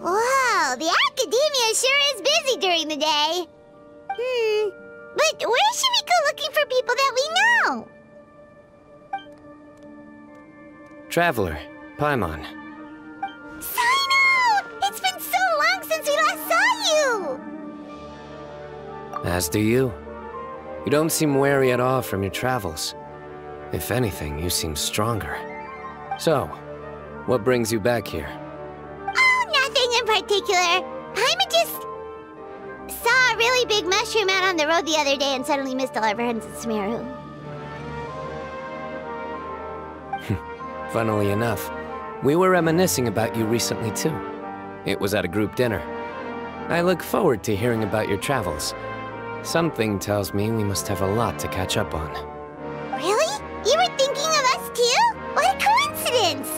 Wow, the academia sure is busy during the day. But where should we go looking for people that we know? Traveler, Paimon. Cyno! It's been so long since we last saw you! As do you. You don't seem weary at all from your travels. If anything, you seem stronger. So, what brings you back here? Oh, nothing in particular. Paimon just saw a really big mushroom out on the road the other day and suddenly missed all our friends at Sumeru. Funnily enough, we were reminiscing about you recently too. It was at a group dinner. I look forward to hearing about your travels. Something tells me we must have a lot to catch up on. Really? You were thinking of us too? What a coincidence!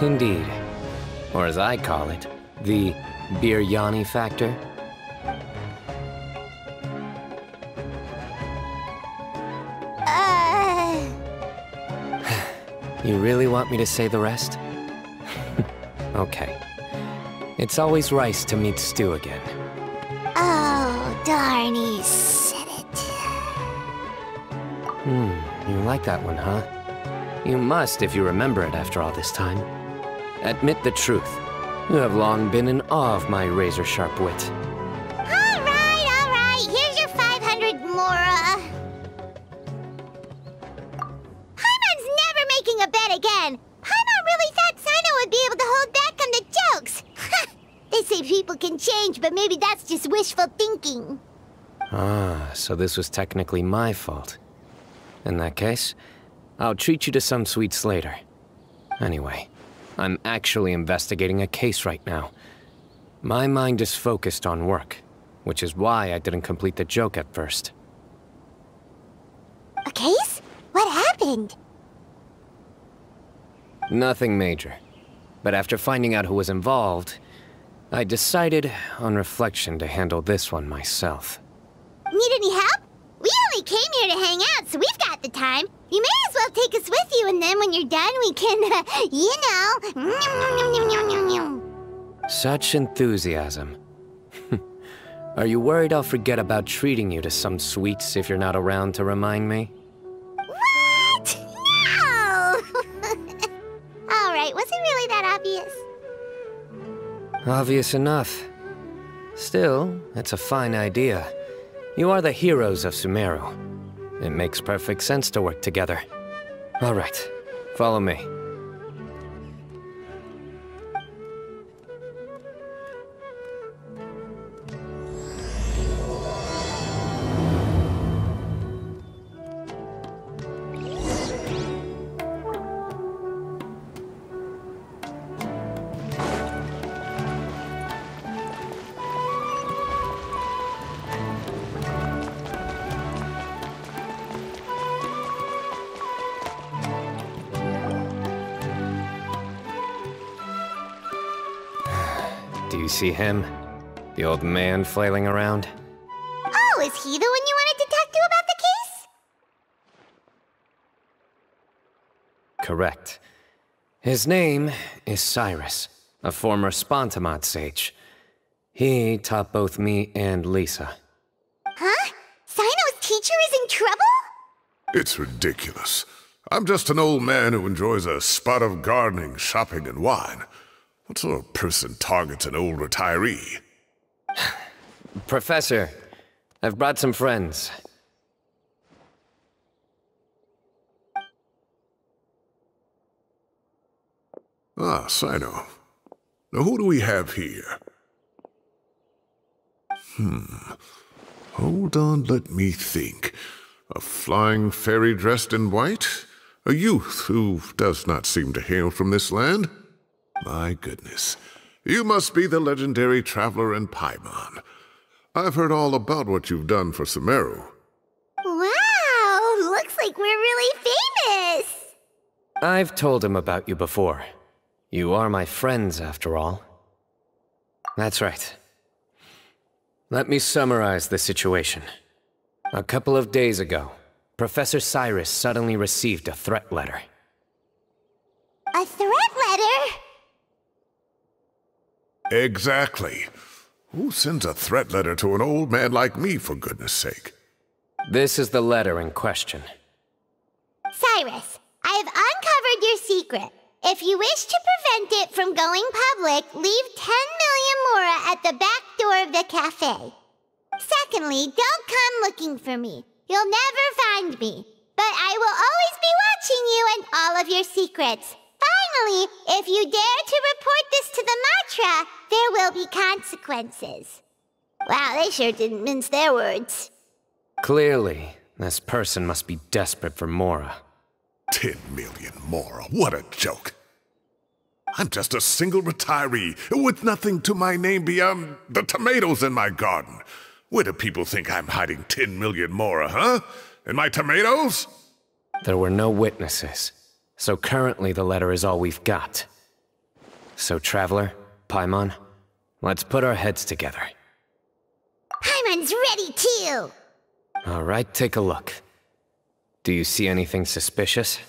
Indeed. Or as I call it, the biryani factor. You really want me to say the rest? Okay. It's always rice to meet stew again. Oh, darn, he said it. You like that one, huh? You must if you remember it after all this time. Admit the truth. You have long been in awe of my razor-sharp wit. All right. Here's your 500 Mora. Paimon's never making a bet again. Paimon really thought Cyno would be able to hold back on the jokes. They say people can change, but maybe that's just wishful thinking. Ah, so this was technically my fault. In that case, I'll treat you to some sweets later. Anyway, I'm actually investigating a case right now. My mind is focused on work, which is why I didn't complete the joke at first. A case? What happened? Nothing major. But after finding out who was involved, I decided, on reflection, to handle this one myself. Need any help? We only came here to hang out, so we've got the time. You may as well take us with you, and then when you're done, we can, you know... Such enthusiasm. Are you worried I'll forget about treating you to some sweets if you're not around to remind me? What? No! Alright, was it really that obvious? Obvious enough. Still, it's a fine idea. You are the heroes of Sumeru. It makes perfect sense to work together. All right, follow me. Do you see him? The old man flailing around? Oh, is he the one you wanted to talk to about the case? Correct. His name is Cyrus, a former Spontamod sage. He taught both me and Lisa. Huh? Cyno's teacher is in trouble? It's ridiculous. I'm just an old man who enjoys a spot of gardening, shopping, and wine. What sort of person targets an old retiree? Professor, I've brought some friends. Ah, Cyno. Now who do we have here? Hold on, let me think. A flying fairy dressed in white? A youth who does not seem to hail from this land? My goodness. You must be the legendary traveler in Paimon. I've heard all about what you've done for Sumeru. Wow, looks like we're really famous! I've told him about you before. You are my friends, after all. That's right. Let me summarize the situation. A couple of days ago, Professor Cyrus suddenly received a threat letter. A threat letter? Exactly. Who sends a threat letter to an old man like me, for goodness sake? This is the letter in question. Cyrus, I have uncovered your secret. If you wish to prevent it from going public, leave 10 million mora at the back door of the cafe. Secondly, don't come looking for me. You'll never find me. But I will always be watching you and all of your secrets. Finally, if you dare to report this to the Matra, there will be consequences. Wow, they sure didn't mince their words. Clearly, this person must be desperate for Mora. 10 million mora, what a joke. I'm just a single retiree with nothing to my name beyond the tomatoes in my garden. Where do people think I'm hiding 10 million mora, huh? In my tomatoes? There were no witnesses, so currently the letter is all we've got. So, Traveler, Paimon, let's put our heads together. Paimon's ready too! All right, take a look. Do you see anything suspicious?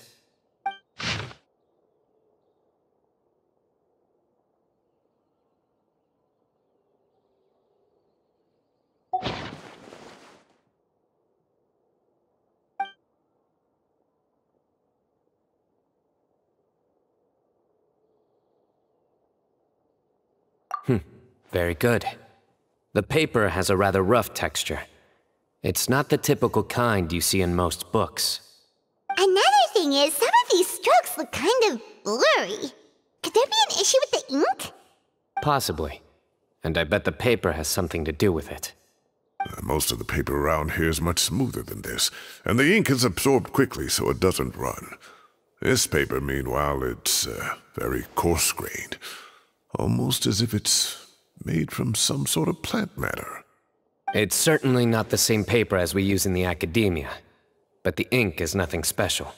Very good. The paper has a rather rough texture. It's not the typical kind you see in most books. Another thing is, some of these strokes look kind of blurry. Could there be an issue with the ink? Possibly. And I bet the paper has something to do with it. Most of the paper around here is much smoother than this, and the ink is absorbed quickly so it doesn't run. This paper, meanwhile, it's very coarse-grained. Almost as if it's made from some sort of plant matter. It's certainly not the same paper as we use in the academia, but the ink is nothing special.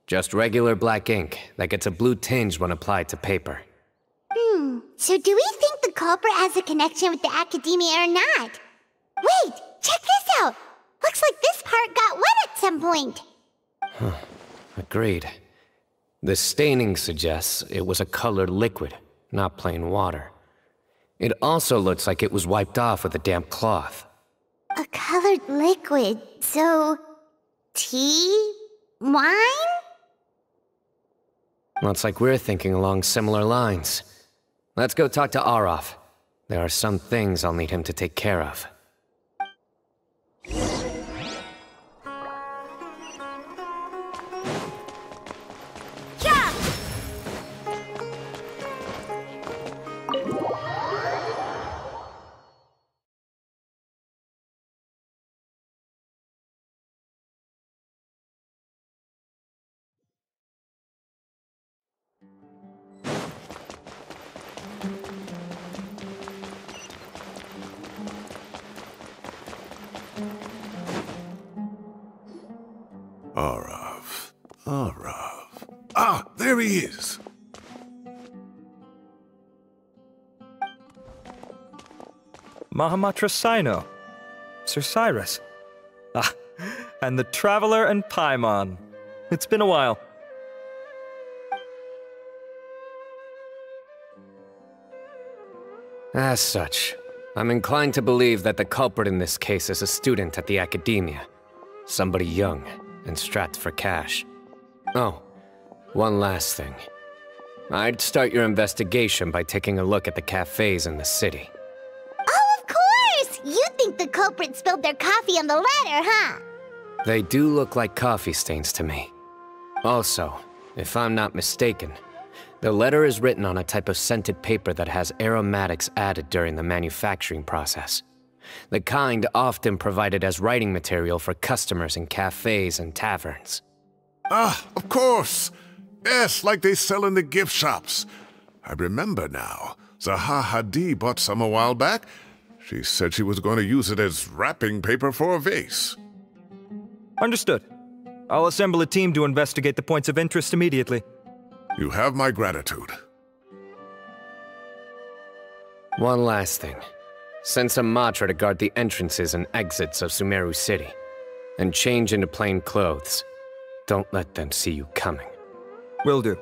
Just regular black ink that gets a blue tinge when applied to paper. So do we think the culprit has a connection with the academia or not? Wait, check this out! Looks like this part got wet at some point. Agreed. The staining suggests it was a colored liquid, not plain water. It also looks like it was wiped off with a damp cloth. A colored liquid, so... tea? Wine? Looks like we're thinking along similar lines. Let's go talk to Araf. There are some things I'll need him to take care of. Arav. Ah, there he is. Mahamatra Cyno. Sir Cyrus. Ah, and the Traveler and Paimon. It's been a while. As such, I'm inclined to believe that the culprit in this case is a student at the academia. Somebody young and strapped for cash. Oh, one last thing. I'd start your investigation by taking a look at the cafes in the city. Oh, of course! You think the culprit spilled their coffee on the ladder, huh? They do look like coffee stains to me. Also, if I'm not mistaken, the letter is written on a type of scented paper that has aromatics added during the manufacturing process. the kind often provided as writing material for customers in cafes and taverns. Ah, of course. Yes, like they sell in the gift shops. I remember now. Zaha Hadid bought some a while back. She said she was going to use it as wrapping paper for a vase. Understood. I'll assemble a team to investigate the points of interest immediately. You have my gratitude. One last thing. Send some Matra to guard the entrances and exits of Sumeru City. And change into plain clothes. Don't let them see you coming. Will do.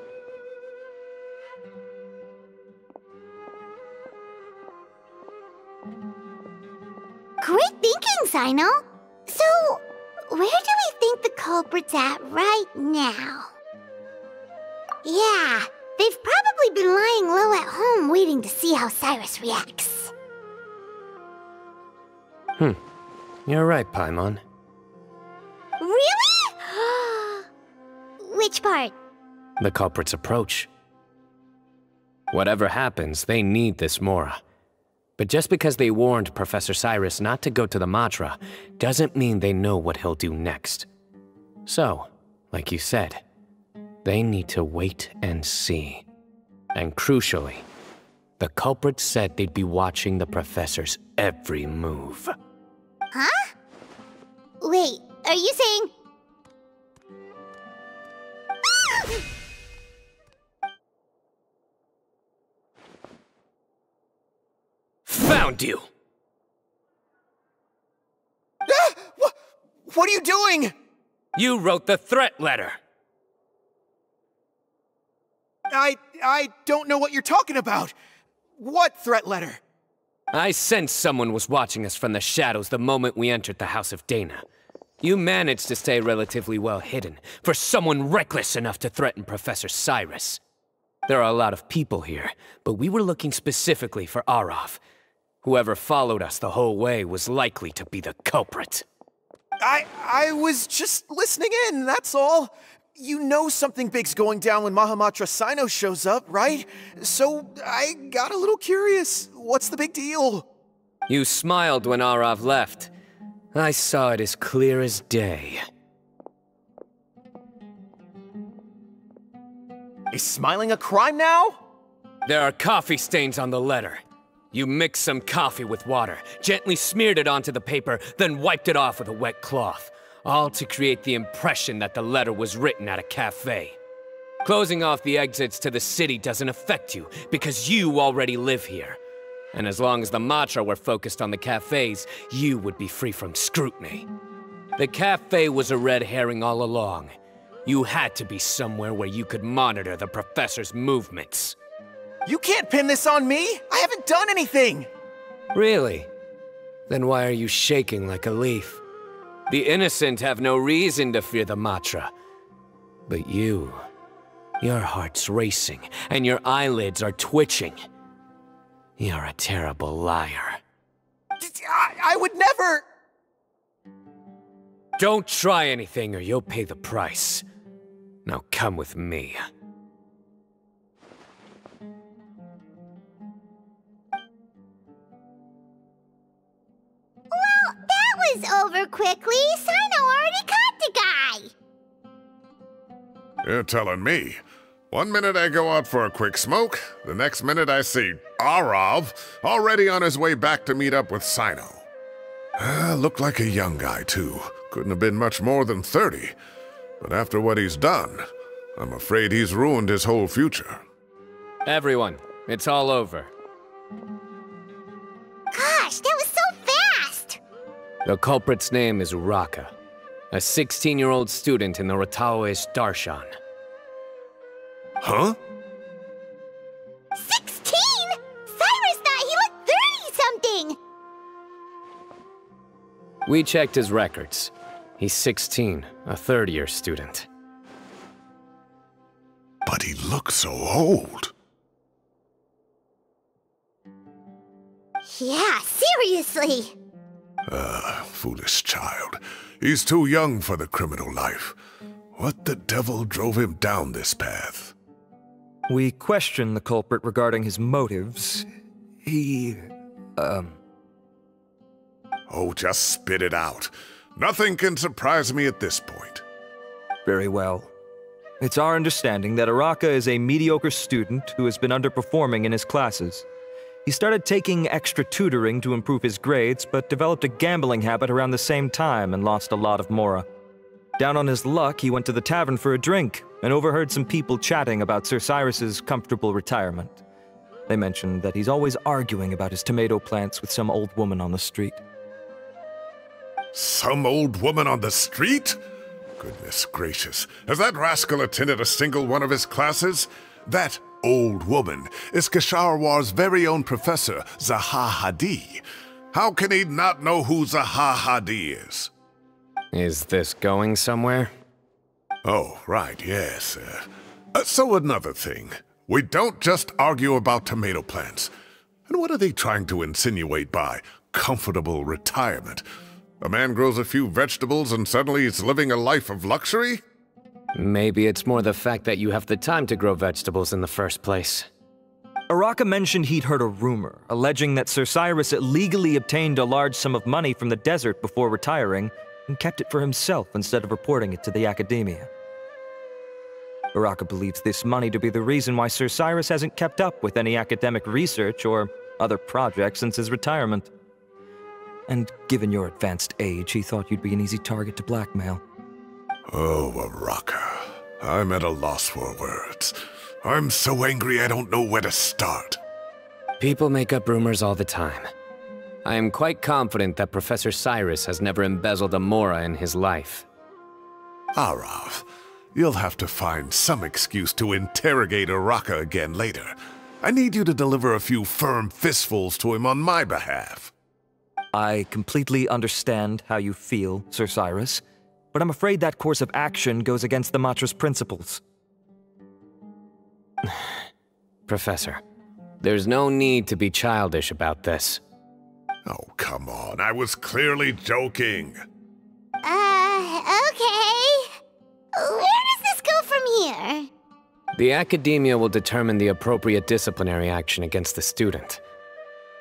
Great thinking, Cyno. So, where do we think the culprit's at right now? Yeah, they've probably been lying low at home waiting to see how Cyrus reacts. You're right, Paimon. Really? Which part? The culprit's approach. Whatever happens, they need this Mora. But just because they warned Professor Cyrus not to go to the Matra, doesn't mean they know what he'll do next. So, like you said, they need to wait and see. And crucially, the culprit said they'd be watching the Professor's every move. Huh? Wait, are you saying... Found you! What are you doing? You wrote the threat letter! I don't know what you're talking about. What threat letter? I sensed someone was watching us from the shadows the moment we entered the House of Dana. You managed to stay relatively well hidden for someone reckless enough to threaten Professor Cyrus. There are a lot of people here, but we were looking specifically for Arav. Whoever followed us the whole way was likely to be the culprit. I was just listening in, that's all. You know something big's going down when Mahamatra Cyno shows up, right? So I got a little curious. What's the big deal? You smiled when Arav left. I saw it as clear as day. Is smiling a crime now? There are coffee stains on the letter. You mixed some coffee with water, gently smeared it onto the paper, then wiped it off with a wet cloth. All to create the impression that the letter was written at a cafe. Closing off the exits to the city doesn't affect you, because you already live here. And as long as the Matra were focused on the cafes, you would be free from scrutiny. The cafe was a red herring all along. You had to be somewhere where you could monitor the Professor's movements. You can't pin this on me! I haven't done anything! Really? Then why are you shaking like a leaf? The innocent have no reason to fear the Matra. But you... your heart's racing, and your eyelids are twitching. You're a terrible liar. I would never... Don't try anything or you'll pay the price. Now come with me. Well, that was over quickly. Cyno already caught the guy. You're telling me. One minute I go out for a quick smoke, the next minute I see Arav already on his way back to meet up with Cyno. Looked like a young guy, too. Couldn't have been much more than 30. But after what he's done, I'm afraid he's ruined his whole future. Everyone, it's all over. Gosh, that was so fast! The culprit's name is Uraka, a 16-year-old student in the Rataoist Darshan. Huh? 16? Cyrus thought he looked 30-something! We checked his records. He's 16, a third-year student. But he looks so old. Yeah, seriously! Foolish child. He's too young for the criminal life. What the devil drove him down this path? We questioned the culprit regarding his motives. He Oh, just spit it out. Nothing can surprise me at this point. Very well. It's our understanding that Araka is a mediocre student who has been underperforming in his classes. He started taking extra tutoring to improve his grades, but developed a gambling habit around the same time and lost a lot of mora. Down on his luck, he went to the tavern for a drink and overheard some people chatting about Sir Cyrus's comfortable retirement. They mentioned that he's always arguing about his tomato plants with some old woman on the street. Some old woman on the street? Goodness gracious, has that rascal attended a single one of his classes? That old woman is Kasharwar's very own professor, Zaha Hadi. How can he not know who Zaha Hadi is? Is this going somewhere? Oh, right, yes. So another thing. We don't just argue about tomato plants. And what are they trying to insinuate by comfortable retirement? A man grows a few vegetables and suddenly he's living a life of luxury? Maybe it's more the fact that you have the time to grow vegetables in the first place. Araka mentioned he'd heard a rumor, alleging that Sir Cyrus illegally obtained a large sum of money from the desert before retiring, and kept it for himself instead of reporting it to the academia. Araka believes this money to be the reason why Sir Cyrus hasn't kept up with any academic research or other projects since his retirement. And given your advanced age, he thought you'd be an easy target to blackmail. Oh, Araka. I'm at a loss for words. I'm so angry I don't know where to start. People make up rumors all the time. I am quite confident that Professor Cyrus has never embezzled a mora in his life. Arav, you'll have to find some excuse to interrogate Araka again later. I need you to deliver a few firm fistfuls to him on my behalf. I completely understand how you feel, Sir Cyrus, but I'm afraid that course of action goes against the Matra's principles. Professor, there's no need to be childish about this. Oh, come on. I was clearly joking. Okay. Where does this go from here? The academia will determine the appropriate disciplinary action against the student.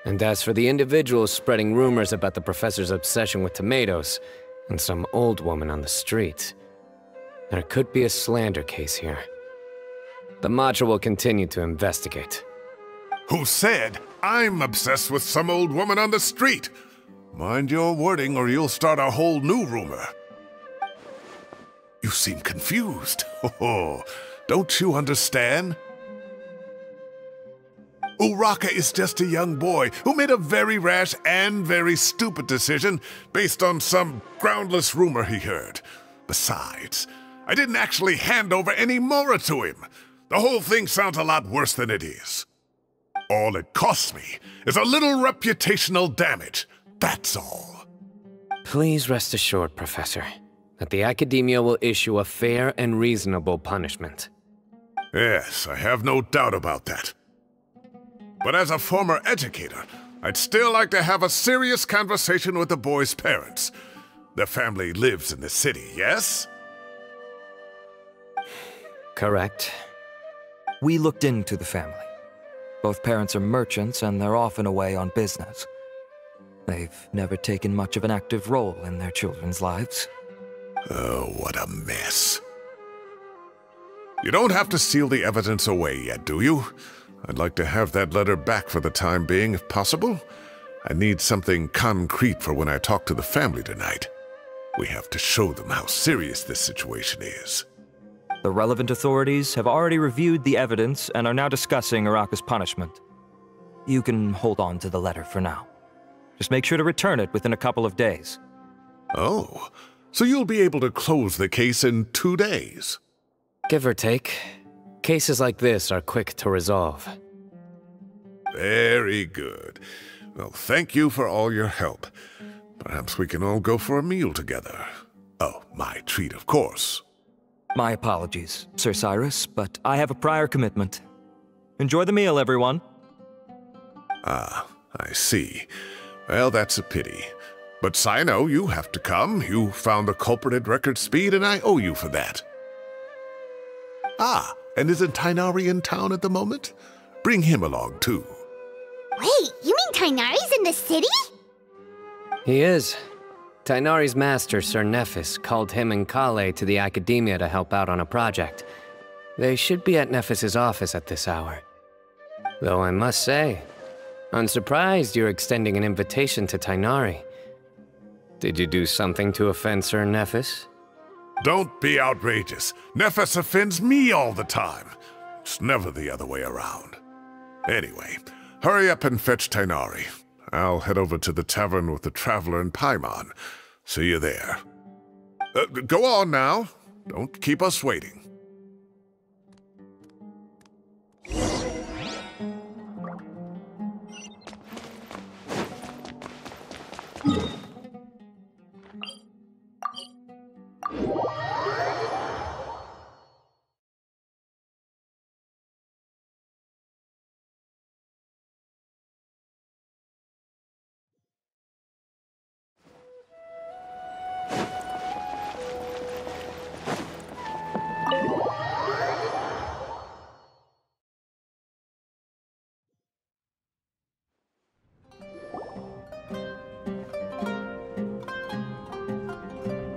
And as for the individuals spreading rumors about the professor's obsession with tomatoes and some old woman on the street, there could be a slander case here. The Matra will continue to investigate. Who said I'm obsessed with some old woman on the street? Mind your wording or you'll start a whole new rumor. You seem confused. Oh, don't you understand? Uraka is just a young boy who made a very rash and very stupid decision based on some groundless rumor he heard. Besides, I didn't actually hand over any mora to him. The whole thing sounds a lot worse than it is. All it costs me is a little reputational damage. That's all. Please rest assured, Professor, that the academia will issue a fair and reasonable punishment. Yes, I have no doubt about that. But as a former educator, I'd still like to have a serious conversation with the boy's parents. Their family lives in the city, yes? Correct. We looked into the family. Both parents are merchants and they're often away on business. They've never taken much of an active role in their children's lives. Oh, what a mess. You don't have to seal the evidence away yet, do you? I'd like to have that letter back for the time being, if possible. I need something concrete for when I talk to the family tonight. We have to show them how serious this situation is. The relevant authorities have already reviewed the evidence and are now discussing Araka's punishment. You can hold on to the letter for now. Just make sure to return it within a couple of days. Oh, so you'll be able to close the case in 2 days? Give or take. Cases like this are quick to resolve. Very good. Well, thank you for all your help. Perhaps we can all go for a meal together. Oh, my treat, of course. My apologies, Sir Cyrus, but I have a prior commitment. Enjoy the meal, everyone. Ah, I see. Well, that's a pity. But Cyno, you have to come. You found the culprit at record speed, and I owe you for that. Ah, and isn't Tighnari in town at the moment? Bring him along, too. Wait, you mean Tighnari's in the city? He is. Tainari's master, Sir Nephis, called him and Kale to the Academia to help out on a project. They should be at Nephis's office at this hour. Though I must say, I'm surprised you're extending an invitation to Tainari. Did you do something to offend Sir Nephis? Don't be outrageous. Nephis offends me all the time. It's never the other way around. Anyway, hurry up and fetch Tainari. I'll head over to the tavern with the Traveler and Paimon. See you there. Go on now. Don't keep us waiting.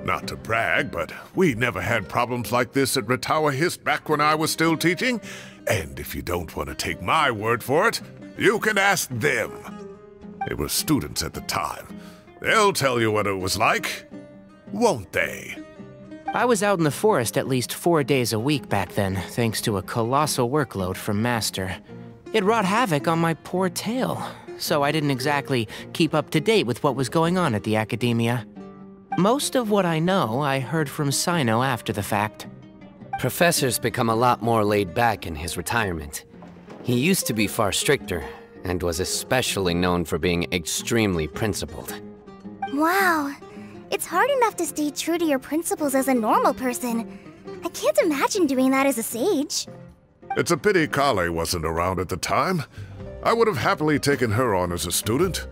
Not to brag, but we never had problems like this at Ratawa Hist back when I was still teaching. And if you don't want to take my word for it, you can ask them. They were students at the time. They'll tell you what it was like, won't they? I was out in the forest at least 4 days a week back then, thanks to a colossal workload from Master. It wrought havoc on my poor tail, so I didn't exactly keep up to date with what was going on at the Academia. Most of what I know, I heard from Cyno after the fact. Professor's become a lot more laid back in his retirement. He used to be far stricter, and was especially known for being extremely principled. Wow. It's hard enough to stay true to your principles as a normal person. I can't imagine doing that as a sage. It's a pity Kale wasn't around at the time. I would have happily taken her on as a student.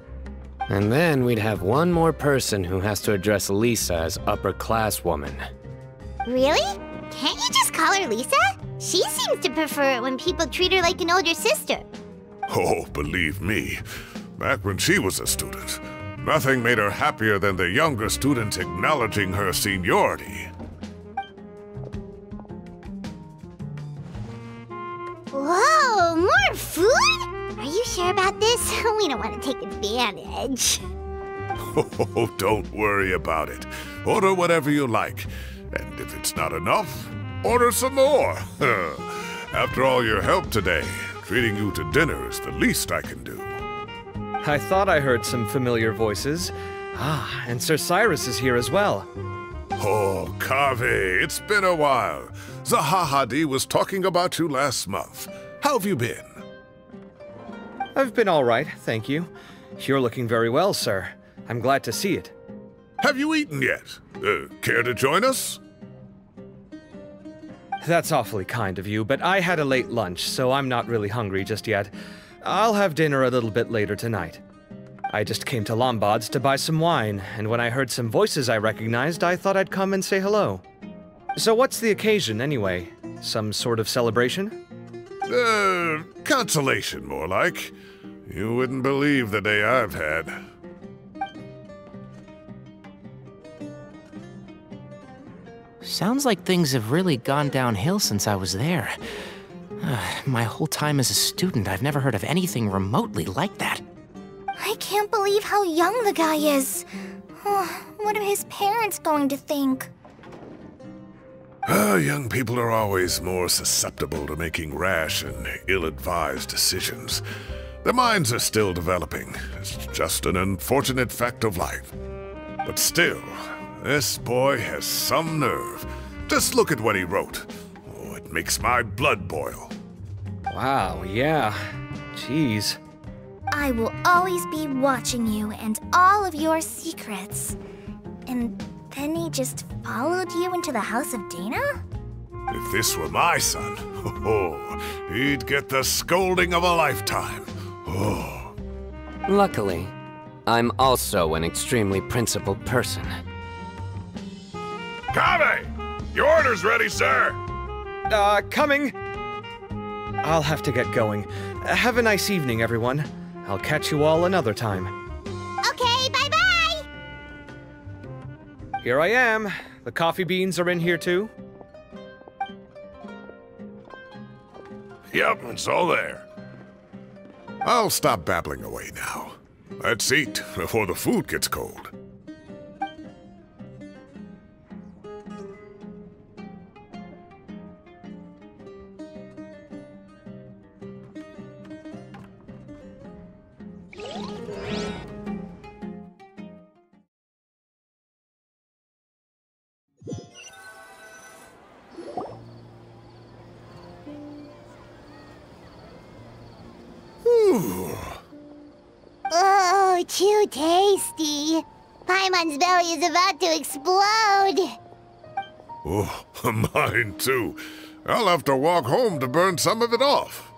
And then we'd have one more person who has to address Lisa as upper-class woman. Really? Can't you just call her Lisa? She seems to prefer it when people treat her like an older sister. Oh, believe me, back when she was a student, nothing made her happier than the younger students acknowledging her seniority. Whoa, more food? Are you sure about this? We don't want to take advantage. Oh, don't worry about it. Order whatever you like. And if it's not enough, order some more. After all your help today, treating you to dinner is the least I can do. I thought I heard some familiar voices. Ah, and Sir Cyrus is here as well. Oh, Kave, it's been a while. Zahahadi was talking about you last month. How have you been? I've been all right, thank you. You're looking very well, sir. I'm glad to see it. Have you eaten yet? Care to join us? That's awfully kind of you, but I had a late lunch, so I'm not really hungry just yet. I'll have dinner a little bit later tonight. I just came to Lombard's to buy some wine, and when I heard some voices I recognized, I thought I'd come and say hello. So what's the occasion, anyway? Some sort of celebration? Consolation, more like. You wouldn't believe the day I've had. Sounds like things have really gone downhill since I was there. My whole time as a student, I've never heard of anything remotely like that. I can't believe how young the guy is. What are his parents going to think? Young people are always more susceptible to making rash and ill-advised decisions. Their minds are still developing. It's just an unfortunate fact of life. But still, this boy has some nerve. Just look at what he wrote. Oh, it makes my blood boil. Wow, yeah. Jeez. I will always be watching you and all of your secrets. And then he just followed you into the house of Dana? If this were my son, he'd get the scolding of a lifetime. Oh. Luckily, I'm also an extremely principled person. Kave! Your order's ready, sir! Coming! I'll have to get going. Have a nice evening, everyone. I'll catch you all another time. Okay, bye-bye! Here I am. The coffee beans are in here too. Yep, it's all there. I'll stop babbling away now. Let's eat before the food gets cold. Oh, too tasty. Paimon's belly is about to explode. Oh, mine too. I'll have to walk home to burn some of it off.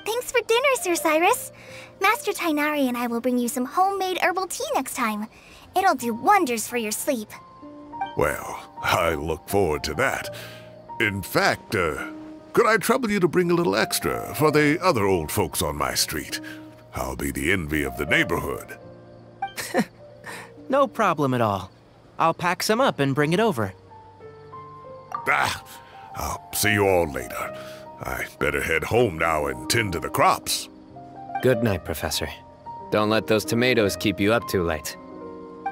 Thanks for dinner, Sir Cyrus. Master Tighnari and I will bring you some homemade herbal tea next time. It'll do wonders for your sleep. Well, I look forward to that. In fact, could I trouble you to bring a little extra for the other old folks on my street? I'll be the envy of the neighborhood. No problem at all. I'll pack some up and bring it over. I'll see you all later. I better head home now and tend to the crops. Good night, Professor. Don't let those tomatoes keep you up too late.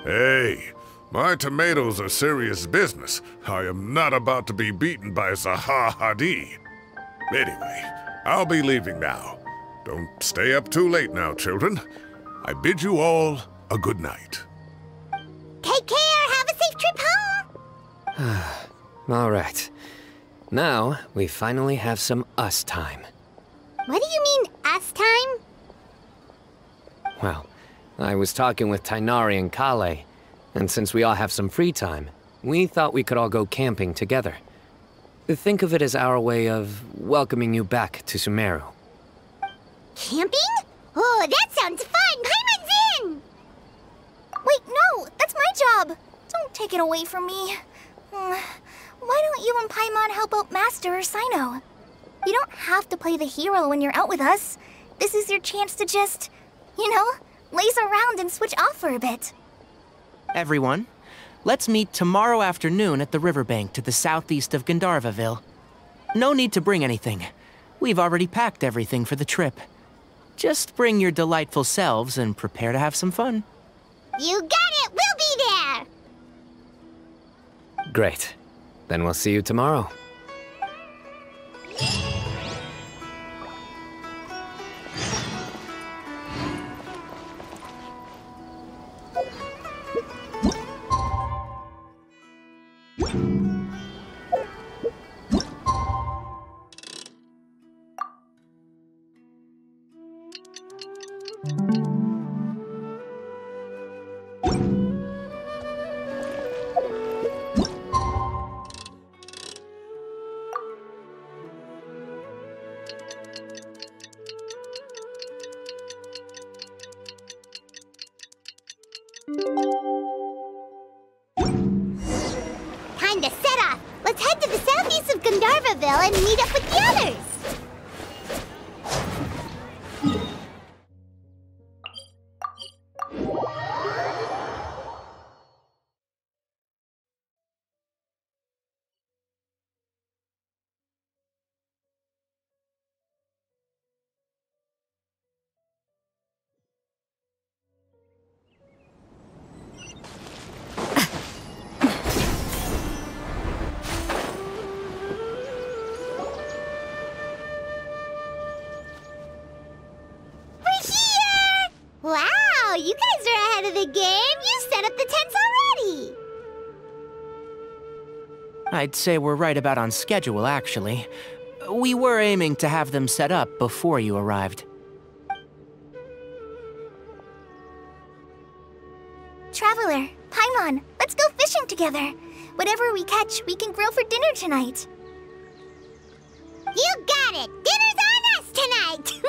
Hey, my tomatoes are serious business. I am not about to be beaten by Zaha Hadid. Anyway, I'll be leaving now. Don't stay up too late now, children. I bid you all a good night. Take care. Have a safe trip home. All right. Now, we finally have some us time. What do you mean, us time? Well, I was talking with Tighnari and Kale, and since we all have some free time, we thought we could all go camping together. Think of it as our way of welcoming you back to Sumeru. Camping? Oh, that sounds fun. Paimon's in. Wait, no! That's my job! Don't take it away from me. Why don't you and Paimon help out Master or Cyno? You don't have to play the hero when you're out with us. This is your chance to just, laze around and switch off for a bit. Everyone, let's meet tomorrow afternoon at the riverbank to the southeast of Gandharvaville. No need to bring anything. We've already packed everything for the trip. Just bring your delightful selves and prepare to have some fun. You got it. We'll be there. Great. Then we'll see you tomorrow. Time to set off. Let's head to the southeast of Gandharvaville and meet up with the others. Wow, you guys are ahead of the game. You set up the tents already. I'd say we're right about on schedule, actually. We were aiming to have them set up before you arrived. Traveler, Paimon, let's go fishing together. Whatever we catch, we can grill for dinner tonight. You got it. Dinner's on us tonight.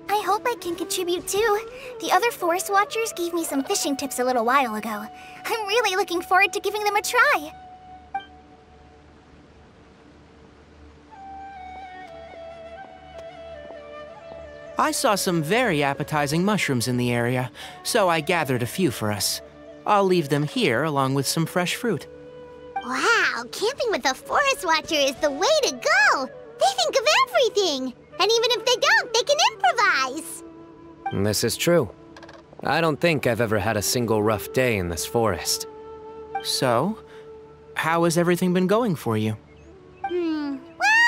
I hope I can contribute too. The other forest watchers gave me some fishing tips a little while ago. I'm really looking forward to giving them a try. I saw some very appetizing mushrooms in the area, so I gathered a few for us. I'll leave them here along with some fresh fruit. Wow, camping with a forest watcher is the way to go! They think of everything! And even if they don't, they can improvise! This is true. I don't think I've ever had a single rough day in this forest. So, how has everything been going for you? Well,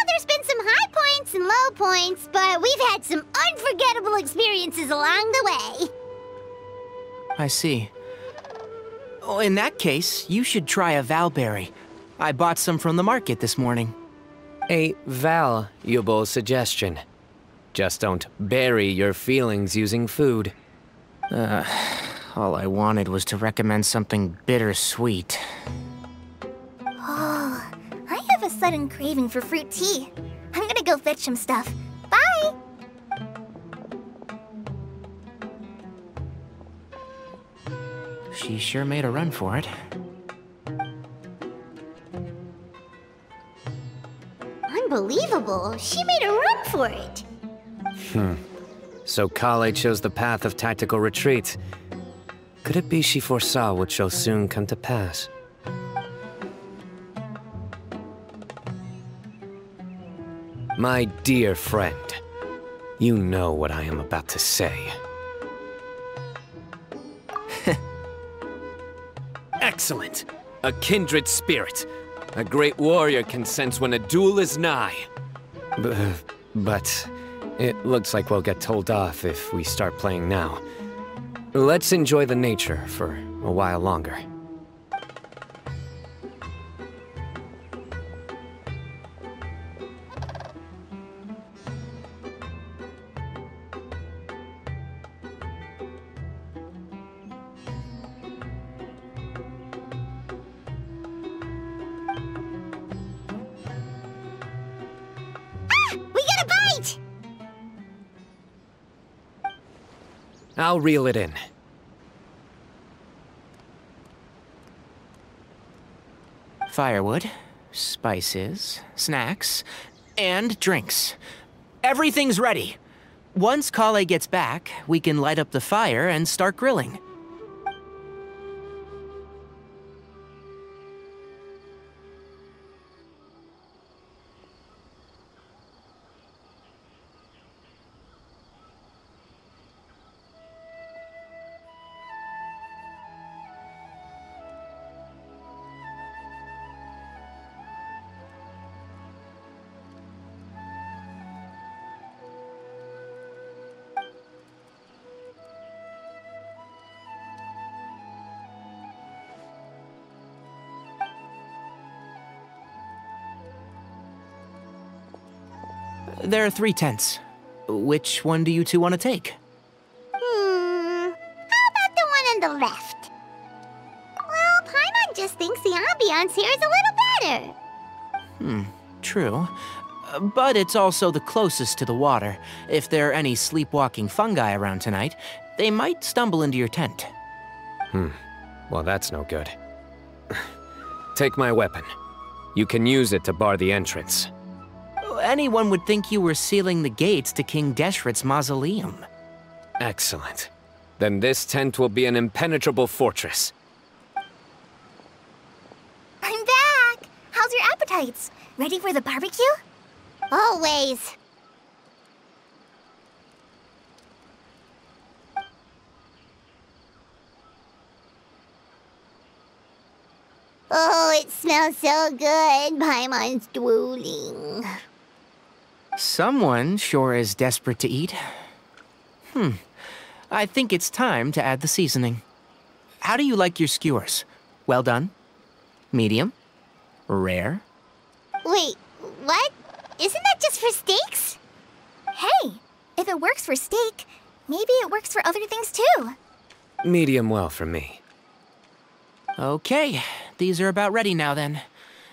there's been some high points and low points, but we've had some unforgettable experiences along the way. I see. Oh, in that case, you should try a valberry. I bought some from the market this morning. A valuable suggestion. Just don't bury your feelings using food. All I wanted was to recommend something bittersweet. Oh, I have a sudden craving for fruit tea. I'm gonna go fetch some stuff. Bye! She sure made a run for it. Unbelievable. She made a run for it. So Kale chose the path of tactical retreat. Could it be she foresaw what shall soon come to pass? My dear friend, you know what I am about to say. Excellent! A kindred spirit. A great warrior can sense when a duel is nigh. But it looks like we'll get told off if we start playing now. Let's enjoy the nature for a while longer. We got a bite! I'll reel it in. Firewood, spices, snacks, and drinks. Everything's ready. Once Kale gets back, we can light up the fire and start grilling. There are 3 tents. Which one do you two want to take? How about the one on the left? Well, Paimon just thinks the ambiance here is a little better. True. But it's also the closest to the water. If there are any sleepwalking fungi around tonight, they might stumble into your tent. Well, that's no good. Take my weapon. You can use it to bar the entrance. Anyone would think you were sealing the gates to King Deshret's mausoleum. Excellent. Then this tent will be an impenetrable fortress. I'm back! How's your appetites? Ready for the barbecue? Always. Oh, it smells so good. Paimon's drooling. Someone sure is desperate to eat. I think it's time to add the seasoning. How do you like your skewers? Well done? Medium? Rare? Wait, what? Isn't that just for steaks? Hey, if it works for steak, maybe it works for other things too. Medium well for me. Okay, these are about ready now then.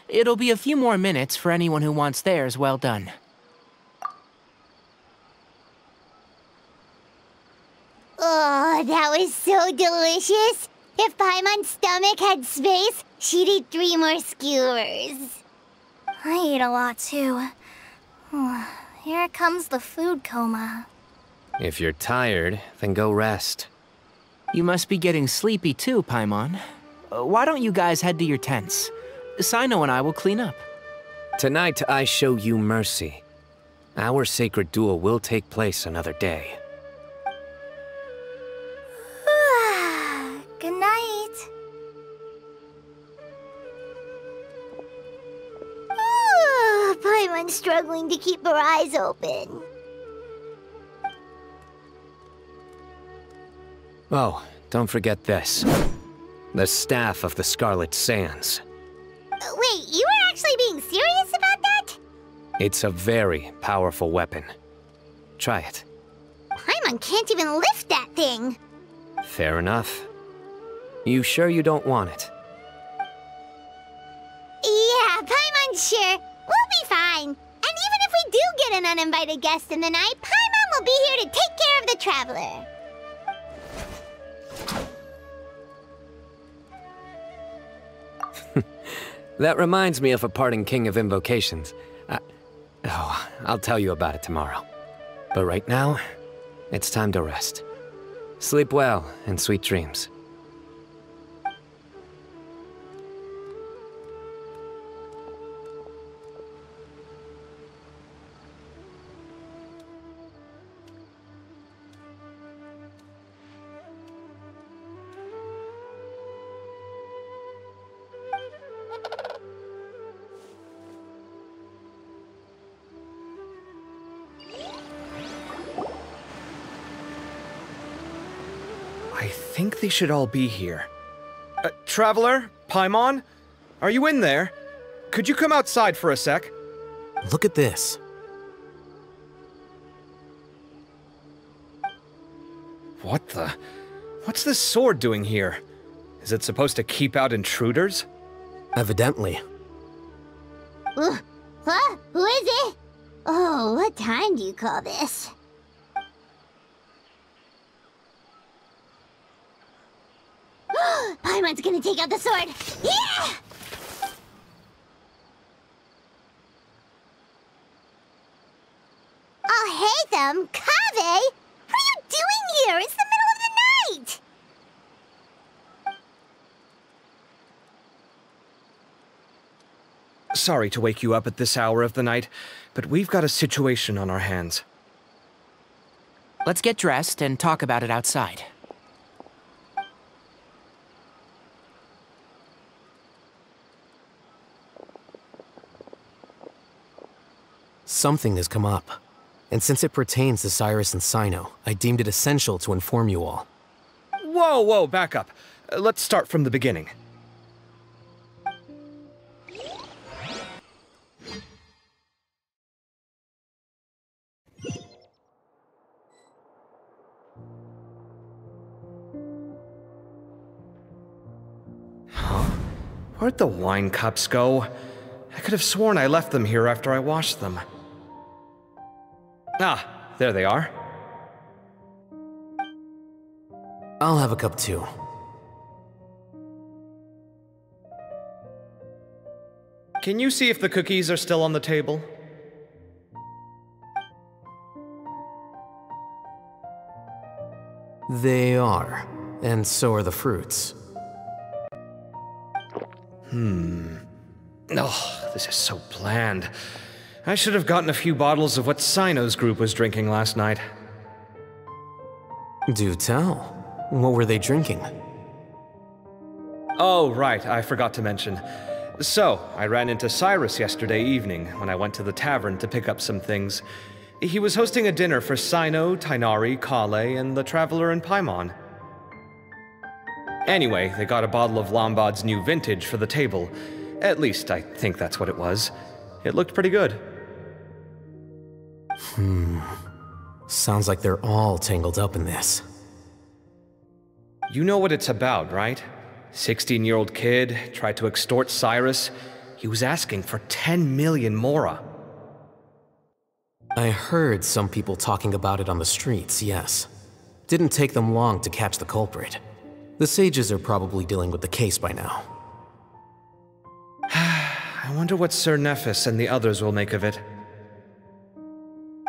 It'll be a few more minutes for anyone who wants theirs well done. Oh, that was so delicious. If Paimon's stomach had space, she'd eat 3 more skewers. I ate a lot too. Here comes the food coma. If you're tired, then go rest. You must be getting sleepy too, Paimon. Why don't you guys head to your tents? Cyno and I will clean up. Tonight, I show you mercy. Our sacred duel will take place another day. Good night. Paimon's struggling to keep her eyes open. Oh, don't forget this. The Staff of the Scarlet Sands. Wait, you were actually being serious about that? It's a very powerful weapon. Try it. Paimon can't even lift that thing. Fair enough. You sure you don't want it? Yeah, Paimon's sure. We'll be fine. And even if we do get an uninvited guest in the night, Paimon will be here to take care of the traveler. That reminds me of a parting king of invocations. I'll tell you about it tomorrow. But right now, it's time to rest. Sleep well and sweet dreams. I think they should all be here. Traveler? Paimon? Are you in there? Could you come outside for a sec? Look at this. What the? What's this sword doing here? Is it supposed to keep out intruders? Evidently. Huh? Who is it? Oh, what time do you call this? Paimon's gonna take out the sword. Yeah! Oh, hey them, Kaveh! What are you doing here? It's the middle of the night! Sorry to wake you up at this hour of the night, but we've got a situation on our hands. Let's get dressed and talk about it outside. Something has come up. And since it pertains to Cyrus and Cyno, I deemed it essential to inform you all. Whoa, back up. Let's start from the beginning. Where'd the wine cups go? I could have sworn I left them here after I washed them. Ah, there they are. I'll have a cup too. Can you see if the cookies are still on the table? They are. And so are the fruits. Oh, this is so bland. I should have gotten a few bottles of what Cyno's group was drinking last night. Do tell. What were they drinking? Oh, right, I forgot to mention. So, I ran into Cyrus yesterday evening when I went to the tavern to pick up some things. He was hosting a dinner for Cyno, Tighnari, Kale, and the Traveler and Paimon. Anyway, they got a bottle of Lombard's new vintage for the table. At least, I think that's what it was. It looked pretty good. Sounds like they're all tangled up in this. You know what it's about, right? 16-year-old kid tried to extort Cyrus. He was asking for 10 million mora. I heard some people talking about it on the streets, yes. Didn't take them long to catch the culprit. The sages are probably dealing with the case by now. I wonder what Sir Nephis and the others will make of it.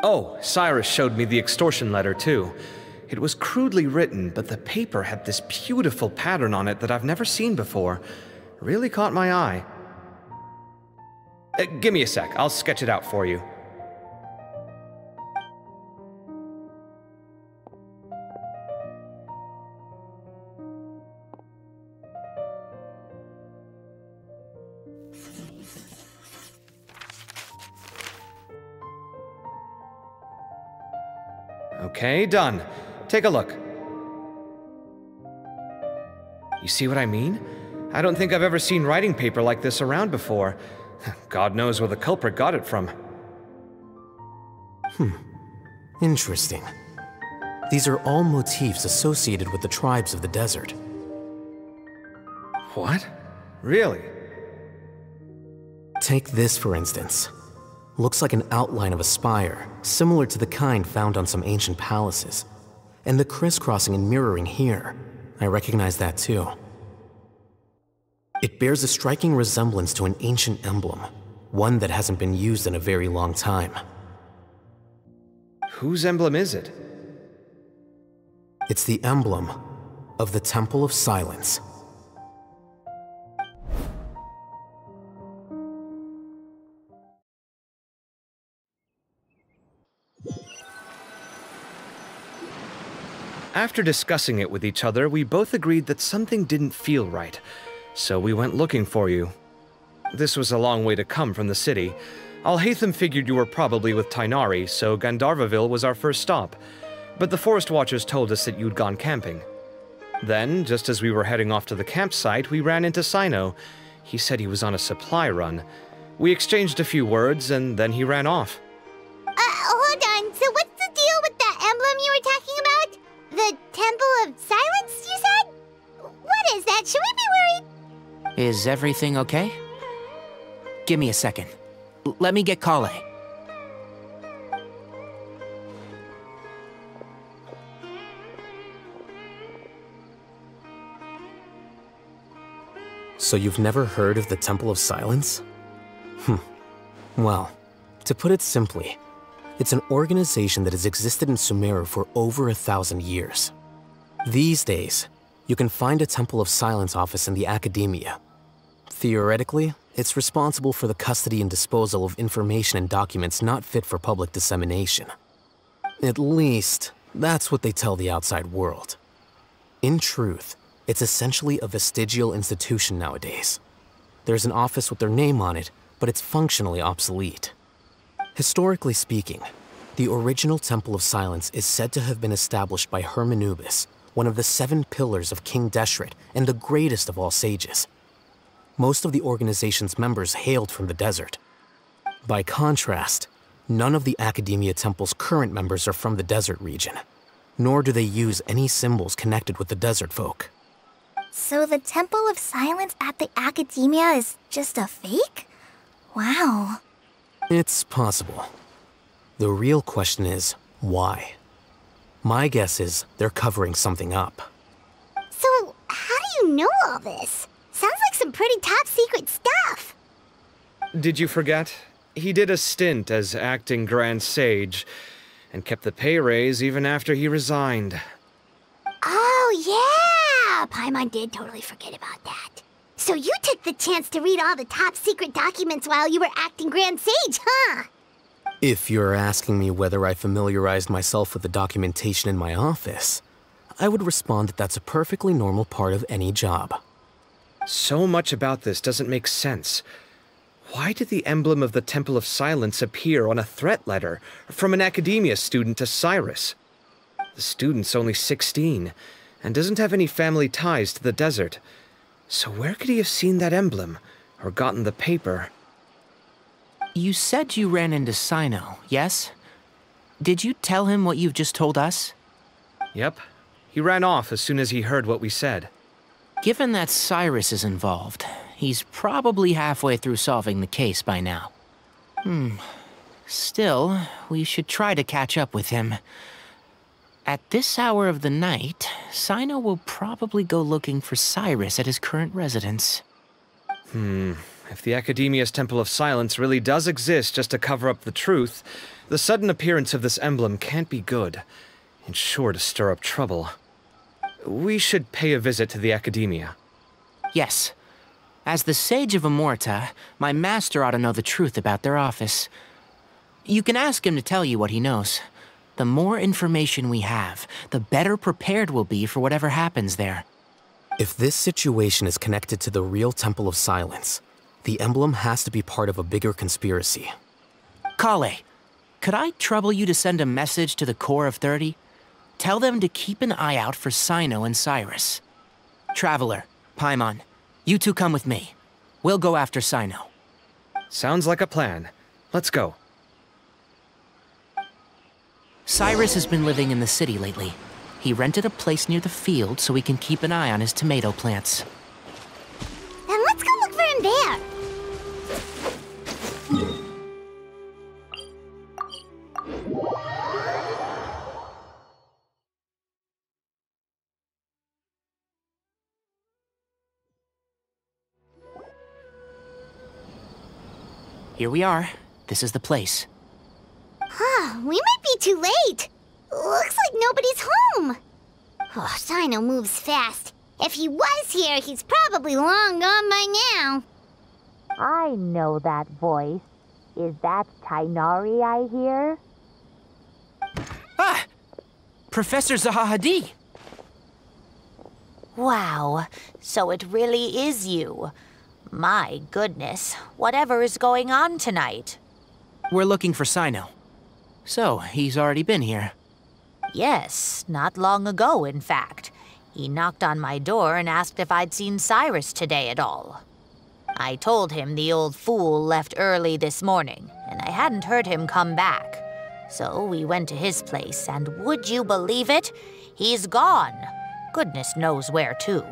Oh, Cyrus showed me the extortion letter, too. It was crudely written, but the paper had this beautiful pattern on it that I've never seen before. Really caught my eye. Give me a sec, I'll sketch it out for you. Okay, done. Take a look. You see what I mean? I don't think I've ever seen writing paper like this around before. God knows where the culprit got it from. Interesting. These are all motifs associated with the tribes of the desert. What? Really? Take this, for instance. Looks like an outline of a spire, similar to the kind found on some ancient palaces. And the crisscrossing and mirroring here, I recognize that too. It bears a striking resemblance to an ancient emblem, one that hasn't been used in a very long time. Whose emblem is it? It's the emblem of the Temple of Silence. After discussing it with each other, we both agreed that something didn't feel right, so we went looking for you. This was a long way to come from the city. Alhaitham figured you were probably with Tighnari, so Gandharvaville was our first stop, but the Forest Watchers told us that you'd gone camping. Then, just as we were heading off to the campsite, we ran into Cyno. He said he was on a supply run. We exchanged a few words, and then he ran off. Hold on, so what's the deal with that emblem you were talking about? The Temple of Silence, you said? What is that? Should we be worried? Is everything okay? Give me a second. Let me get Kale. So you've never heard of the Temple of Silence? Well, to put it simply, it's an organization that has existed in Sumeru for over 1,000 years. These days, you can find a Temple of Silence office in the academia. Theoretically, it's responsible for the custody and disposal of information and documents not fit for public dissemination. At least, that's what they tell the outside world. In truth, it's essentially a vestigial institution nowadays. There's an office with their name on it, but it's functionally obsolete. Historically speaking, the original Temple of Silence is said to have been established by Hermanubis, one of the 7 pillars of King Deshret and the greatest of all sages. Most of the organization's members hailed from the desert. By contrast, none of the Academia Temple's current members are from the desert region, nor do they use any symbols connected with the desert folk. So the Temple of Silence at the Academia is just a fake? Wow. It's possible. The real question is, why? My guess is they're covering something up. So, how do you know all this? Sounds like some pretty top-secret stuff. Did you forget? He did a stint as acting Grand Sage, and kept the pay raise even after he resigned. Oh, yeah! Paimon did totally forget about that. So you took the chance to read all the top-secret documents while you were acting Grand Sage, huh? If you're asking me whether I familiarized myself with the documentation in my office, I would respond that that's a perfectly normal part of any job. So much about this doesn't make sense. Why did the emblem of the Temple of Silence appear on a threat letter from an Academia student to Cyrus? The student's only 16, and doesn't have any family ties to the desert. So where could he have seen that emblem, or gotten the paper? You said you ran into Cyno, yes? Did you tell him what you've just told us? Yep. He ran off as soon as he heard what we said. Given that Cyrus is involved, he's probably halfway through solving the case by now. Still, we should try to catch up with him. At this hour of the night, Cyno will probably go looking for Cyrus at his current residence. If the Academia's Temple of Silence really does exist just to cover up the truth, the sudden appearance of this emblem can't be good. It's sure to stir up trouble. We should pay a visit to the Academia. Yes. As the Sage of Amorta, my master ought to know the truth about their office. You can ask him to tell you what he knows. The more information we have, the better prepared we'll be for whatever happens there. If this situation is connected to the real Temple of Silence, the emblem has to be part of a bigger conspiracy. Kale, could I trouble you to send a message to the Core of 30? Tell them to keep an eye out for Cyno and Cyrus. Traveler, Paimon, you two come with me. We'll go after Cyno. Sounds like a plan. Let's go. Cyrus has been living in the city lately. He rented a place near the field so he can keep an eye on his tomato plants. Then let's go look for him there. Here we are. This is the place. We might be too late. Looks like nobody's home. Oh, Cyno moves fast. If he was here, he's probably long gone by now. I know that voice. Is that Tighnari I hear? Ah! Professor Zahahadi! Wow, so it really is you. My goodness, whatever is going on tonight? We're looking for Cyno. So, he's already been here. Yes, not long ago, in fact. He knocked on my door and asked if I'd seen Cyrus today at all. I told him the old fool left early this morning, and I hadn't heard him come back. So we went to his place, and would you believe it? He's gone. Goodness knows where to.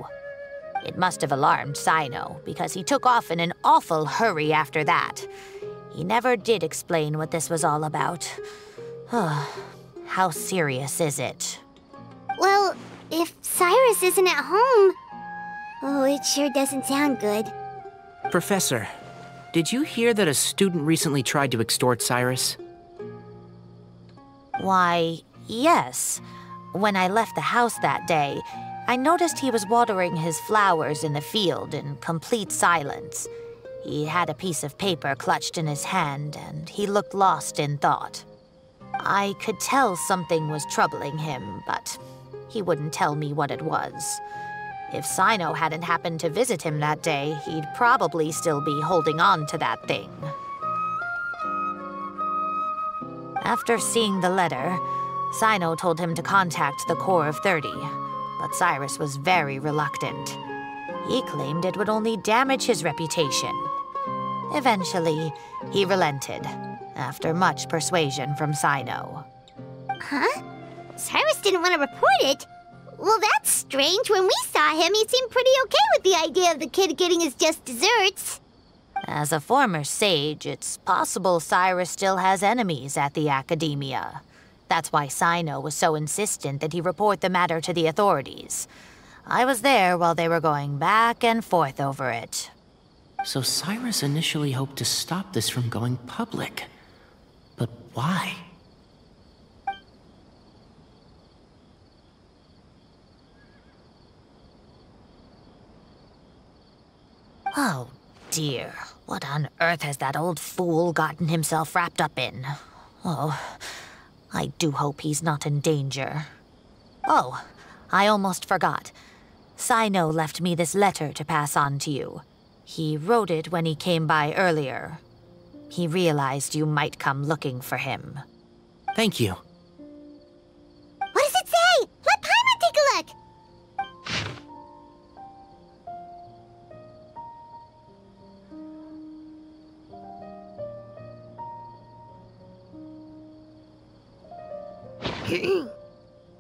It must have alarmed Cyno, because he took off in an awful hurry after that. He never did explain what this was all about. How serious is it? Well, if Cyrus isn't at home... Oh, it sure doesn't sound good. Professor, did you hear that a student recently tried to extort Cyrus? Why, yes. When I left the house that day, I noticed he was watering his flowers in the field in complete silence. He had a piece of paper clutched in his hand, and he looked lost in thought. I could tell something was troubling him, but he wouldn't tell me what it was. If Cyno hadn't happened to visit him that day, he'd probably still be holding on to that thing. After seeing the letter, Cyno told him to contact the Core of 30, but Cyrus was very reluctant. He claimed it would only damage his reputation. Eventually, he relented, after much persuasion from Cyno. Huh? Cyrus didn't want to report it? Well, that's strange. When we saw him, he seemed pretty okay with the idea of the kid getting his just desserts. As a former sage, it's possible Cyrus still has enemies at the Academia. That's why Cyno was so insistent that he report the matter to the authorities. I was there while they were going back and forth over it. So Cyrus initially hoped to stop this from going public. But why? Oh, dear. What on earth has that old fool gotten himself wrapped up in? Oh, I do hope he's not in danger. Oh, I almost forgot. Cyno left me this letter to pass on to you. He wrote it when he came by earlier. He realized you might come looking for him. Thank you. What does it say? Let Paimon take a look!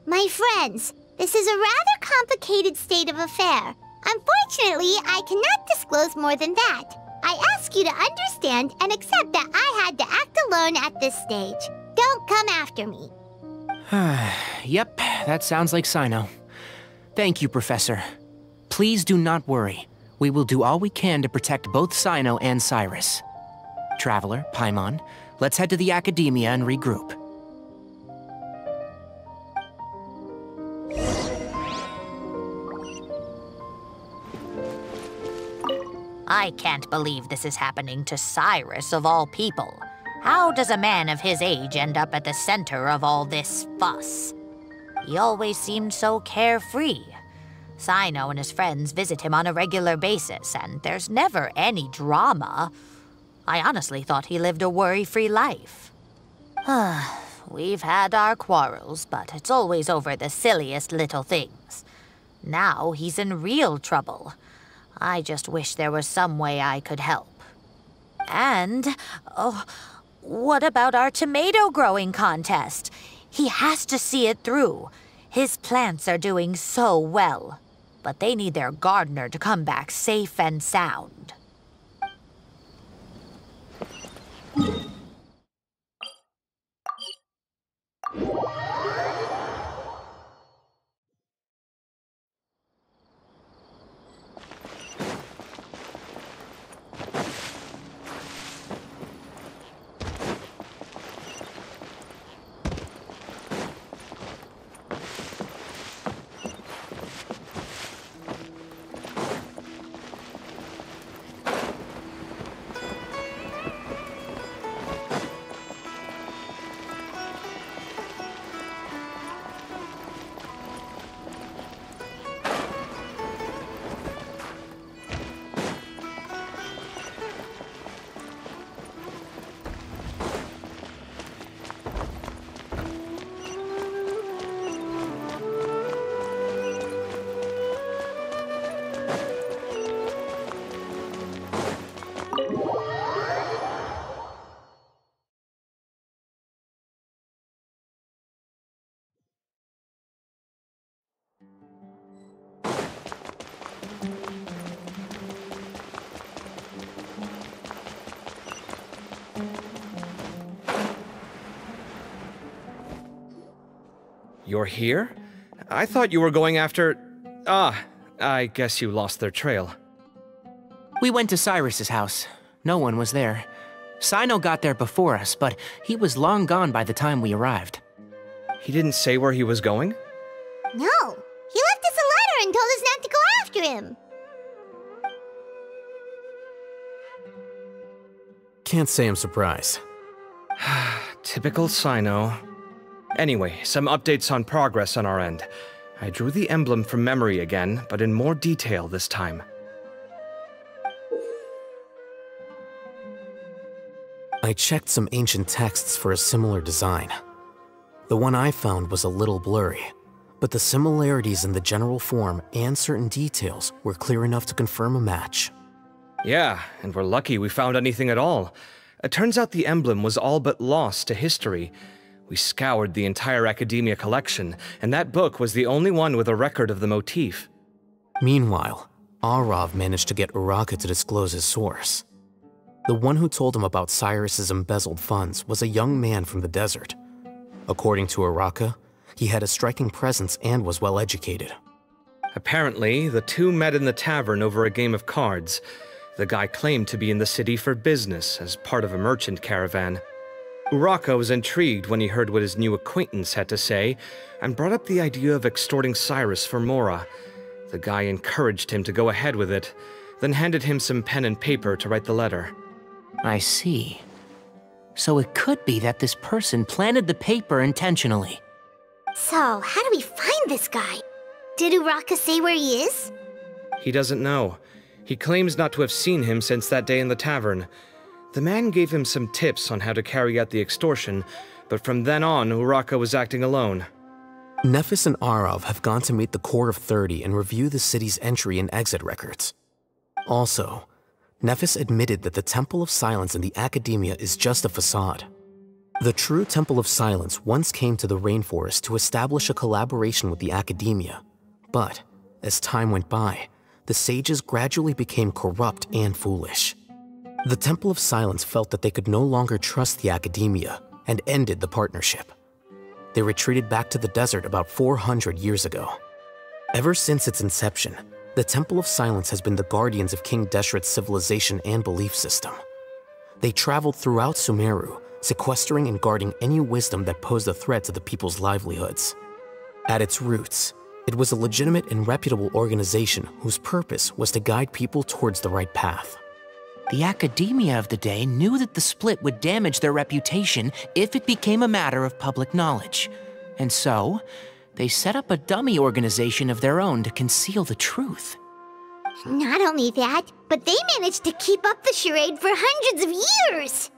My friends, this is a rather complicated state of affair. Unfortunately, I cannot disclose more than that. I ask you to understand and accept that I had to act alone at this stage. Don't come after me. Yep, that sounds like Cyno. Thank you, Professor. Please do not worry. We will do all we can to protect both Cyno and Cyrus. Traveler, Paimon, let's head to the Academia and regroup. I can't believe this is happening to Cyrus of all people. How does a man of his age end up at the center of all this fuss? He always seemed so carefree. Cyno and his friends visit him on a regular basis, and there's never any drama. I honestly thought he lived a worry-free life. We've had our quarrels, but it's always over the silliest little things. Now he's in real trouble. I just wish there was some way I could help. And, what about our tomato growing contest? He has to see it through. His plants are doing so well, but they need their gardener to come back safe and sound. You're here? I thought you were going after... I guess you lost their trail. We went to Cyrus's house. No one was there. Cyno got there before us, but he was long gone by the time we arrived. He didn't say where he was going? No, he left us a letter and told us not to go after him. Can't say I'm surprised. Typical Cyno. Anyway, some updates on progress on our end. I drew the emblem from memory again, but in more detail this time. I checked some ancient texts for a similar design. The one I found was a little blurry, but the similarities in the general form and certain details were clear enough to confirm a match. Yeah, and we're lucky we found anything at all. It turns out the emblem was all but lost to history. We scoured the entire Academia collection, and that book was the only one with a record of the motif. Meanwhile, Arav managed to get Uraka to disclose his source. The one who told him about Cyrus's embezzled funds was a young man from the desert. According to Uraka, he had a striking presence and was well educated. Apparently, the two met in the tavern over a game of cards. The guy claimed to be in the city for business, as part of a merchant caravan. Uraka was intrigued when he heard what his new acquaintance had to say, and brought up the idea of extorting Cyrus for Mora. The guy encouraged him to go ahead with it, then handed him some pen and paper to write the letter. I see. So it could be that this person planted the paper intentionally. So, how do we find this guy? Did Uraka say where he is? He doesn't know. He claims not to have seen him since that day in the tavern. The man gave him some tips on how to carry out the extortion, but from then on, Uraka was acting alone. Nephis and Arav have gone to meet the Core of 30 and review the city's entry and exit records. Also, Nephis admitted that the Temple of Silence in the Academia is just a facade. The true Temple of Silence once came to the rainforest to establish a collaboration with the Academia, but as time went by, the sages gradually became corrupt and foolish. The Temple of Silence felt that they could no longer trust the Academia and ended the partnership. They retreated back to the desert about 400 years ago. Ever since its inception, The Temple of Silence has been the guardians of King Deshret's civilization and belief system. They traveled throughout Sumeru, sequestering and guarding any wisdom that posed a threat to the people's livelihoods. At its roots, it was a legitimate and reputable organization whose purpose was to guide people towards the right path. The academia of the day knew that the split would damage their reputation if it became a matter of public knowledge. And so, they set up a dummy organization of their own to conceal the truth. Not only that, but they managed to keep up the charade for hundreds of years!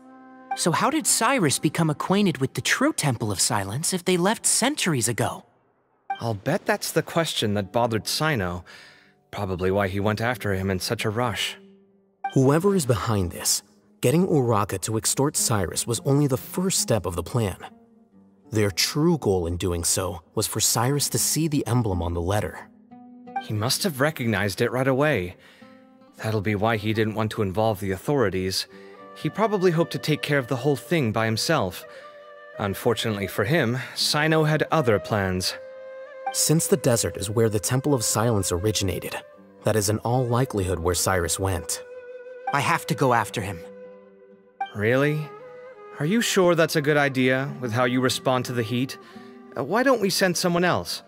So how did Cyrus become acquainted with the true Temple of Silence if they left centuries ago? I'll bet that's the question that bothered Cyno. Probably why he went after him in such a rush. Whoever is behind this, getting Uraka to extort Cyrus was only the first step of the plan. Their true goal in doing so was for Cyrus to see the emblem on the letter. He must have recognized it right away. That'll be why he didn't want to involve the authorities. He probably hoped to take care of the whole thing by himself. Unfortunately for him, Cyno had other plans. Since the desert is where the Temple of Silence originated, that is in all likelihood where Cyrus went. I have to go after him. Really? Are you sure that's a good idea, with how you respond to the heat? Why don't we send someone else?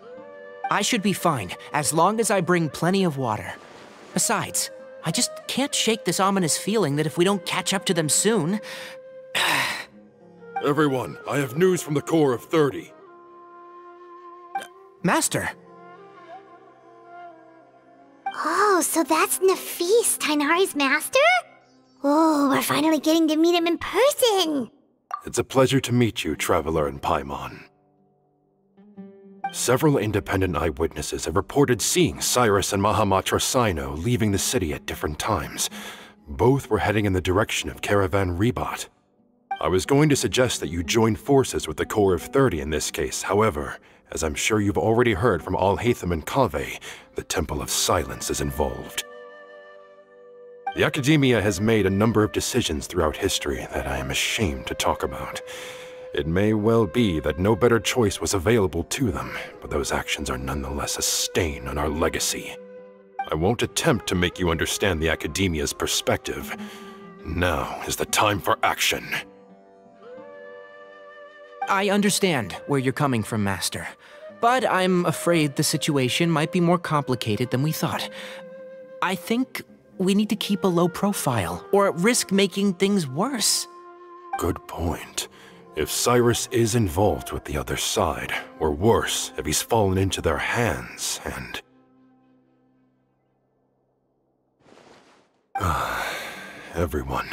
I should be fine, as long as I bring plenty of water. Besides, I just can't shake this ominous feeling that if we don't catch up to them soon... Everyone, I have news from the Core of 30. Master! Oh, so that's Nafis, Tighnari's master? Oh, we're finally getting to meet him in person! It's a pleasure to meet you, Traveler in Paimon. Several independent eyewitnesses have reported seeing Cyrus and Mahamatra Cyno leaving the city at different times. Both were heading in the direction of Caravan Ribat. I was going to suggest that you join forces with the Core of 30 in this case. However, as I'm sure you've already heard from Alhaitham and Kaveh, the Temple of Silence is involved. The Academia has made a number of decisions throughout history that I am ashamed to talk about. It may well be that no better choice was available to them, but those actions are nonetheless a stain on our legacy. I won't attempt to make you understand the Academia's perspective. Now is the time for action. I understand where you're coming from, Master. But I'm afraid the situation might be more complicated than we thought. I think we need to keep a low profile, or risk making things worse. Good point. If Cyrus is involved with the other side, or worse, if he's fallen into their hands, and... Everyone,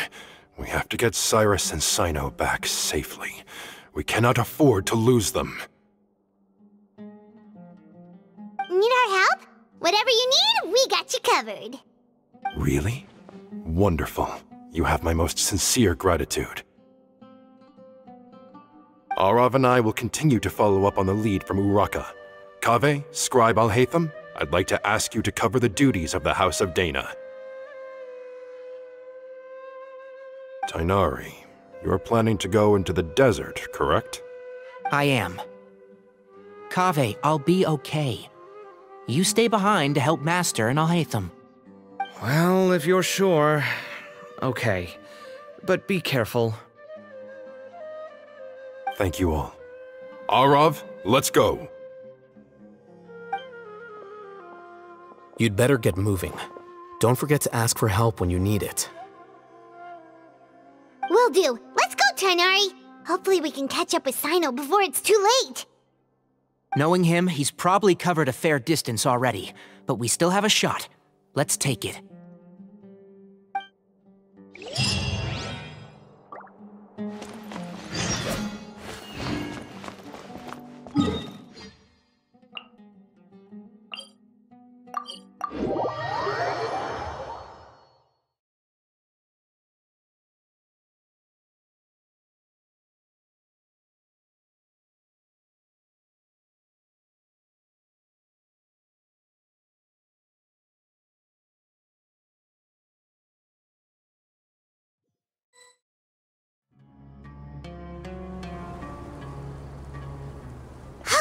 we have to get Cyrus and Cyno back safely. We cannot afford to lose them. Need our help? Whatever you need, we got you covered. Really? Wonderful. You have my most sincere gratitude. Arav and I will continue to follow up on the lead from Uraka. Kaveh, Scribe Alhaitham, I'd like to ask you to cover the duties of the House of Dana. Tighnari, you're planning to go into the desert, correct? I am. Kaveh, I'll be okay. You stay behind to help Master and Alhaitham. Well, if you're sure... Okay. But be careful. Thank you all. Arav, let's go! You'd better get moving. Don't forget to ask for help when you need it. Will do. Let's go, Tighnari. Hopefully we can catch up with Cyno before it's too late. Knowing him, he's probably covered a fair distance already, but we still have a shot. Let's take it.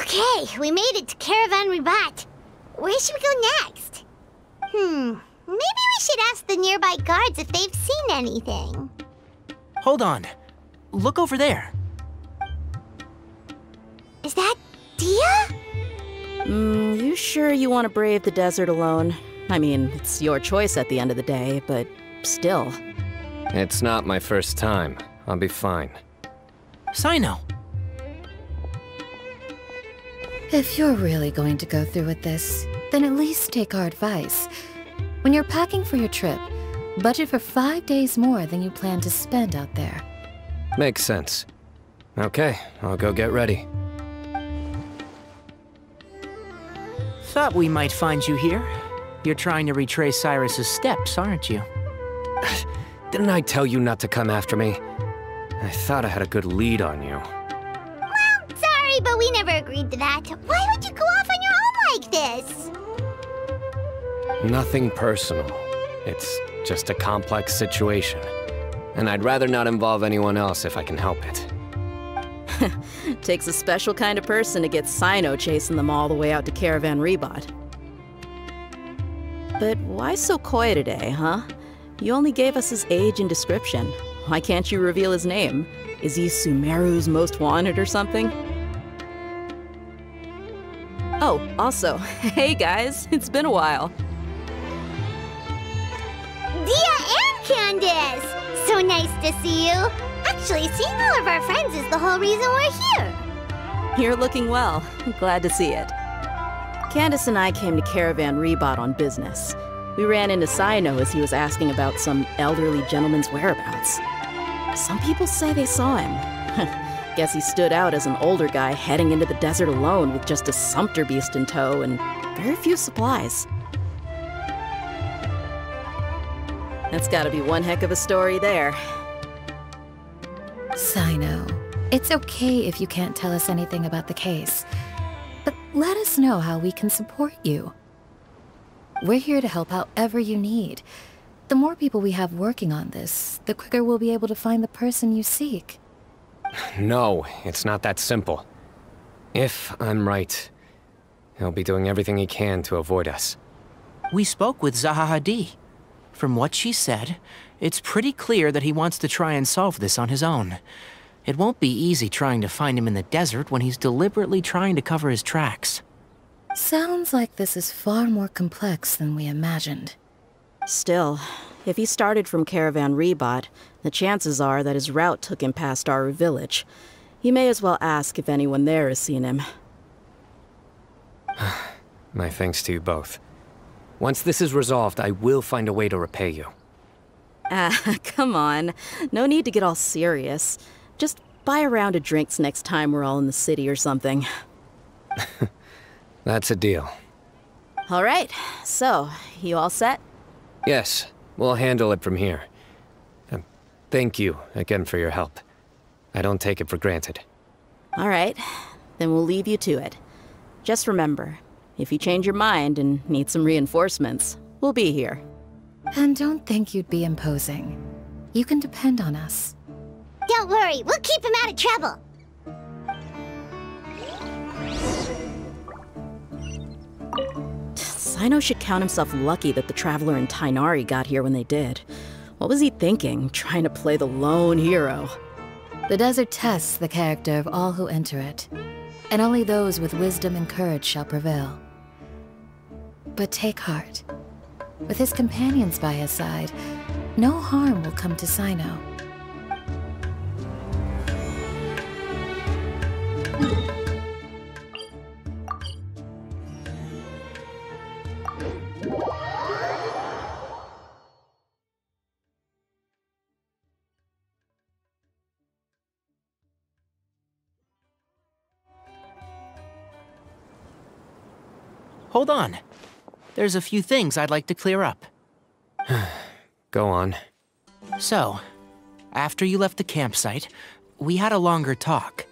Okay, we made it to Caravan Ribat. Where should we go next? Maybe we should ask the nearby guards if they've seen anything. Hold on. Look over there. Is that Dia? You sure you want to brave the desert alone? I mean, it's your choice at the end of the day, but still. It's not my first time. I'll be fine. Cyno. If you're really going to go through with this, then at least take our advice. When you're packing for your trip, budget for 5 days more than you plan to spend out there. Makes sense. Okay, I'll go get ready. Thought we might find you here. You're trying to retrace Cyrus's steps, aren't you? Didn't I tell you not to come after me? I thought I had a good lead on you. Well, sorry, but we never agreed to that. Why would you go off on your own like this? Nothing personal. It's just a complex situation. And I'd rather not involve anyone else if I can help it. Takes a special kind of person to get Cyno chasing them all the way out to Caravan Rebot. But why so coy today, huh? You only gave us his age and description. Why can't you reveal his name? Is he Sumeru's most wanted or something? Oh, also, hey guys, it's been a while. Dia and Candace! So nice to see you. Actually, seeing all of our friends is the whole reason we're here. You're looking well. Glad to see it. Candace and I came to Caravan Rebot on business. We ran into Cyno as he was asking about some elderly gentleman's whereabouts. Some people say they saw him. Guess he stood out as an older guy heading into the desert alone with just a sumpter beast in tow and very few supplies. That's gotta be one heck of a story there. Cyno, it's okay if you can't tell us anything about the case, but let us know how we can support you. We're here to help however you need. The more people we have working on this, the quicker we'll be able to find the person you seek. No, it's not that simple. If I'm right, he'll be doing everything he can to avoid us. We spoke with Zaha Hadid. From what she said, it's pretty clear that he wants to try and solve this on his own. It won't be easy trying to find him in the desert when he's deliberately trying to cover his tracks. Sounds like this is far more complex than we imagined. Still, if he started from Caravan Rebot, the chances are that his route took him past our village. You may as well ask if anyone there has seen him. My thanks to you both. Once this is resolved, I will find a way to repay you. Come on. No need to get all serious. Just buy a round of drinks next time we're all in the city or something. That's a deal. All right, so, you all set? Yes, we'll handle it from here. Thank you again for your help. I don't take it for granted. All right, then we'll leave you to it. Just remember, if you change your mind and need some reinforcements, we'll be here. And don't think you'd be imposing. You can depend on us. Don't worry, we'll keep him out of trouble. Cyno should count himself lucky that the Traveler and Tighnari got here when they did. What was he thinking, trying to play the lone hero? The desert tests the character of all who enter it, and only those with wisdom and courage shall prevail. But take heart. With his companions by his side, no harm will come to Cyno. Hold on. There's a few things I'd like to clear up. Go on. So, after you left the campsite, we had a longer talk.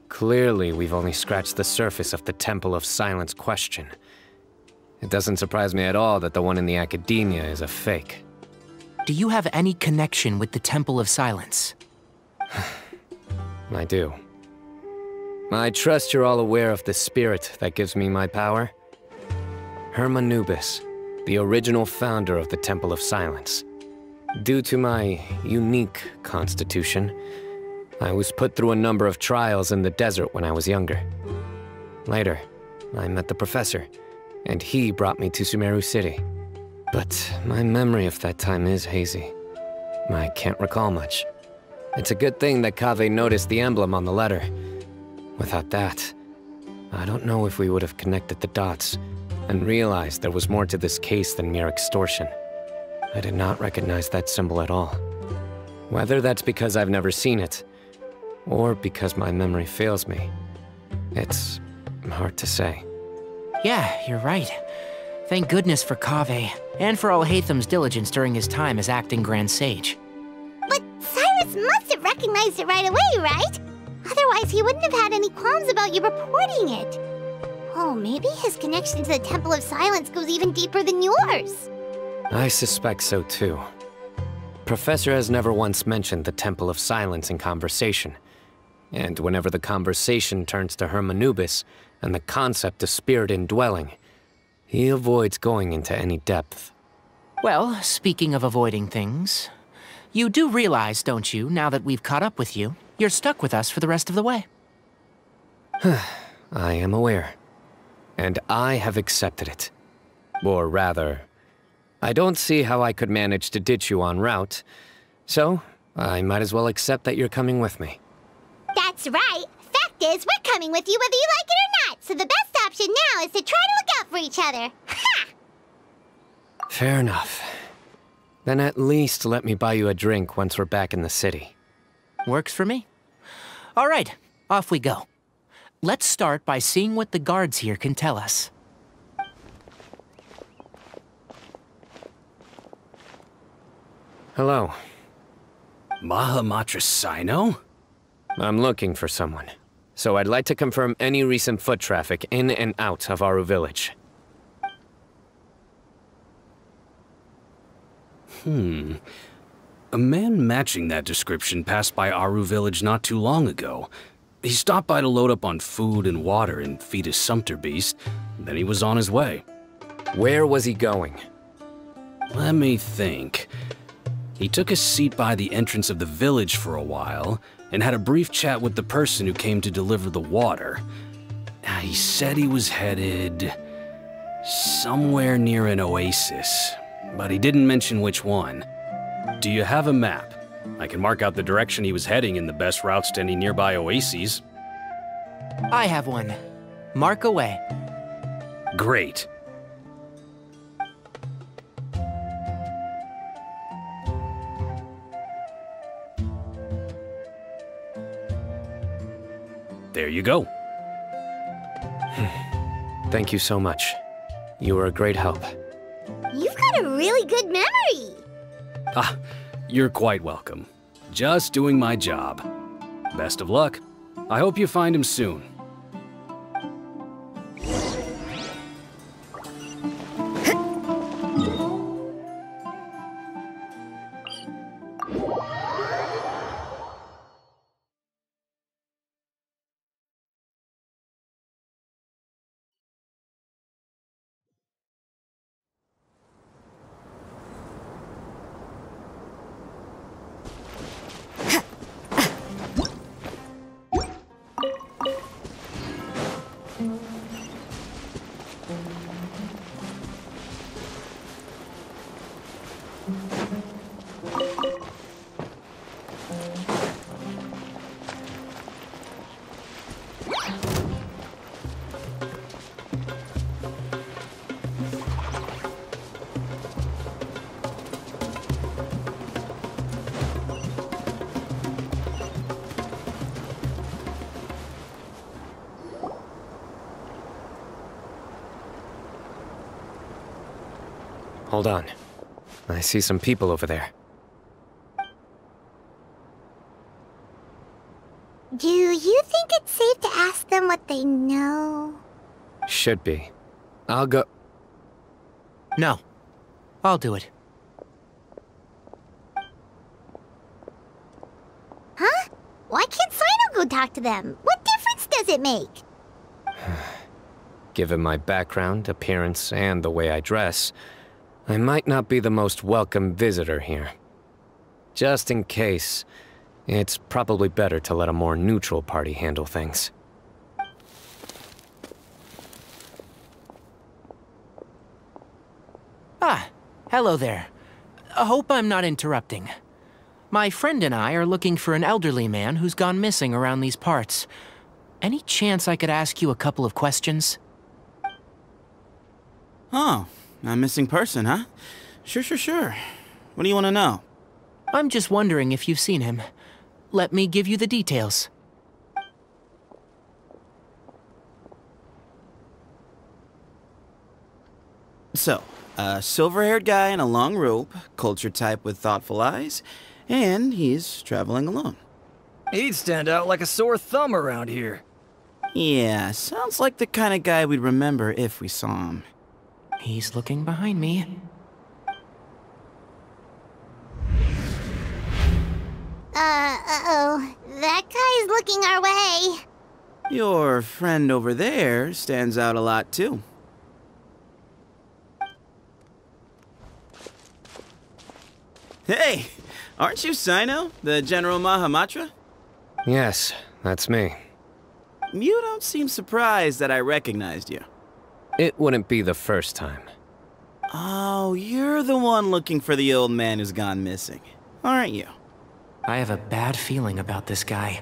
Clearly, we've only scratched the surface of the Temple of Silence question. It doesn't surprise me at all that the one in the Academia is a fake. Do you have any connection with the Temple of Silence? I do. I trust you're all aware of the spirit that gives me my power. Hermanubis, the original founder of the Temple of Silence. Due to my unique constitution, I was put through a number of trials in the desert when I was younger. Later, I met the professor, and he brought me to Sumeru City. But my memory of that time is hazy. I can't recall much. It's a good thing that Kaveh noticed the emblem on the letter. Without that, I don't know if we would have connected the dots and realized there was more to this case than mere extortion. I did not recognize that symbol at all. Whether that's because I've never seen it, or because my memory fails me, it's hard to say. Yeah, you're right. Thank goodness for Kaveh, and for Alhaitham's diligence during his time as acting Grand Sage. But Cyrus must have recognized it right away, right? Otherwise, he wouldn't have had any qualms about you reporting it. Oh, maybe his connection to the Temple of Silence goes even deeper than yours. I suspect so too. Professor has never once mentioned the Temple of Silence in conversation. And whenever the conversation turns to Hermanubis and the concept of spirit indwelling, he avoids going into any depth. Well, speaking of avoiding things, you do realize, don't you, now that we've caught up with you, you're stuck with us for the rest of the way. I am aware. And I have accepted it. Or rather, I don't see how I could manage to ditch you en route, so I might as well accept that you're coming with me. That's right. Fact is, we're coming with you whether you like it or not, so the best option now is to try to look out for each other. Ha! Fair enough. Then at least let me buy you a drink once we're back in the city. Works for me. All right, off we go. Let's start by seeing what the guards here can tell us. Hello. Mahamatra Cyno? I'm looking for someone, so I'd like to confirm any recent foot traffic in and out of Aru Village. A man matching that description passed by Aru Village not too long ago. He stopped by to load up on food and water and feed his sumpter beast, then he was on his way. Where was he going? Let me think. He took a seat by the entrance of the village for a while, and had a brief chat with the person who came to deliver the water. He said he was headed somewhere near an oasis, but he didn't mention which one. Do you have a map? I can mark out the direction he was heading and the best routes to any nearby oases. I have one. Mark away. Great. There you go. Thank you so much. You were a great help. You've got a really good memory. Ah, you're quite welcome. Just doing my job. Best of luck. I hope you find him soon. Hold on. I see some people over there. Do you think it's safe to ask them what they know? Should be. I'll go... No. I'll do it. Huh? Why can't Cyno go talk to them? What difference does it make? Given my background, appearance, and the way I dress, I might not be the most welcome visitor here. Just in case, it's probably better to let a more neutral party handle things. Ah, hello there. I hope I'm not interrupting. My friend and I are looking for an elderly man who's gone missing around these parts. Any chance I could ask you a couple of questions? Oh, a missing person, huh? Sure. What do you want to know? I'm just wondering if you've seen him. Let me give you the details. So, a silver-haired guy in a long robe, culture type with thoughtful eyes, and he's traveling alone. He'd stand out like a sore thumb around here. Yeah, sounds like the kind of guy we'd remember if we saw him. He's looking behind me. Uh-oh. That guy's looking our way. Your friend over there stands out a lot, too. Hey, aren't you Cyno, the General Mahamatra? Yes, that's me. You don't seem surprised that I recognized you. It wouldn't be the first time. Oh, you're the one looking for the old man who's gone missing, aren't you? I have a bad feeling about this guy.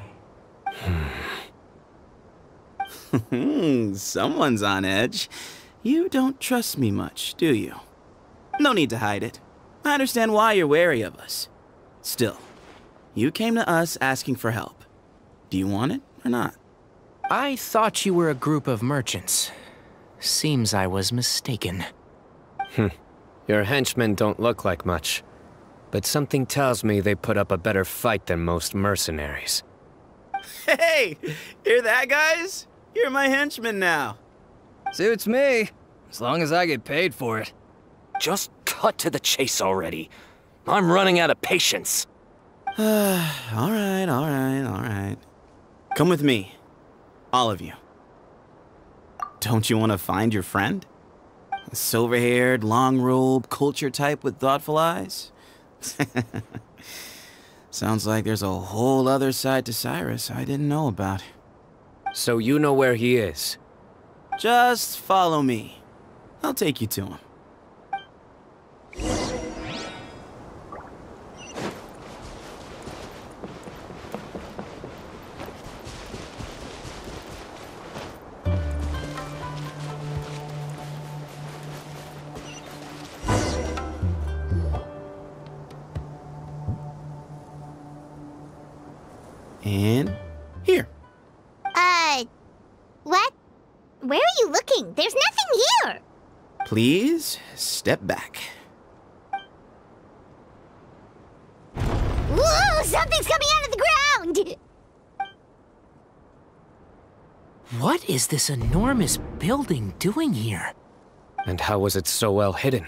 Someone's on edge. You don't trust me much, do you? No need to hide it. I understand why you're wary of us. Still, you came to us asking for help. Do you want it or not? I thought you were a group of merchants. Seems I was mistaken. Your henchmen don't look like much, but something tells me they put up a better fight than most mercenaries. Hey! Hear that, guys? You're my henchmen now. Suits me, as long as I get paid for it. Just cut to the chase already. I'm running out of patience. All right. Come with me. All of you. Don't you want to find your friend? A silver-haired, long-robed, culture type with thoughtful eyes? Sounds like there's a whole other side to Cyrus I didn't know about. So you know where he is? Just follow me. I'll take you to him. And here. What? Where are you looking? There's nothing here. Please step back. Whoa! Something's coming out of the ground! What is this enormous building doing here? And how was it so well hidden?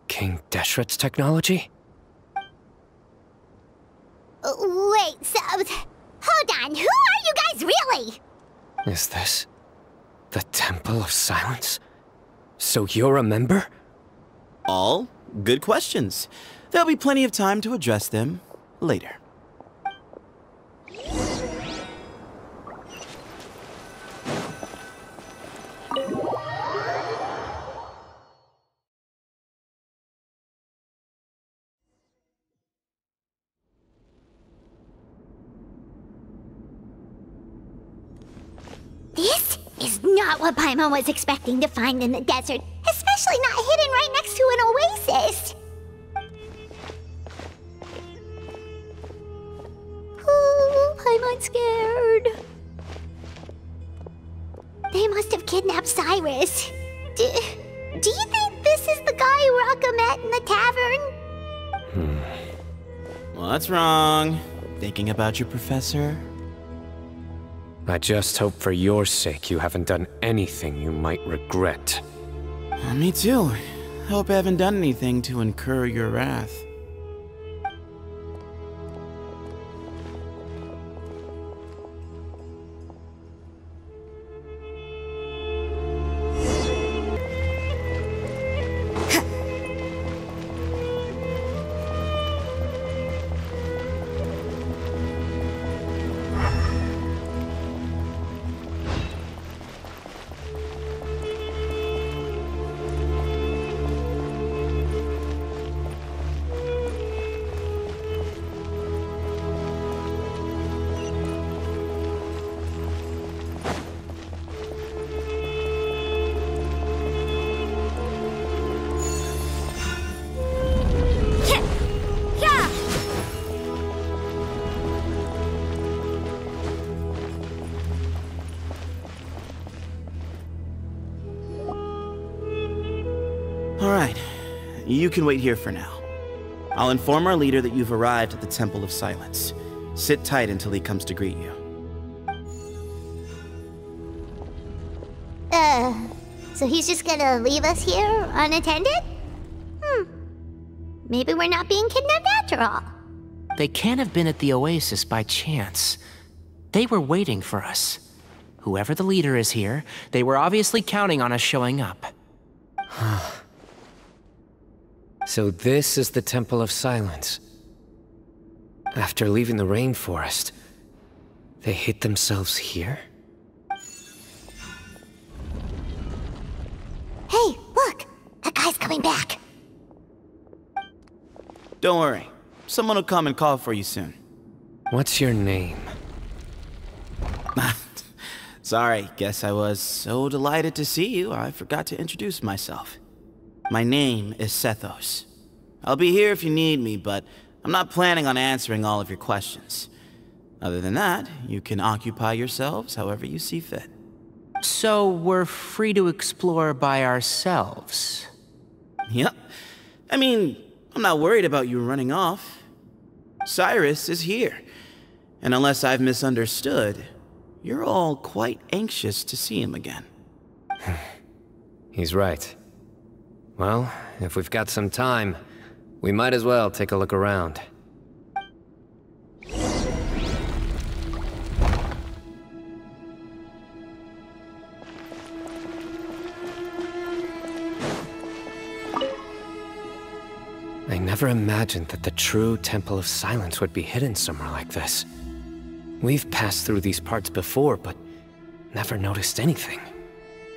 King Deshret's technology? Wait, so... Hold on, who are you guys really? Is this the Temple of Silence? So you're a member? All good questions. There'll be plenty of time to address them later. This is not what Paimon was expecting to find in the desert, especially not hidden right next to an oasis. Oh, Paimon's scared. They must have kidnapped Cyrus. Do you think this is the guy Raka met in the tavern? What's wrong? Thinking about your professor? I just hope for your sake you haven't done anything you might regret. Me too. Hope I haven't done anything to incur your wrath. Alright, you can wait here for now. I'll inform our leader that you've arrived at the Temple of Silence. Sit tight until he comes to greet you. So he's just gonna leave us here unattended? Maybe we're not being kidnapped after all. They can't have been at the Oasis by chance. They were waiting for us. Whoever the leader is here, they were obviously counting on us showing up. So this is the Temple of Silence. After leaving the rainforest, they hid themselves here? Hey, look! That guy's coming back. Don't worry. Someone will come and call for you soon. What's your name? Sorry, guess I was so delighted to see you, I forgot to introduce myself. My name is Sethos. I'll be here if you need me, but I'm not planning on answering all of your questions. Other than that, you can occupy yourselves however you see fit. So we're free to explore by ourselves? Yep. I mean, I'm not worried about you running off. Cyrus is here. And unless I've misunderstood, you're all quite anxious to see him again. He's right. Well, if we've got some time, we might as well take a look around. I never imagined that the true Temple of Silence would be hidden somewhere like this. We've passed through these parts before, but never noticed anything.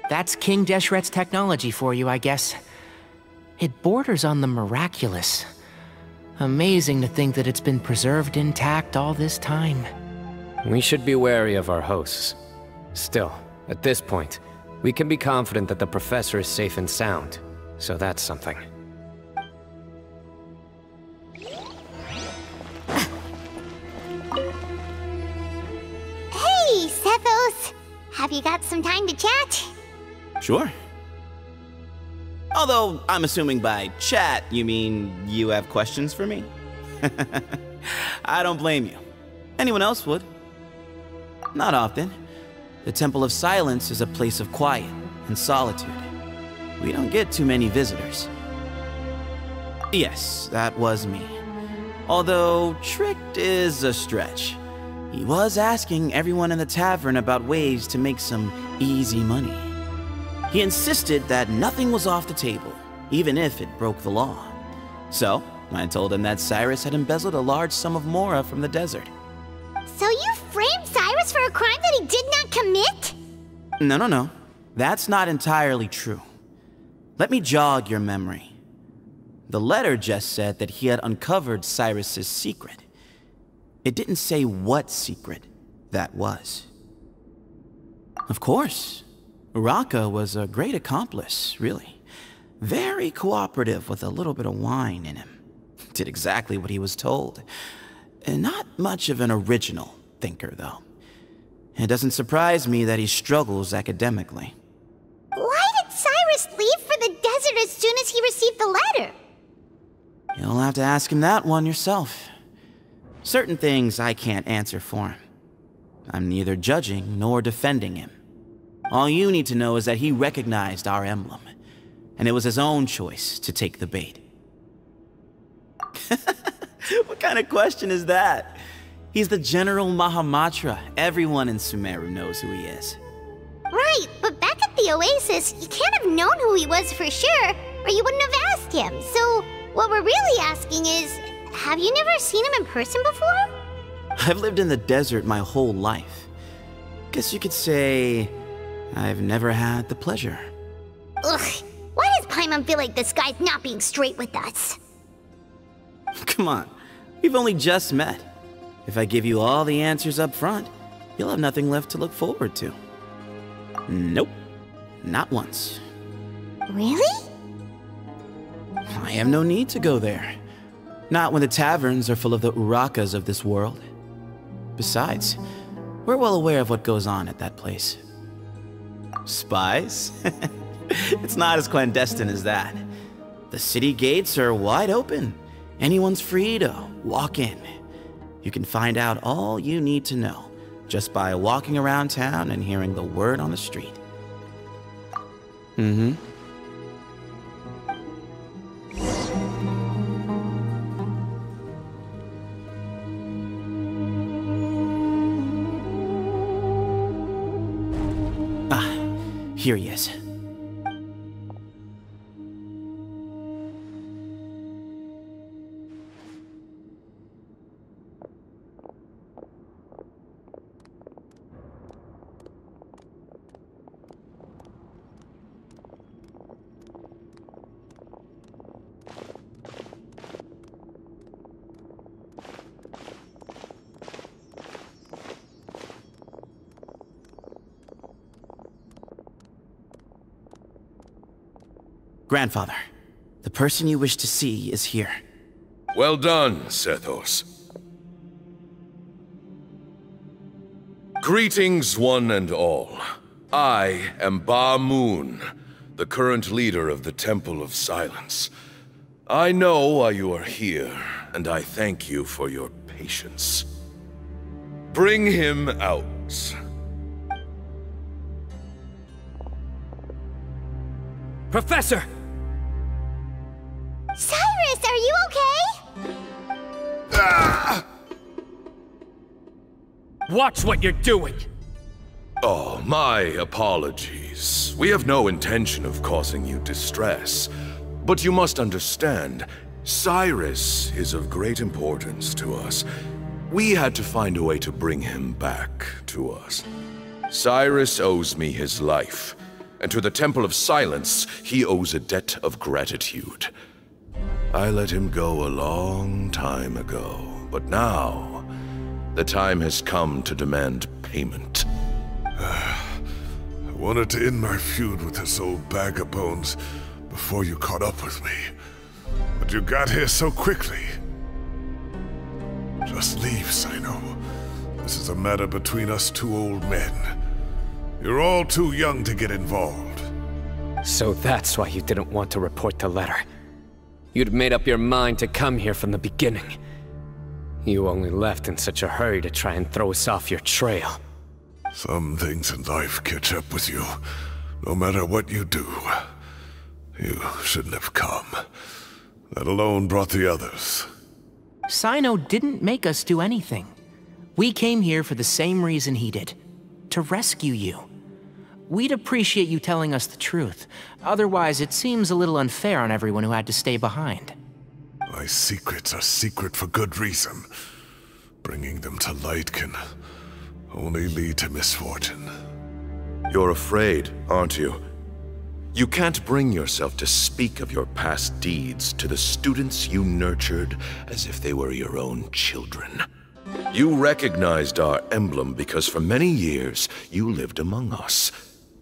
That's King Deshret's technology for you, I guess. It borders on the miraculous. Amazing to think that it's been preserved intact all this time. We should be wary of our hosts. Still, at this point, we can be confident that the professor is safe and sound, so that's something. Hey, Sethos! Have you got some time to chat? Sure. Although, I'm assuming by chat, you mean you have questions for me? I don't blame you. Anyone else would. Not often. The Temple of Silence is a place of quiet and solitude. We don't get too many visitors. Yes, that was me. Although, tricked is a stretch. He was asking everyone in the tavern about ways to make some easy money. He insisted that nothing was off the table, even if it broke the law. So, I told him that Cyrus had embezzled a large sum of mora from the desert. So you framed Cyrus for a crime that he did not commit? No. That's not entirely true. Let me jog your memory. The letter just said that he had uncovered Cyrus's secret. It didn't say what secret that was. Of course, Uraka was a great accomplice, really. Very cooperative with a little bit of wine in him. Did exactly what he was told. And not much of an original thinker, though. It doesn't surprise me that he struggles academically. Why did Cyrus leave for the desert as soon as he received the letter? You'll have to ask him that one yourself. Certain things I can't answer for him. I'm neither judging nor defending him. All you need to know is that he recognized our emblem, and it was his own choice to take the bait. What kind of question is that? He's the General Mahamatra. Everyone in Sumeru knows who he is. Right, but back at the Oasis, you can't have known who he was for sure, or you wouldn't have asked him. So, what we're really asking is, have you never seen him in person before? I've lived in the desert my whole life. Guess you could say I've never had the pleasure. Ugh, why does Paimon feel like this guy's not being straight with us? Come on, we've only just met. If I give you all the answers up front, you'll have nothing left to look forward to. Nope, not once. Really? I have no need to go there. Not when the taverns are full of the Urakas of this world. Besides, we're well aware of what goes on at that place. Spies? It's not as clandestine as that. The city gates are wide open. Anyone's free to walk in. You can find out all you need to know just by walking around town and hearing the word on the street. Mm-hmm. Here he is. Grandfather, the person you wish to see is here. Well done, Sethos. Greetings, one and all. I am Ba Moon, the current leader of the Temple of Silence. I know why you are here, and I thank you for your patience. Bring him out. Professor! Cyrus, are you okay? Watch what you're doing! Oh, my apologies. We have no intention of causing you distress. But you must understand, Cyrus is of great importance to us. We had to find a way to bring him back to us. Cyrus owes me his life, and to the Temple of Silence, he owes a debt of gratitude. I let him go a long time ago, but now, the time has come to demand payment. I wanted to end my feud with this old bag of bones before you caught up with me. But you got here so quickly. Just leave, Cyno. This is a matter between us two old men. You're all too young to get involved. So that's why you didn't want to report the letter. You'd made up your mind to come here from the beginning. You only left in such a hurry to try and throw us off your trail. Some things in life catch up with you, no matter what you do. You shouldn't have come, let alone brought the others. Cyno didn't make us do anything. We came here for the same reason he did, to rescue you. We'd appreciate you telling us the truth. Otherwise, it seems a little unfair on everyone who had to stay behind. My secrets are secret for good reason. Bringing them to light can only lead to misfortune. You're afraid, aren't you? You can't bring yourself to speak of your past deeds to the students you nurtured as if they were your own children. You recognized our emblem because for many years you lived among us.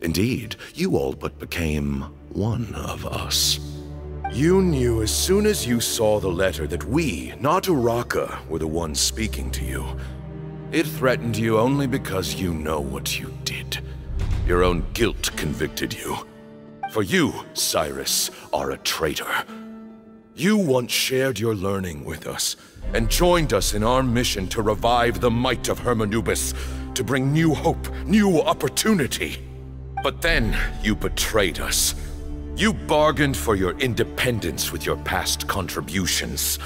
Indeed, you all but became one of us. You knew as soon as you saw the letter that we, not Uraka, were the ones speaking to you. It threatened you only because you know what you did. Your own guilt convicted you. For you, Cyrus, are a traitor. You once shared your learning with us, and joined us in our mission to revive the might of Hermanubis, to bring new hope, new opportunity. But then you betrayed us. You bargained for your independence with your past contributions.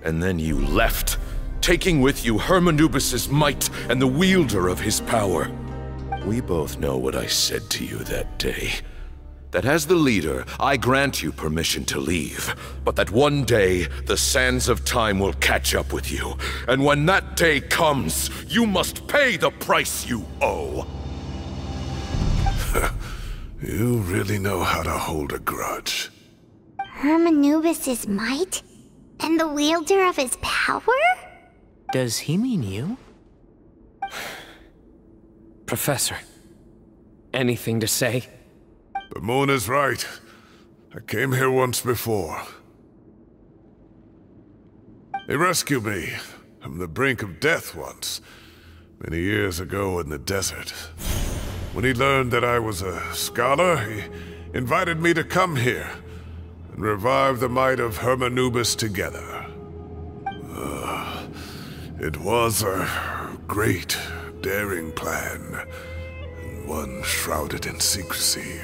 And then you left, taking with you Hermanubis' might and the wielder of his power. We both know what I said to you that day. That as the leader, I grant you permission to leave, but that one day, the sands of time will catch up with you. And when that day comes, you must pay the price you owe. You really know how to hold a grudge. Hermanubis' might? And the wielder of his power? Does he mean you? Professor, anything to say? The moon is right. I came here once before. He rescued me from the brink of death once, many years ago in the desert. When he learned that I was a scholar, he invited me to come here. and revive the might of Hermanubis together. It was a great, daring plan, and one shrouded in secrecy.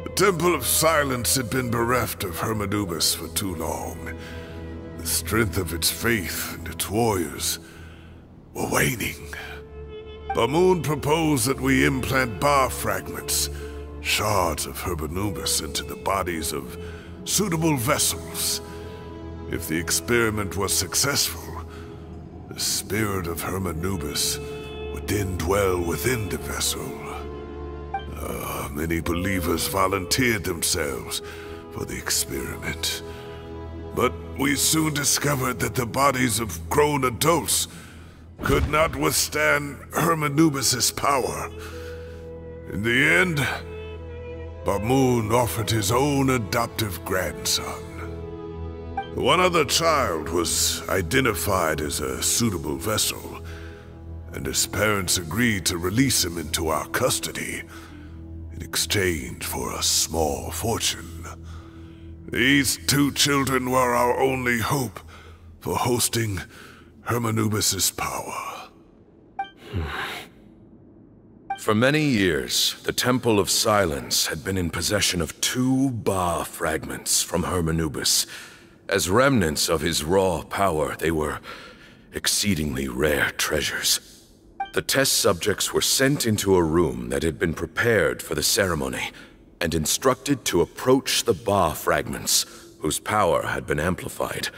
The Temple of Silence had been bereft of Hermanubis for too long. The strength of its faith and its warriors were waning. Bamoon proposed that we implant bar fragments, shards of Hermanubis, into the bodies of suitable vessels. If the experiment was successful, the spirit of Hermanubis would then dwell within the vessel. Many believers volunteered themselves for the experiment. But we soon discovered that the bodies of grown adults could not withstand Hermanubis' power. In the end, Bamoon offered his own adoptive grandson. One other child was identified as a suitable vessel, and his parents agreed to release him into our custody in exchange for a small fortune. These two children were our only hope for hosting Hermanubis' power. For many years, the Temple of Silence had been in possession of 2 Ba fragments from Hermanubis. As remnants of his raw power, they were exceedingly rare treasures. The test subjects were sent into a room that had been prepared for the ceremony, and instructed to approach the Ba fragments, whose power had been amplified.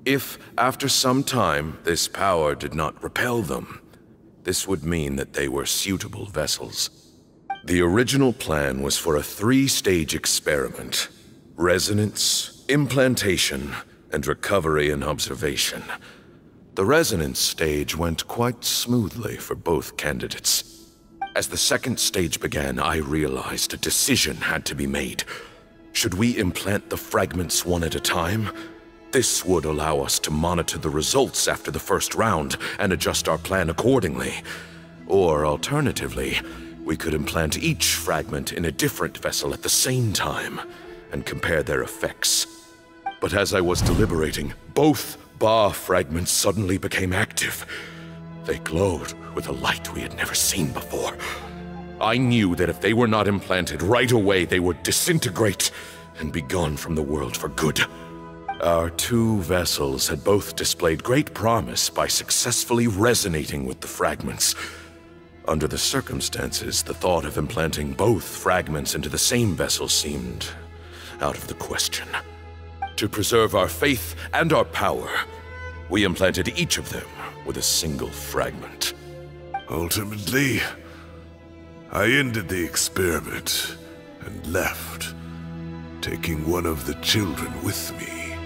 If, after some time, this power did not repel them, this would mean that they were suitable vessels. The original plan was for a 3-stage experiment: resonance, implantation, and recovery and observation. The resonance stage went quite smoothly for both candidates. As the 2nd stage began, I realized a decision had to be made. Should we implant the fragments one at a time? This would allow us to monitor the results after the first round and adjust our plan accordingly. Or alternatively, we could implant each fragment in a different vessel at the same time and compare their effects. But as I was deliberating, both Ba fragments suddenly became active. They glowed with a light we had never seen before. I knew that if they were not implanted right away, they would disintegrate and be gone from the world for good. Our 2 vessels had both displayed great promise by successfully resonating with the fragments. Under the circumstances, the thought of implanting both fragments into the same vessel seemed out of the question. To preserve our faith and our power, we implanted each of them with a single fragment. Ultimately, I ended the experiment and left, taking one of the children with me.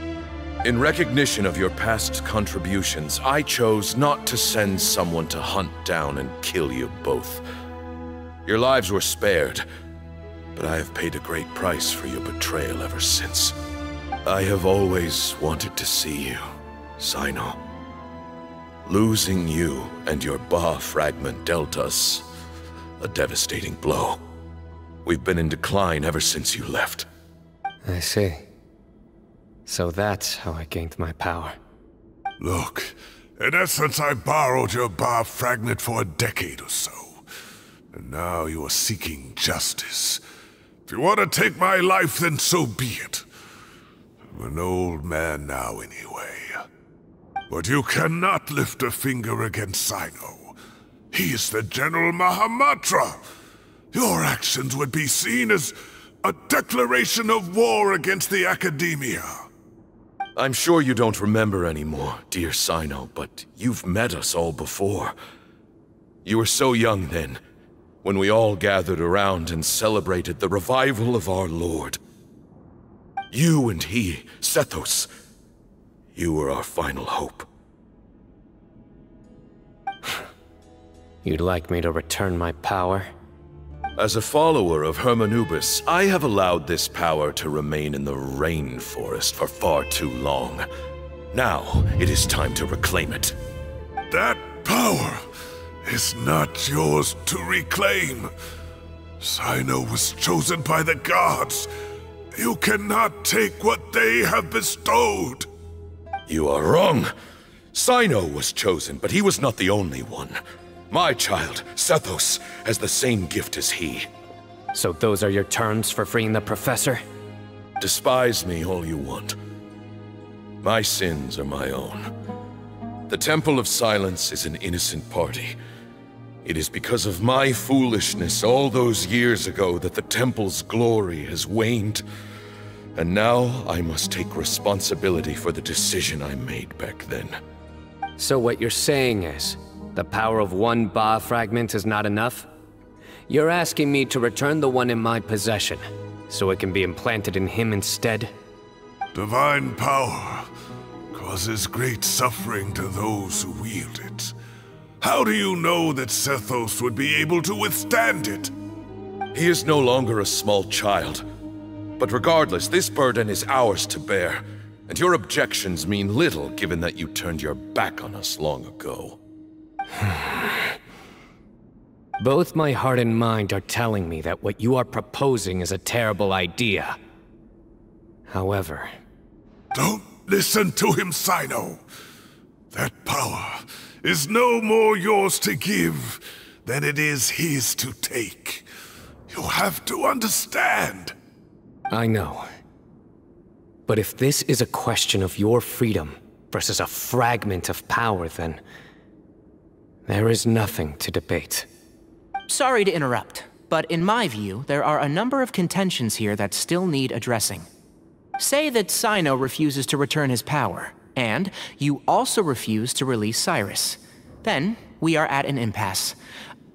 In recognition of your past contributions, I chose not to send someone to hunt down and kill you both. Your lives were spared, but I have paid a great price for your betrayal ever since. I have always wanted to see you, Cyno. Losing you and your Ba fragment dealt us a devastating blow. We've been in decline ever since you left. I see. So that's how I gained my power. Look, in essence, I borrowed your Ba fragment for a decade or so. And now you are seeking justice. If you want to take my life, then so be it. I'm an old man now anyway. But you cannot lift a finger against Cyno. He is the General Mahamatra. Your actions would be seen as a declaration of war against the Academia. I'm sure you don't remember anymore, dear Cyno, but you've met us all before. You were so young then, when we all gathered around and celebrated the revival of our Lord. You and he, Sethos, you were our final hope. You'd like me to return my power? As a follower of Hermanubis, I have allowed this power to remain in the rainforest for far too long. Now, it is time to reclaim it. That power is not yours to reclaim. Cyno was chosen by the gods, You cannot take what they have bestowed. You are wrong. Cyno was chosen, but he was not the only one. My child, Sethos, has the same gift as he. So those are your terms for freeing the professor? Despise me all you want. My sins are my own. The Temple of Silence is an innocent party. It is because of my foolishness all those years ago that the Temple's glory has waned. And now I must take responsibility for the decision I made back then. So what you're saying is, the power of one Ba fragment is not enough? You're asking me to return the one in my possession, so it can be implanted in him instead? Divine power causes great suffering to those who wield it. How do you know that Sethos would be able to withstand it? He is no longer a small child. But regardless, this burden is ours to bear, and your objections mean little given that you turned your back on us long ago. Both my heart and mind are telling me that what you are proposing is a terrible idea. However... Don't listen to him, Cyno. That power is no more yours to give than it is his to take. You have to understand. I know. But if this is a question of your freedom versus a fragment of power, then... there is nothing to debate. Sorry to interrupt, but in my view, there are a number of contentions here that still need addressing. Say that Cyno refuses to return his power, and you also refuse to release Cyrus. Then, we are at an impasse.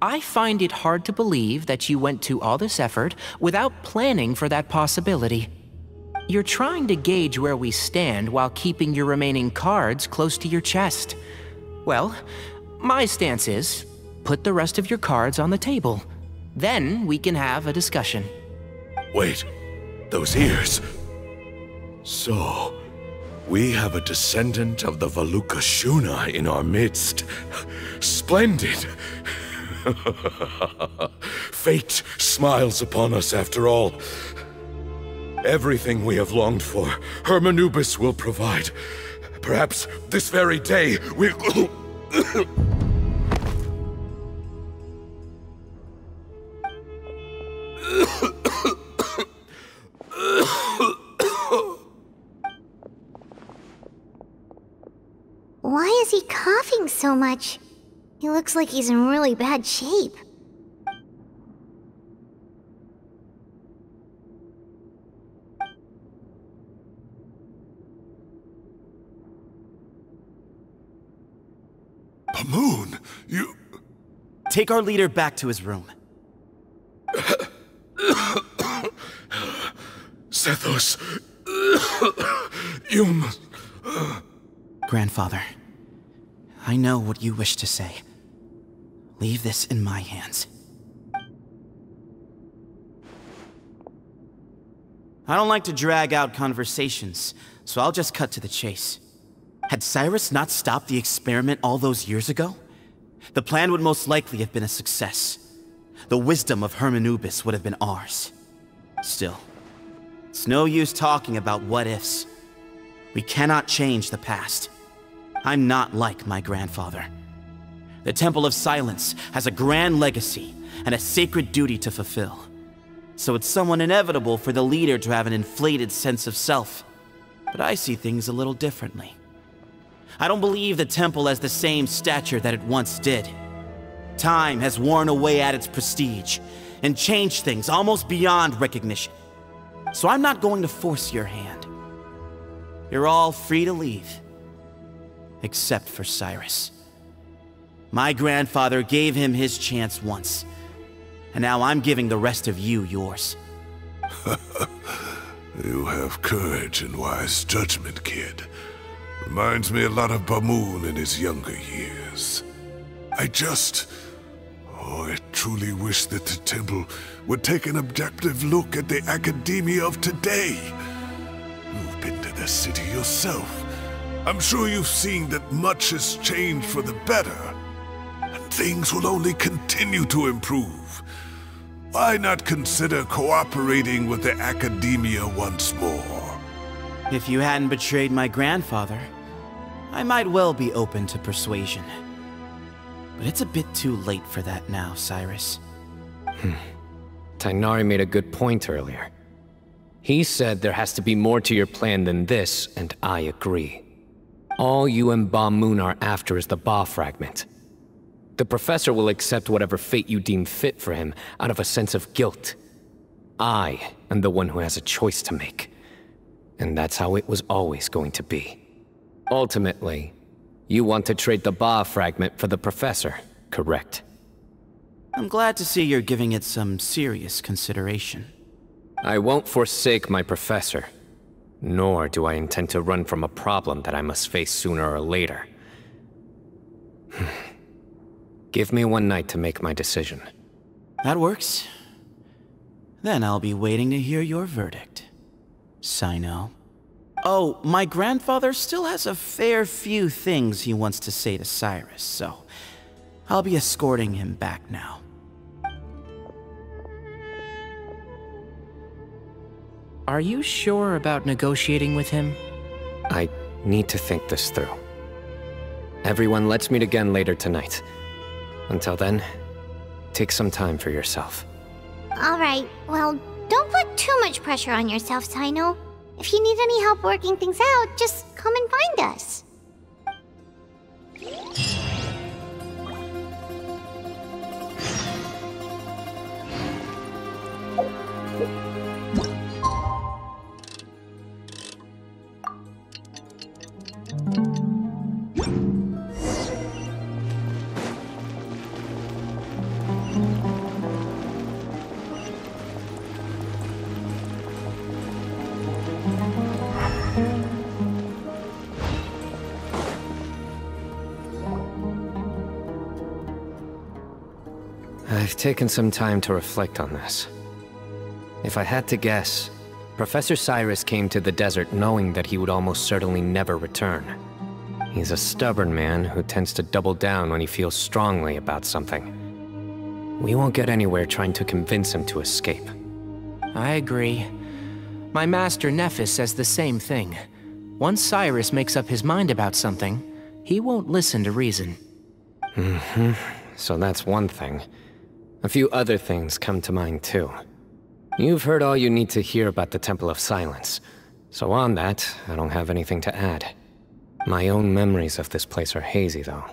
I find it hard to believe that you went to all this effort without planning for that possibility. You're trying to gauge where we stand while keeping your remaining cards close to your chest. Well, my stance is, put the rest of your cards on the table. Then we can have a discussion. Wait, those ears... So, we have a descendant of the Valukashuna in our midst. Splendid! Fate smiles upon us after all. Everything we have longed for, Hermanubis will provide. Perhaps this very day we'll... Why is he coughing so much? He looks like he's in really bad shape. Pamoon, you... Take our leader back to his room. Sethos... you must... Grandfather, I know what you wish to say. Leave this in my hands. I don't like to drag out conversations, so I'll just cut to the chase. Had Cyrus not stopped the experiment all those years ago, the plan would most likely have been a success. The wisdom of Hermanubis would have been ours. Still, it's no use talking about what-ifs. We cannot change the past. I'm not like my grandfather. The Temple of Silence has a grand legacy and a sacred duty to fulfill. So it's somewhat inevitable for the leader to have an inflated sense of self. But I see things a little differently. I don't believe the temple has the same stature that it once did. Time has worn away at its prestige and changed things almost beyond recognition. So I'm not going to force your hand. You're all free to leave. Except for Cyrus. My grandfather gave him his chance once, and now I'm giving the rest of you yours. You have courage and wise judgment, kid. Reminds me a lot of Pamoon in his younger years. I truly wish that the temple would take an objective look at the academia of today. You've been to the city yourself. I'm sure you've seen that much has changed for the better, and things will only continue to improve. Why not consider cooperating with the Academia once more? If you hadn't betrayed my grandfather, I might well be open to persuasion. But it's a bit too late for that now, Cyrus. Tighnari made a good point earlier. He said there has to be more to your plan than this, and I agree. All you and Ba Moon are after is the Ba fragment. The professor will accept whatever fate you deem fit for him out of a sense of guilt. I am the one who has a choice to make. And that's how it was always going to be. Ultimately, you want to trade the Ba fragment for the professor, correct? I'm glad to see you're giving it some serious consideration. I won't forsake my professor, nor do I intend to run from a problem that I must face sooner or later. Give me one night to make my decision. That works. Then I'll be waiting to hear your verdict, Cyno. Oh, my grandfather still has a fair few things he wants to say to Cyrus, so I'll be escorting him back now. Are you sure about negotiating with him? I need to think this through. Everyone, let's meet again later tonight. Until then, take some time for yourself. Alright, well, don't put too much pressure on yourself, Cyno. If you need any help working things out, just come and find us. I've taken some time to reflect on this. If I had to guess, Professor Cyrus came to the desert knowing that he would almost certainly never return. He's a stubborn man who tends to double down when he feels strongly about something. We won't get anywhere trying to convince him to escape. I agree. My master Nephis says the same thing. Once Cyrus makes up his mind about something, he won't listen to reason. So that's one thing. A few other things come to mind too. You've heard all you need to hear about the Temple of Silence, so on that, I don't have anything to add. My own memories of this place are hazy though.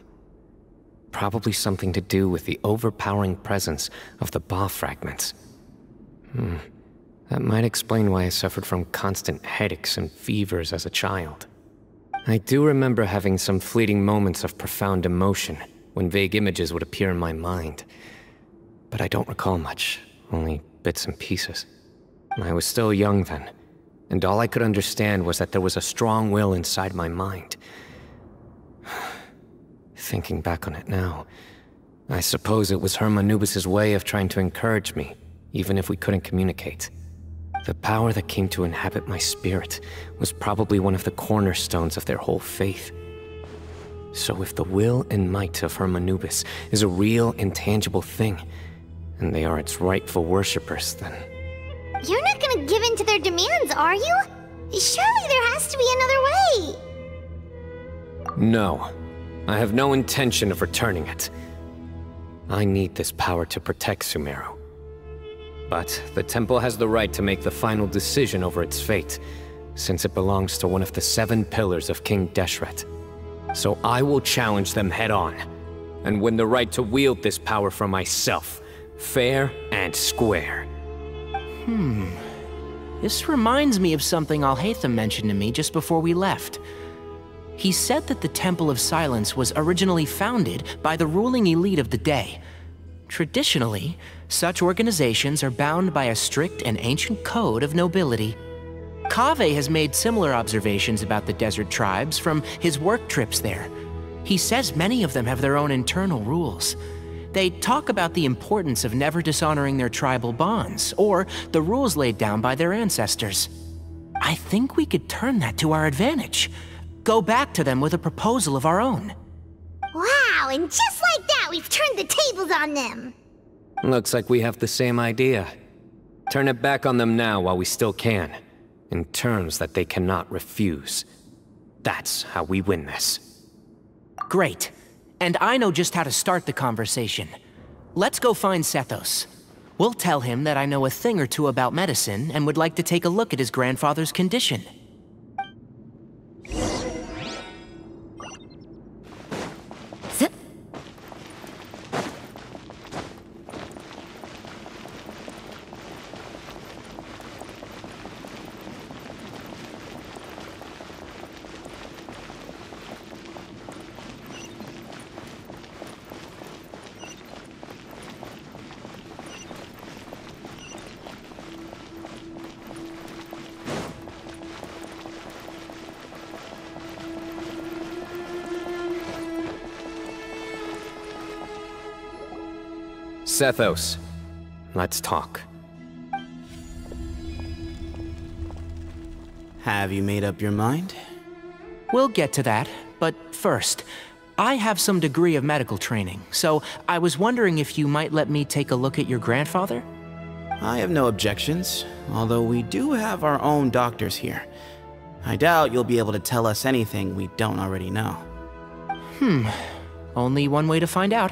Probably something to do with the overpowering presence of the Ba fragments. That might explain why I suffered from constant headaches and fevers as a child. I do remember having some fleeting moments of profound emotion when vague images would appear in my mind. But I don't recall much, only bits and pieces. I was still young then, and all I could understand was that there was a strong will inside my mind. Thinking back on it now, I suppose it was Herm Anubis' way of trying to encourage me, even if we couldn't communicate. The power that came to inhabit my spirit was probably one of the cornerstones of their whole faith. So if the will and might of Herm Anubis is a real, intangible thing, and they are its rightful worshippers, then... You're not gonna give in to their demands, are you? Surely there has to be another way! No. I have no intention of returning it. I need this power to protect Sumeru. But the temple has the right to make the final decision over its fate, since it belongs to one of the 7 pillars of King Deshret. So I will challenge them head-on, and win the right to wield this power for myself, fair and square. This reminds me of something Alhaitham mentioned to me just before we left. He said that the Temple of Silence was originally founded by the ruling elite of the day. Traditionally, such organizations are bound by a strict and ancient code of nobility. Kaveh has made similar observations about the desert tribes from his work trips there. He says many of them have their own internal rules. They talk about the importance of never dishonoring their tribal bonds, or the rules laid down by their ancestors. I think we could turn that to our advantage. Go back to them with a proposal of our own. Wow, and just like that, we've turned the tables on them! Looks like we have the same idea. Turn it back on them now while we still can, in terms that they cannot refuse. That's how we win this. Great. And I know just how to start the conversation. Let's go find Sethos. We'll tell him that I know a thing or two about medicine and would like to take a look at his grandfather's condition. Sethos, let's talk. Have you made up your mind? We'll get to that, but first, I have some degree of medical training, so I was wondering if you might let me take a look at your grandfather? I have no objections, although we do have our own doctors here. I doubt you'll be able to tell us anything we don't already know. Only one way to find out.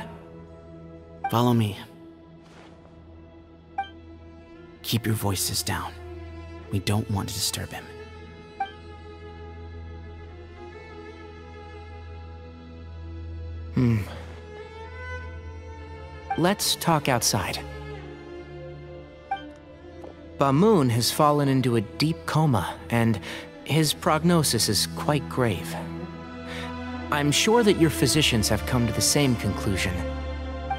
Follow me. Keep your voices down. We don't want to disturb him. Let's talk outside. Bamoon has fallen into a deep coma, and his prognosis is quite grave. I'm sure that your physicians have come to the same conclusion.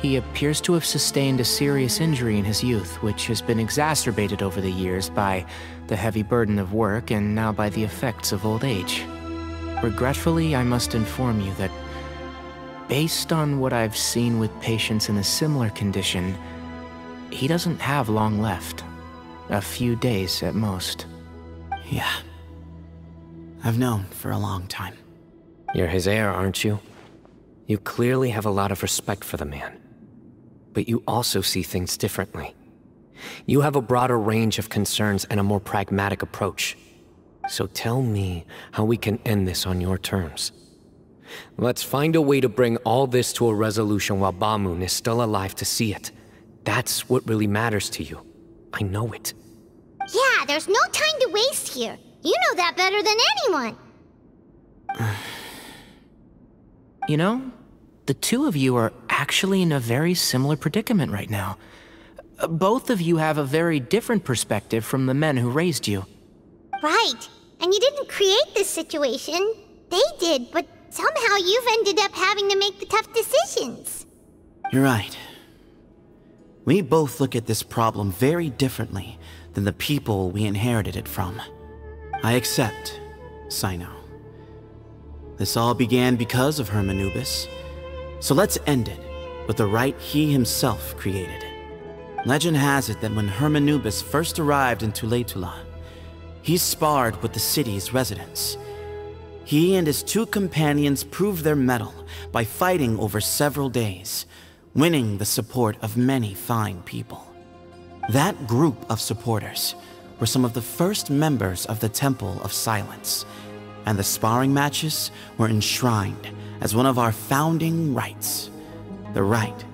He appears to have sustained a serious injury in his youth, which has been exacerbated over the years by the heavy burden of work and now by the effects of old age. Regretfully, I must inform you that, based on what I've seen with patients in a similar condition, he doesn't have long left. A few days at most. Yeah. I've known for a long time. You're his heir, aren't you? You clearly have a lot of respect for the man. But you also see things differently. You have a broader range of concerns and a more pragmatic approach. So tell me how we can end this on your terms. Let's find a way to bring all this to a resolution while Bamoon is still alive to see it. That's what really matters to you. I know it. Yeah, there's no time to waste here. You know that better than anyone. You know, the two of you are actually in a very similar predicament right now. Both of you have a very different perspective from the men who raised you. Right. And you didn't create this situation. They did, but somehow you've ended up having to make the tough decisions. You're right. We both look at this problem very differently than the people we inherited it from. I accept, Cyno. This all began because of Hermanubis, so let's end it with the rite he himself created. Legend has it that when Hermanubis first arrived in Tuletula, he sparred with the city's residents. He and his two companions proved their mettle by fighting over several days, winning the support of many fine people. That group of supporters were some of the first members of the Temple of Silence, and the sparring matches were enshrined as one of our founding rites, the rite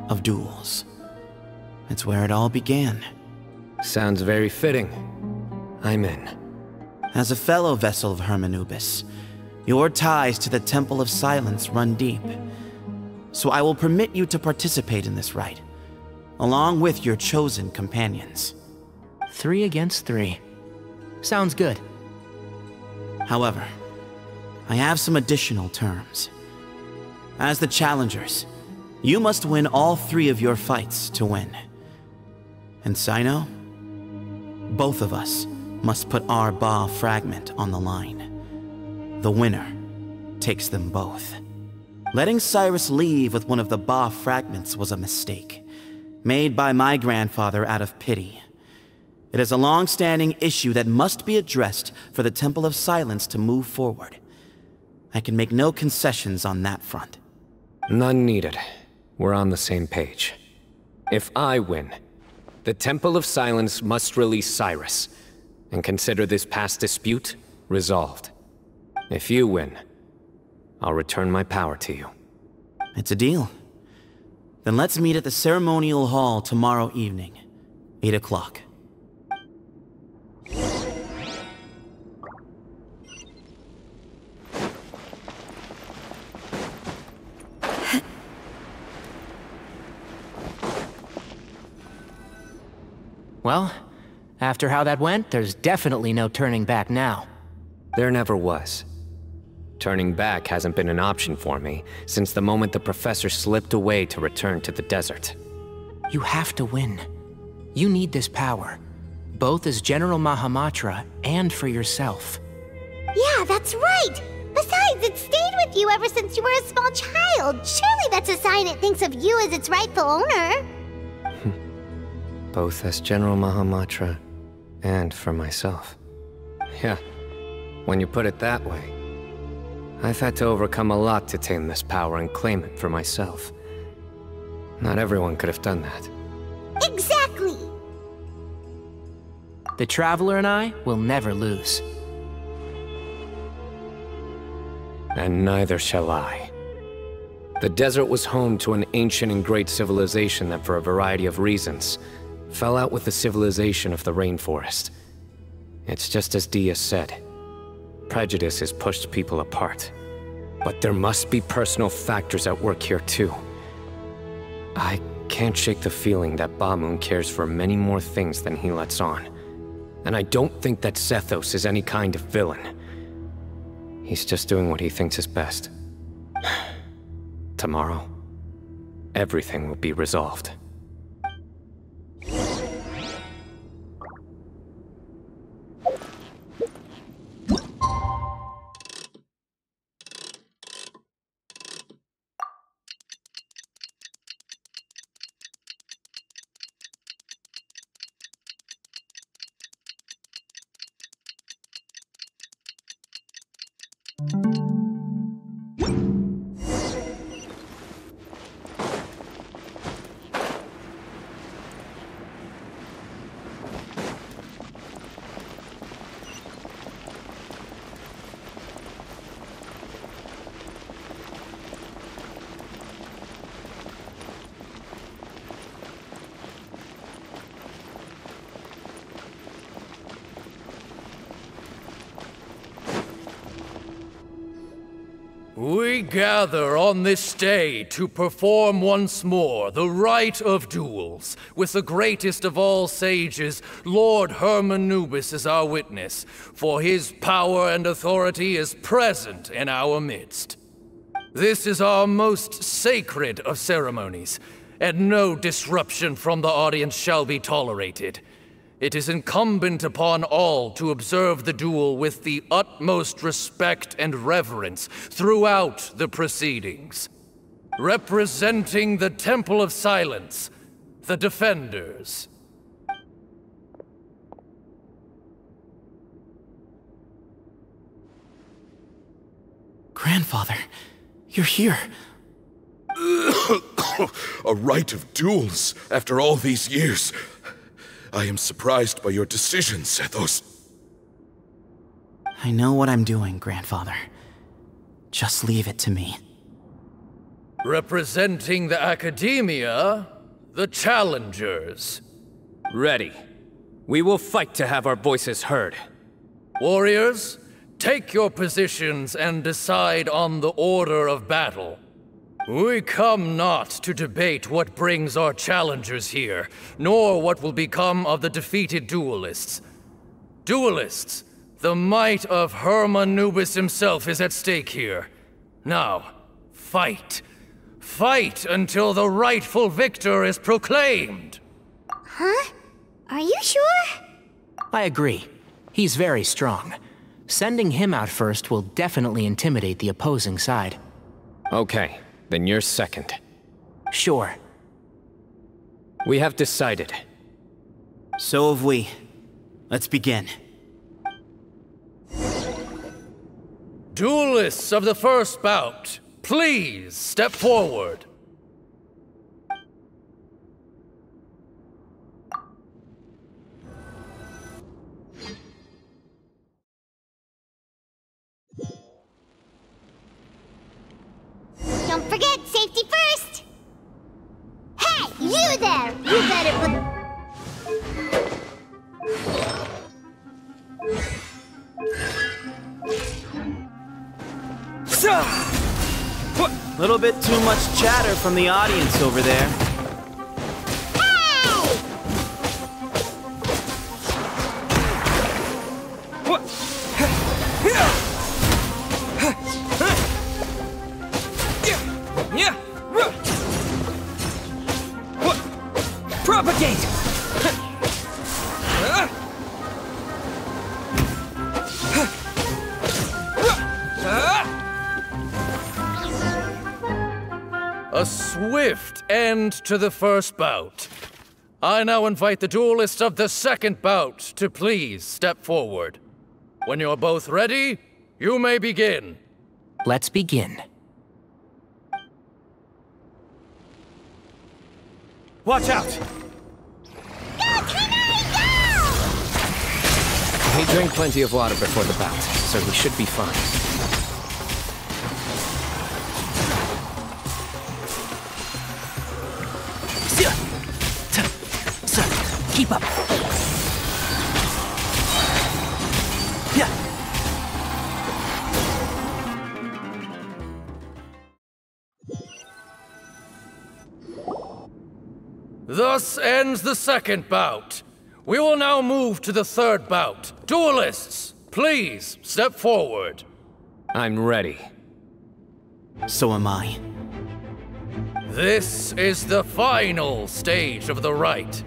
of duels. It's where it all began. Sounds very fitting. I'm in. As a fellow vessel of Hermanubis, your ties to the Temple of Silence run deep. So I will permit you to participate in this rite, along with your chosen companions. 3 against 3. Sounds good. However, I have some additional terms. As the challengers, you must win all 3 of your fights to win. And Cyno, both of us must put our Ba fragment on the line. The winner takes them both. Letting Cyrus leave with one of the Ba fragments was a mistake, made by my grandfather out of pity. It is a long-standing issue that must be addressed for the Temple of Silence to move forward. I can make no concessions on that front. None needed. We're on the same page. If I win, the Temple of Silence must release Cyrus, and consider this past dispute resolved. If you win, I'll return my power to you. It's a deal. Then let's meet at the ceremonial hall tomorrow evening, 8 o'clock. Well, after how that went, there's definitely no turning back now. There never was. Turning back hasn't been an option for me since the moment the professor slipped away to return to the desert. You have to win. You need this power, both as General Mahamatra and for yourself. Yeah, that's right! Besides, it stayed with you ever since you were a small child. Surely that's a sign it thinks of you as its rightful owner. Both as General Mahamatra and for myself. Yeah, when you put it that way. I've had to overcome a lot to tame this power and claim it for myself. Not everyone could have done that. Exactly! The Traveler and I will never lose. And neither shall I. The desert was home to an ancient and great civilization that, for a variety of reasons, fell out with the civilization of the rainforest. It's just as Dia said. Prejudice has pushed people apart. But there must be personal factors at work here too. I can't shake the feeling that Bamoon cares for many more things than he lets on. And I don't think that Sethos is any kind of villain. He's just doing what he thinks is best. Tomorrow, everything will be resolved. We gather on this day to perform once more the rite of duels, with the greatest of all sages, Lord Hermanubis, as our witness, for his power and authority is present in our midst. This is our most sacred of ceremonies, and no disruption from the audience shall be tolerated. It is incumbent upon all to observe the duel with the utmost respect and reverence throughout the proceedings. Representing the Temple of Silence, the Defenders. Grandfather, you're here. A rite of duels after all these years. I am surprised by your decision, Sethos. I know what I'm doing, Grandfather. Just leave it to me. Representing the Academia, the Challengers. Ready. We will fight to have our voices heard. Warriors, take your positions and decide on the order of battle. We come not to debate what brings our challengers here, nor what will become of the defeated duelists. Duelists, the might of Hermanubis himself is at stake here. Now, fight. Fight until the rightful victor is proclaimed. Huh? Are you sure? I agree. He's very strong. Sending him out first will definitely intimidate the opposing side. Okay. Then you're second. Sure. We have decided. So have we. Let's begin. Duelists of the first bout, please step forward. Safety first! Hey, you there! You better put... Little bit too much chatter from the audience over there. Propagate! A swift end to the first bout. I now invite the duelists of the second bout to please step forward. When you're both ready, you may begin. Let's begin. Watch out! He drank plenty of water before the bout, so he should be fine. Keep up. Thus ends the second bout. We will now move to the third bout. Duelists, please step forward. I'm ready. So am I. This is the final stage of the rite.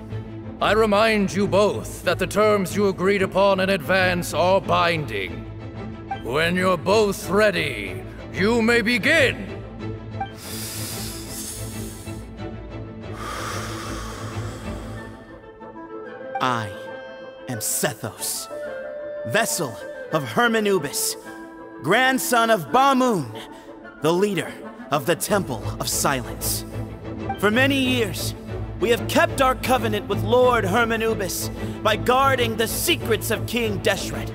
I remind you both that the terms you agreed upon in advance are binding. When you're both ready, you may begin. I am Sethos, vessel of Hermanubis, grandson of Bamoon, the leader of the Temple of Silence. For many years, we have kept our covenant with Lord Hermanubis by guarding the secrets of King Deshret.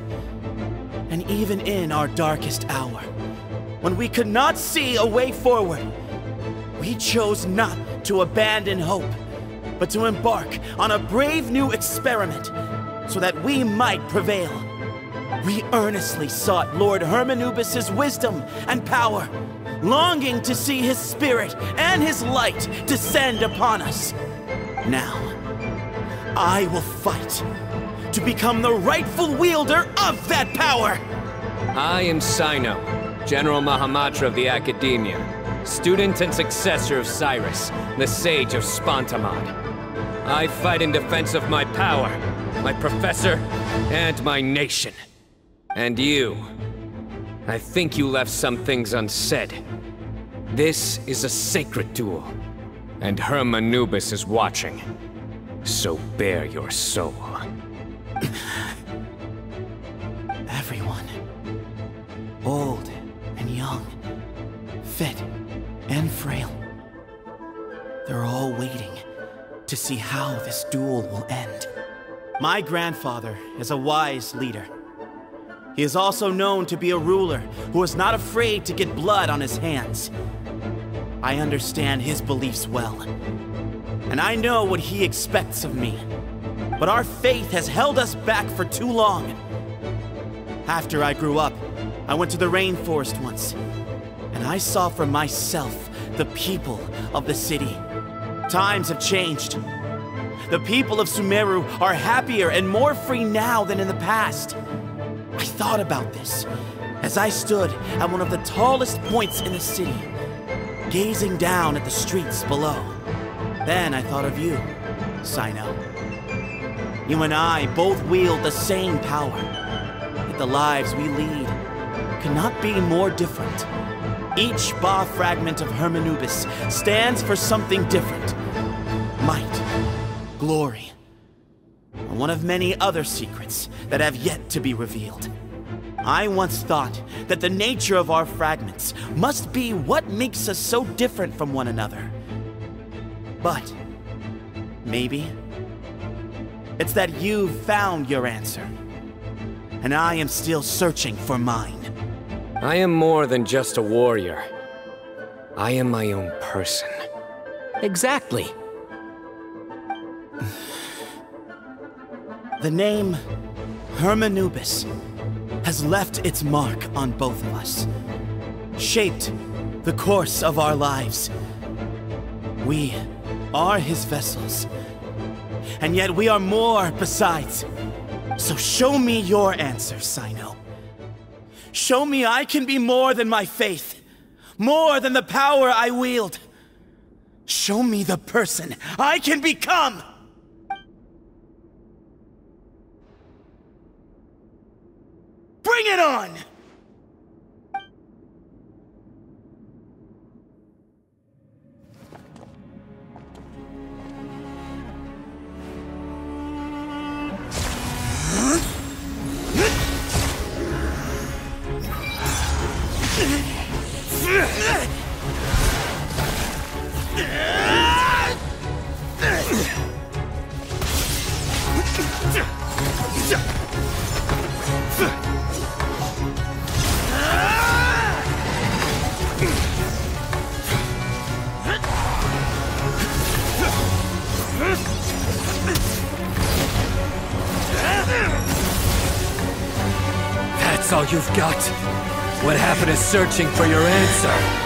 And even in our darkest hour, when we could not see a way forward, we chose not to abandon hope, but to embark on a brave new experiment so that we might prevail. We earnestly sought Lord Hermanubis' wisdom and power, longing to see his spirit and his light descend upon us. Now, I will fight to become the rightful wielder of that power! I am Cyno, General Mahamatra of the Academia, student and successor of Cyrus, the Sage of Spantamad. I fight in defense of my power, my professor, and my nation. And you, I think you left some things unsaid. This is a sacred duel, and Hermanubis is watching. So bare your soul. Everyone, old and young, fit and frail, they're all waiting to see how this duel will end. My grandfather is a wise leader. He is also known to be a ruler who is not afraid to get blood on his hands. I understand his beliefs well, and I know what he expects of me. But our faith has held us back for too long. After I grew up, I went to the rainforest once, and I saw for myself the people of the city. Times have changed. The people of Sumeru are happier and more free now than in the past. I thought about this as I stood at one of the tallest points in the city, gazing down at the streets below. Then I thought of you, Cyno. You and I both wield the same power, yet the lives we lead could not be more different. Each Ba fragment of Hermanubis stands for something different. Might, glory, and one of many other secrets that have yet to be revealed. I once thought that the nature of our fragments must be what makes us so different from one another. But maybe it's that you've found your answer, and I am still searching for mine. I am more than just a warrior. I am my own person. Exactly. The name Hermanubis has left its mark on both of us, shaped the course of our lives. We are his vessels, and yet we are more besides. So show me your answer, Cyno. Show me I can be more than my faith, more than the power I wield. Show me the person I can become! Bring it on! That's all you've got? What happened to searching for your answer?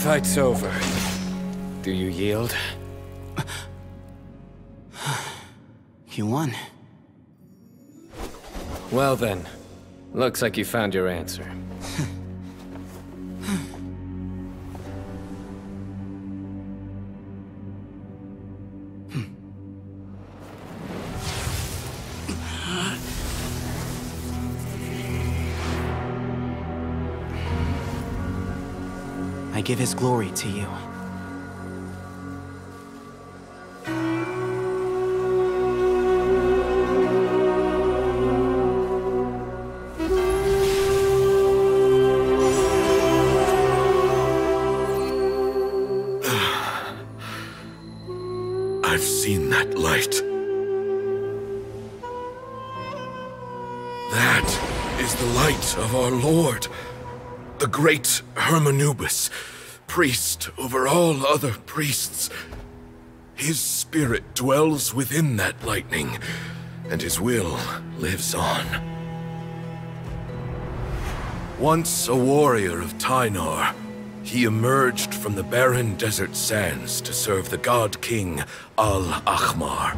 Fight's over. Do you yield? You won. Well then, looks like you found your answer. I give his glory to you. I've seen that light. That is the light of our Lord, the great Hermanubis, priest over all other priests. His spirit dwells within that lightning, and his will lives on. Once a warrior of Tynar, he emerged from the barren desert sands to serve the god king Al-Ahmar.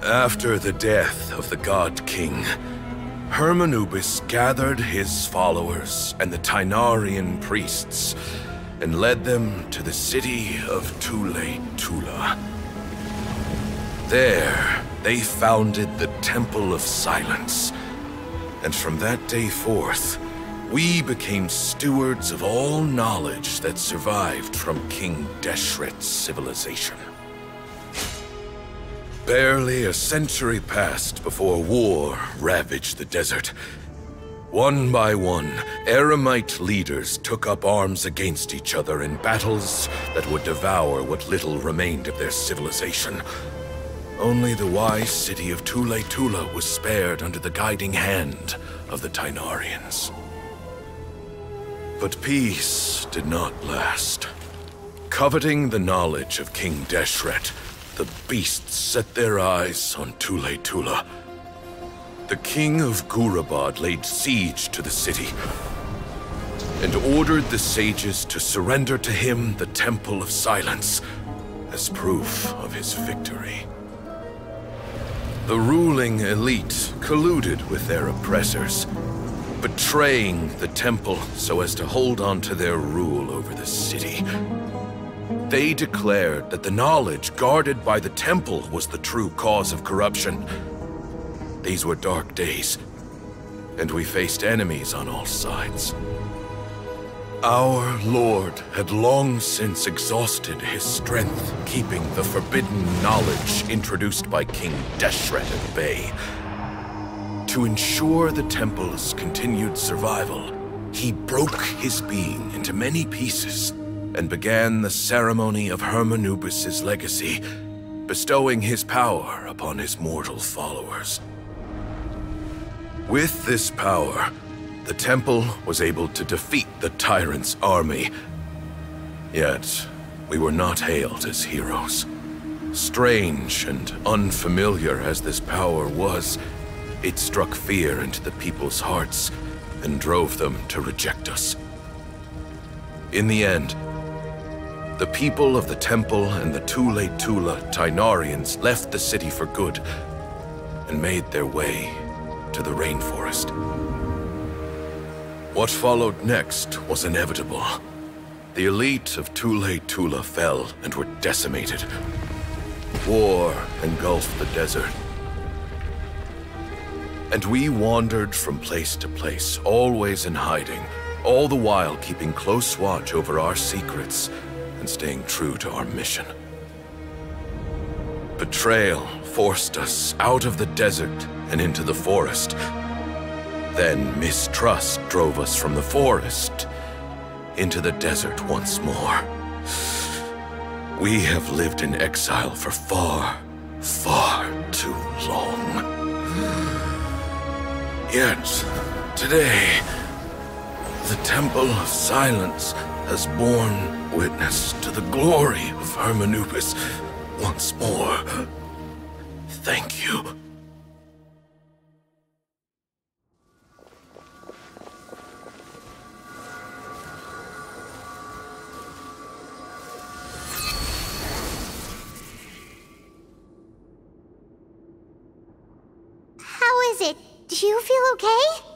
After the death of the god king, Hermanubis gathered his followers and the Tynarian priests and led them to the city of Tule-Tula. There, they founded the Temple of Silence, and from that day forth, we became stewards of all knowledge that survived from King Deshret's civilization. Barely a century passed before war ravaged the desert. One by one, Eremite leaders took up arms against each other in battles that would devour what little remained of their civilization. Only the wise city of Tule-Tula was spared under the guiding hand of the Tynarians. But peace did not last. Coveting the knowledge of King Deshret, the beasts set their eyes on Tule-Tula. The king of Gurabad laid siege to the city and ordered the sages to surrender to him the Temple of Silence as proof of his victory. The ruling elite colluded with their oppressors, betraying the temple so as to hold on to their rule over the city. They declared that the knowledge guarded by the temple was the true cause of corruption. These were dark days, and we faced enemies on all sides. Our Lord had long since exhausted his strength, keeping the forbidden knowledge introduced by King Deshret at bay. To ensure the temple's continued survival, he broke his being into many pieces and began the ceremony of Hermanubis' legacy, bestowing his power upon his mortal followers. With this power, the temple was able to defeat the tyrant's army. Yet, we were not hailed as heroes. Strange and unfamiliar as this power was, it struck fear into the people's hearts and drove them to reject us. In the end, the people of the temple and the Tule Tula Tainarians left the city for good and made their way to the rainforest. What followed next was inevitable. The elite of Tule Tula fell and were decimated. War engulfed the desert. And we wandered from place to place, always in hiding, all the while keeping close watch over our secrets and staying true to our mission. Betrayal forced us out of the desert and into the forest. Then mistrust drove us from the forest into the desert once more. We have lived in exile for far, far too long. Yet, today, the Temple of Silence has borne witness to the glory of Hermanubis once more. Thank you. How is it? Do you feel okay?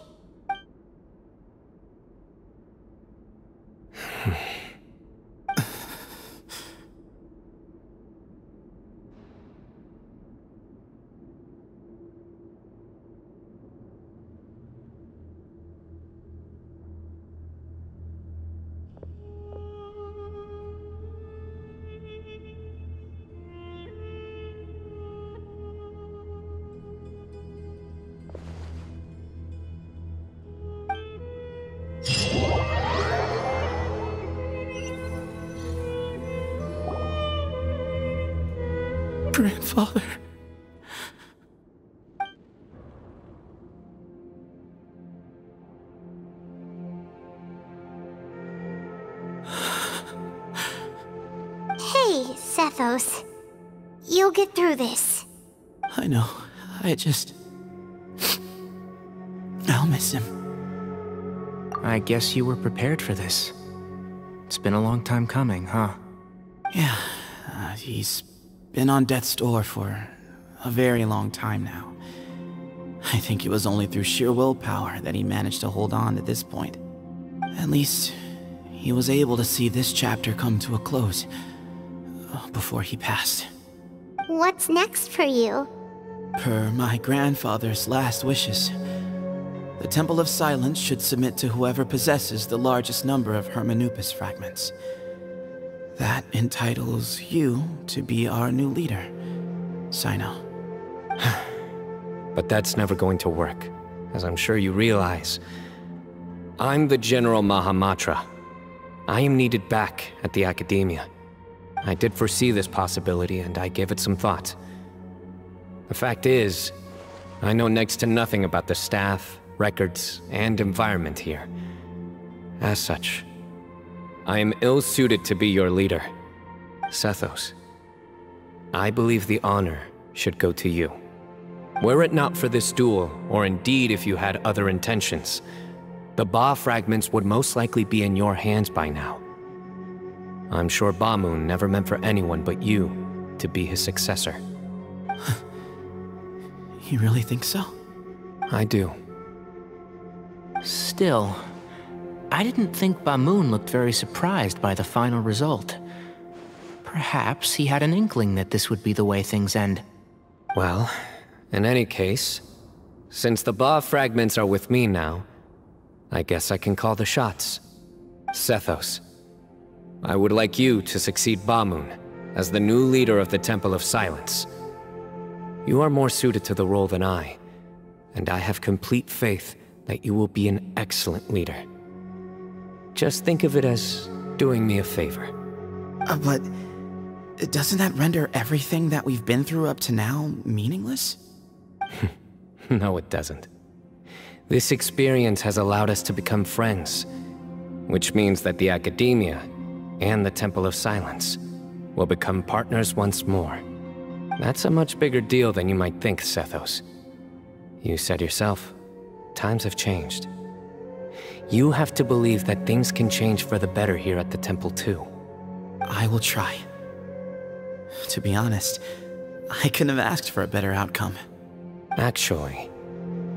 Grandfather. Hey, Sethos. You'll get through this. I know. I'll miss him. I guess you were prepared for this. It's been a long time coming, huh? Yeah, he's been on death's door for a very long time now. I think it was only through sheer willpower that he managed to hold on to this point. At least, he was able to see this chapter come to a close before he passed. What's next for you? Per my grandfather's last wishes, the Temple of Silence should submit to whoever possesses the largest number of Hermanubis fragments. That entitles you to be our new leader, Cyno. But that's never going to work, as I'm sure you realize. I'm the General Mahamatra. I am needed back at the Academia. I did foresee this possibility, and I gave it some thought. The fact is, I know next to nothing about the staff, records, and environment here. As such, I am ill-suited to be your leader. Sethos, I believe the honor should go to you. Were it not for this duel, or indeed if you had other intentions, the Ba fragments would most likely be in your hands by now. I'm sure Bamun never meant for anyone but you to be his successor. You really think so? I do. Still, I didn't think Bamoon looked very surprised by the final result. Perhaps he had an inkling that this would be the way things end. Well, in any case, since the Ba fragments are with me now, I guess I can call the shots. Sethos, I would like you to succeed Bamoon as the new leader of the Temple of Silence. You are more suited to the role than I, and I have complete faith that you will be an excellent leader. Just think of it as doing me a favor. But doesn't that render everything that we've been through up to now meaningless? No, it doesn't. This experience has allowed us to become friends, which means that the Academia and the Temple of Silence will become partners once more. That's a much bigger deal than you might think, Sethos. You said yourself, times have changed. You have to believe that things can change for the better here at the Temple too. I will try. To be honest, I couldn't have asked for a better outcome. Actually,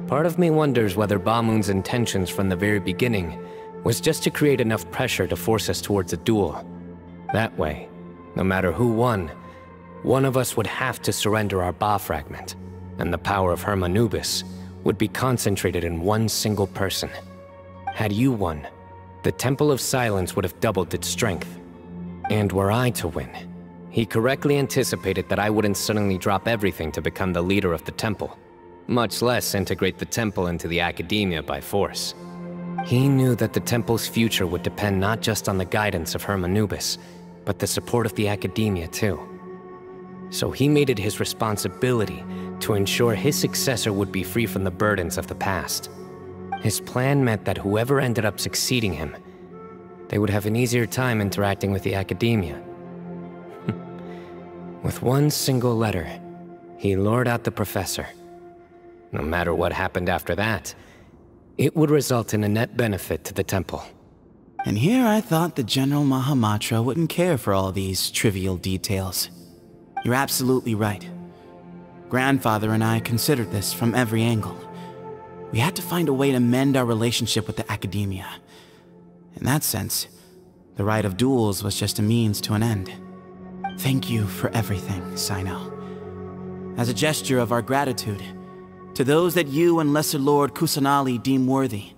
part of me wonders whether Bamoon's intentions from the very beginning was just to create enough pressure to force us towards a duel. That way, no matter who won, one of us would have to surrender our Ba fragment, and the power of Hermanubis would be concentrated in one single person. Had you won, the Temple of Silence would have doubled its strength. And were I to win, he correctly anticipated that I wouldn't suddenly drop everything to become the leader of the temple, much less integrate the temple into the Academia by force. He knew that the temple's future would depend not just on the guidance of Hermanubis, but the support of the Academia too. So he made it his responsibility to ensure his successor would be free from the burdens of the past. His plan meant that whoever ended up succeeding him, they would have an easier time interacting with the Academia. With one single letter, he lured out the professor. No matter what happened after that, it would result in a net benefit to the temple. And here I thought the General Mahamatra wouldn't care for all these trivial details. You're absolutely right. Grandfather and I considered this from every angle. We had to find a way to mend our relationship with the Academia. In that sense, the right of duels was just a means to an end. Thank you for everything, Cyno. As a gesture of our gratitude, to those that you and Lesser Lord Kusanali deem worthy,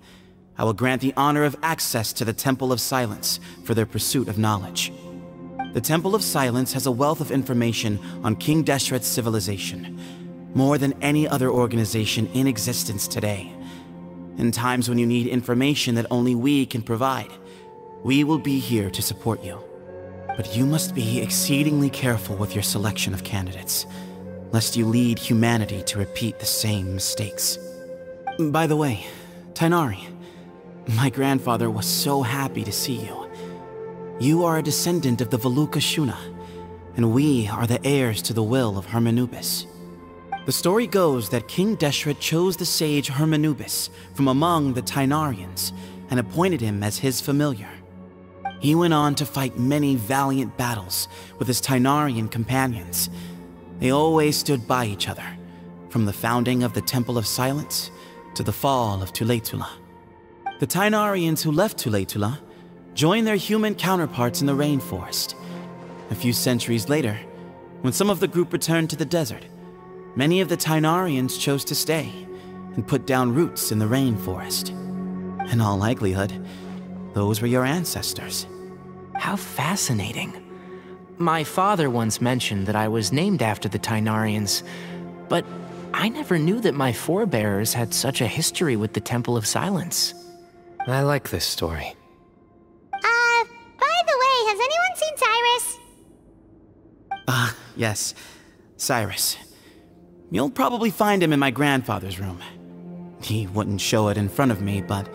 I will grant the honor of access to the Temple of Silence for their pursuit of knowledge. The Temple of Silence has a wealth of information on King Deshret's civilization, more than any other organization in existence today. In times when you need information that only we can provide, we will be here to support you. But you must be exceedingly careful with your selection of candidates, lest you lead humanity to repeat the same mistakes. By the way, Tighnari, my grandfather was so happy to see you. You are a descendant of the Veluca Shuna, and we are the heirs to the will of Hermanubis. The story goes that King Deshret chose the sage Hermanubis from among the Tighnarians and appointed him as his familiar. He went on to fight many valiant battles with his Tighnarian companions. They always stood by each other, from the founding of the Temple of Silence to the fall of Tuletula. The Tighnarians who left Tuletula joined their human counterparts in the rainforest. A few centuries later, when some of the group returned to the desert, many of the Tighnarians chose to stay and put down roots in the rainforest. In all likelihood, those were your ancestors. How fascinating. My father once mentioned that I was named after the Tighnarians, but I never knew that my forebears had such a history with the Temple of Silence. I like this story. By the way, has anyone seen Cyrus? Yes, Cyrus. You'll probably find him in my grandfather's room. He wouldn't show it in front of me, but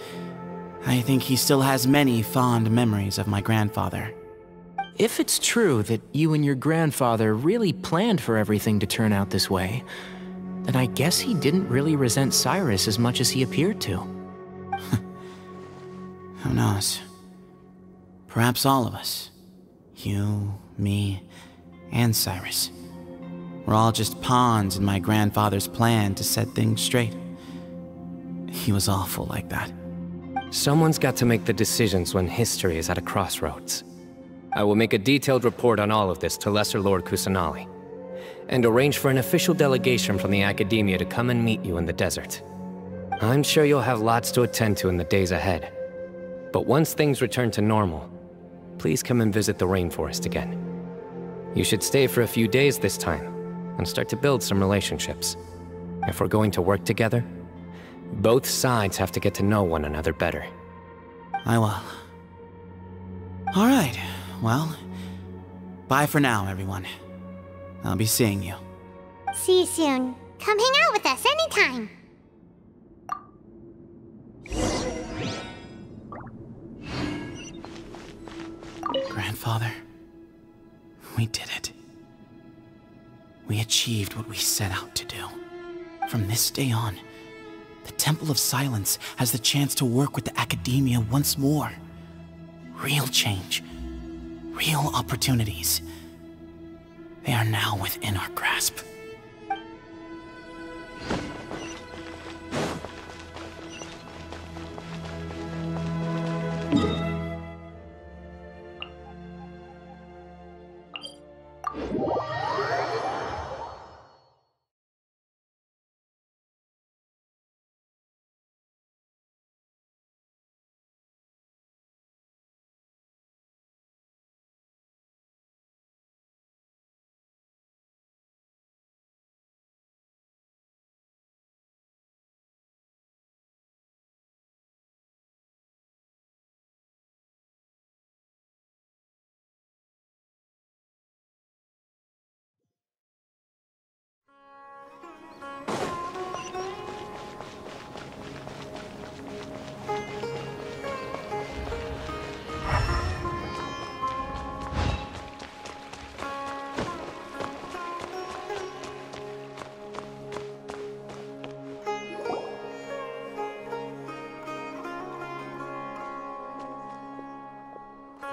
I think he still has many fond memories of my grandfather. If it's true that you and your grandfather really planned for everything to turn out this way, then I guess he didn't really resent Cyrus as much as he appeared to. Who knows? Perhaps all of us. You, me, and Cyrus. We're all just pawns in my grandfather's plan to set things straight. He was awful like that. Someone's got to make the decisions when history is at a crossroads. I will make a detailed report on all of this to Lesser Lord Kusanali, and arrange for an official delegation from the Academia to come and meet you in the desert. I'm sure you'll have lots to attend to in the days ahead. But once things return to normal, please come and visit the rainforest again. You should stay for a few days this time, and start to build some relationships. If we're going to work together, both sides have to get to know one another better. I will. All right, well, bye for now, everyone. I'll be seeing you. See you soon. Come hang out with us anytime. Grandfather, we did it. We achieved what we set out to do. From this day on, the Temple of Silence has the chance to work with the Academia once more. Real change. Real opportunities. They are now within our grasp.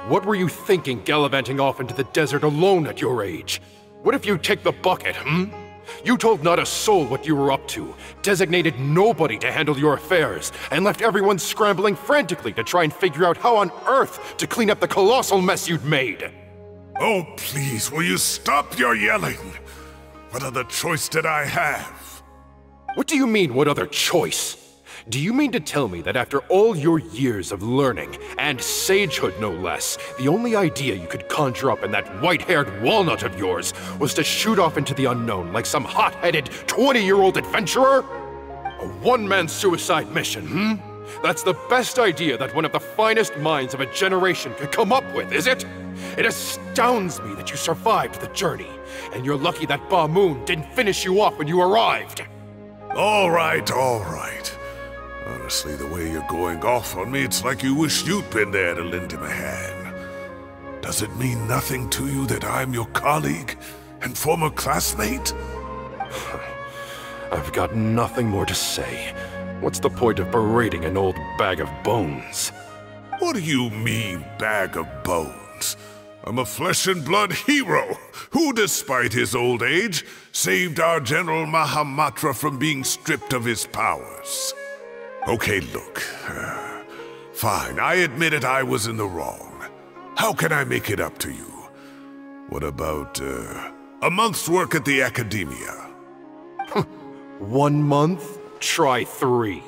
What were you thinking, gallivanting off into the desert alone at your age? What if you take the bucket, You told not a soul what you were up to, designated nobody to handle your affairs, and left everyone scrambling frantically to try and figure out how on earth to clean up the colossal mess you'd made. Oh, please, will you stop your yelling? What other choice did I have? What do you mean, what other choice? Do you mean to tell me that after all your years of learning, and sagehood no less, the only idea you could conjure up in that white-haired walnut of yours was to shoot off into the unknown like some hot-headed 20-year-old adventurer? A one-man suicide mission, That's the best idea that one of the finest minds of a generation could come up with, is it? It astounds me that you survived the journey, and you're lucky that Ba Moon didn't finish you off when you arrived. All right, all right. Honestly, the way you're going off on me, it's like you wish you'd been there to lend him a hand. Does it mean nothing to you that I'm your colleague and former classmate? I've got nothing more to say. What's the point of berating an old bag of bones? What do you mean, bag of bones? I'm a flesh and blood hero who, despite his old age, saved our General Mahamatra from being stripped of his powers. Okay, look. Fine, I admit it, I was in the wrong. How can I make it up to you? What about, a month's work at the Academia? 1 month? Try 3.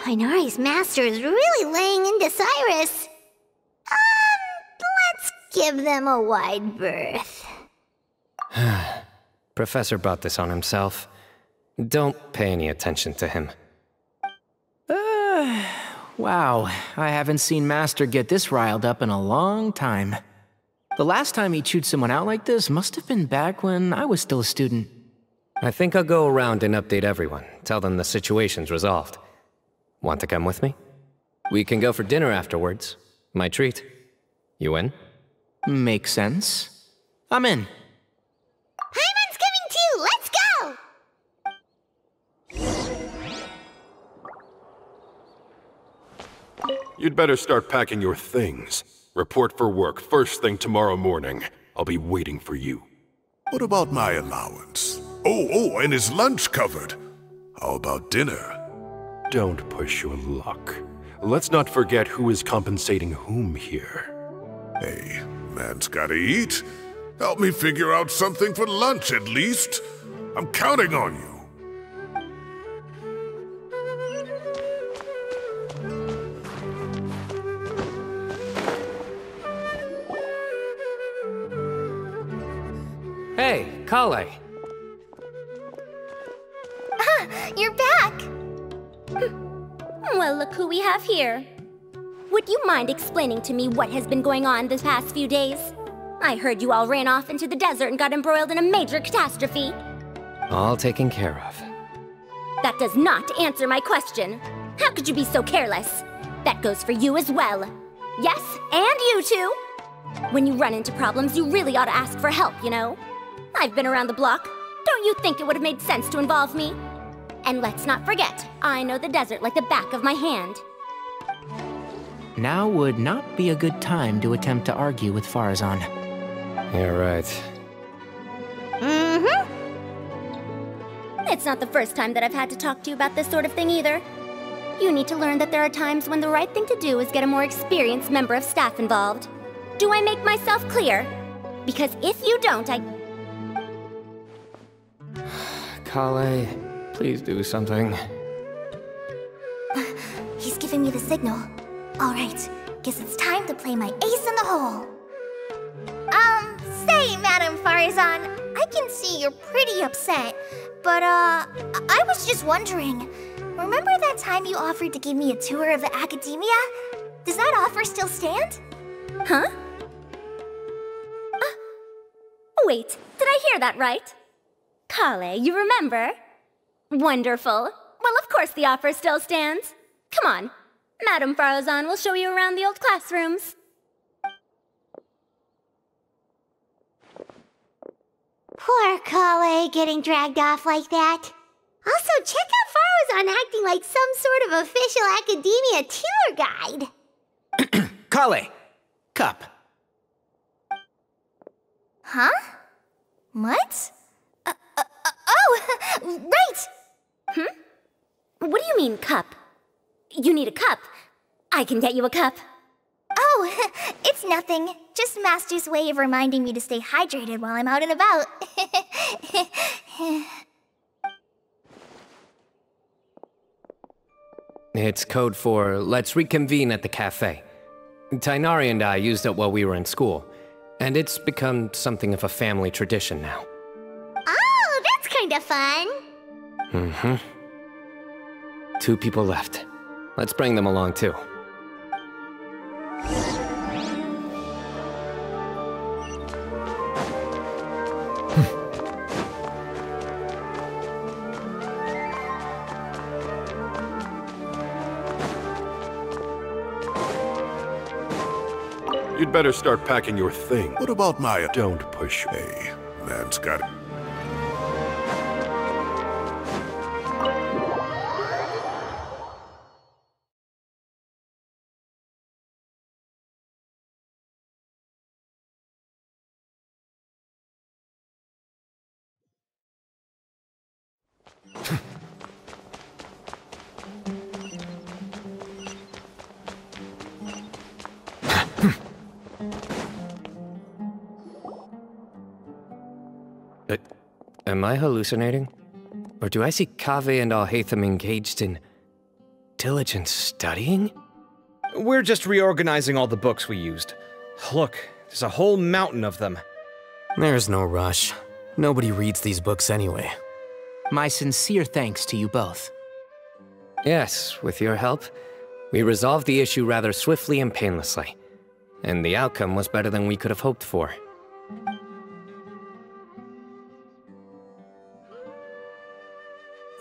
Hinari's master is really laying into Cyrus. Let's give them a wide berth. Professor brought this on himself. Don't pay any attention to him. Wow, I haven't seen Master get this riled up in a long time. The last time he chewed someone out like this must have been back when I was still a student. I think I'll go around and update everyone, tell them the situation's resolved. Want to come with me? We can go for dinner afterwards. My treat. You in? Makes sense. I'm in. Paimon's coming too! Let's go! You'd better start packing your things. Report for work first thing tomorrow morning. I'll be waiting for you. What about my allowance? Oh, and his lunch covered. How about dinner? Don't push your luck. Let's not forget who is compensating whom here. Hey, man's gotta eat. Help me figure out something for lunch at least. I'm counting on you. Hey, Kale. You're back! Well, look who we have here. Would you mind explaining to me what has been going on the past few days? I heard you all ran off into the desert and got embroiled in a major catastrophe. All taken care of. That does not answer my question. How could you be so careless? That goes for you as well. Yes, and you too. When you run into problems, you really ought to ask for help, you know? I've been around the block. Don't you think it would have made sense to involve me? And let's not forget, I know the desert like the back of my hand. Now would not be a good time to attempt to argue with Farazan. You're right. Mm-hmm. It's not the first time that I've had to talk to you about this sort of thing either. You need to learn that there are times when the right thing to do is get a more experienced member of staff involved. Do I make myself clear? Because if you don't, Kale, please do something. He's giving me the signal. All right, guess it's time to play my ace in the hole. Say, Madam Farazan, I can see you're pretty upset, but, I was just wondering, remember that time you offered to give me a tour of the academia? Does that offer still stand? Huh? Wait, did I hear that right? Kale, you remember? Wonderful. Well, of course the offer still stands. Come on. Madam Farazan will show you around the old classrooms. Poor Kale getting dragged off like that. Also, check out Farazan acting like some sort of official academia tour guide. Kale! Cup. Huh? What? Oh, right! What do you mean, cup? You need a cup. I can get you a cup. Oh, it's nothing. Just Master's way of reminding me to stay hydrated while I'm out and about. It's code for let's reconvene at the cafe. Tighnari and I used it while we were in school, and it's become something of a family tradition now. Oh, that's kind of fun. Mm-hmm. 2 people left. Let's bring them along too. You'd better start packing your thing. What about my... Don't push. Hey, man's got it. Am I hallucinating? Or do I see Kaveh and Alhaitham engaged in diligent studying? We're just reorganizing all the books we used. Look, there's a whole mountain of them. There's no rush. Nobody reads these books anyway. My sincere thanks to you both. Yes, with your help, we resolved the issue rather swiftly and painlessly. And the outcome was better than we could have hoped for.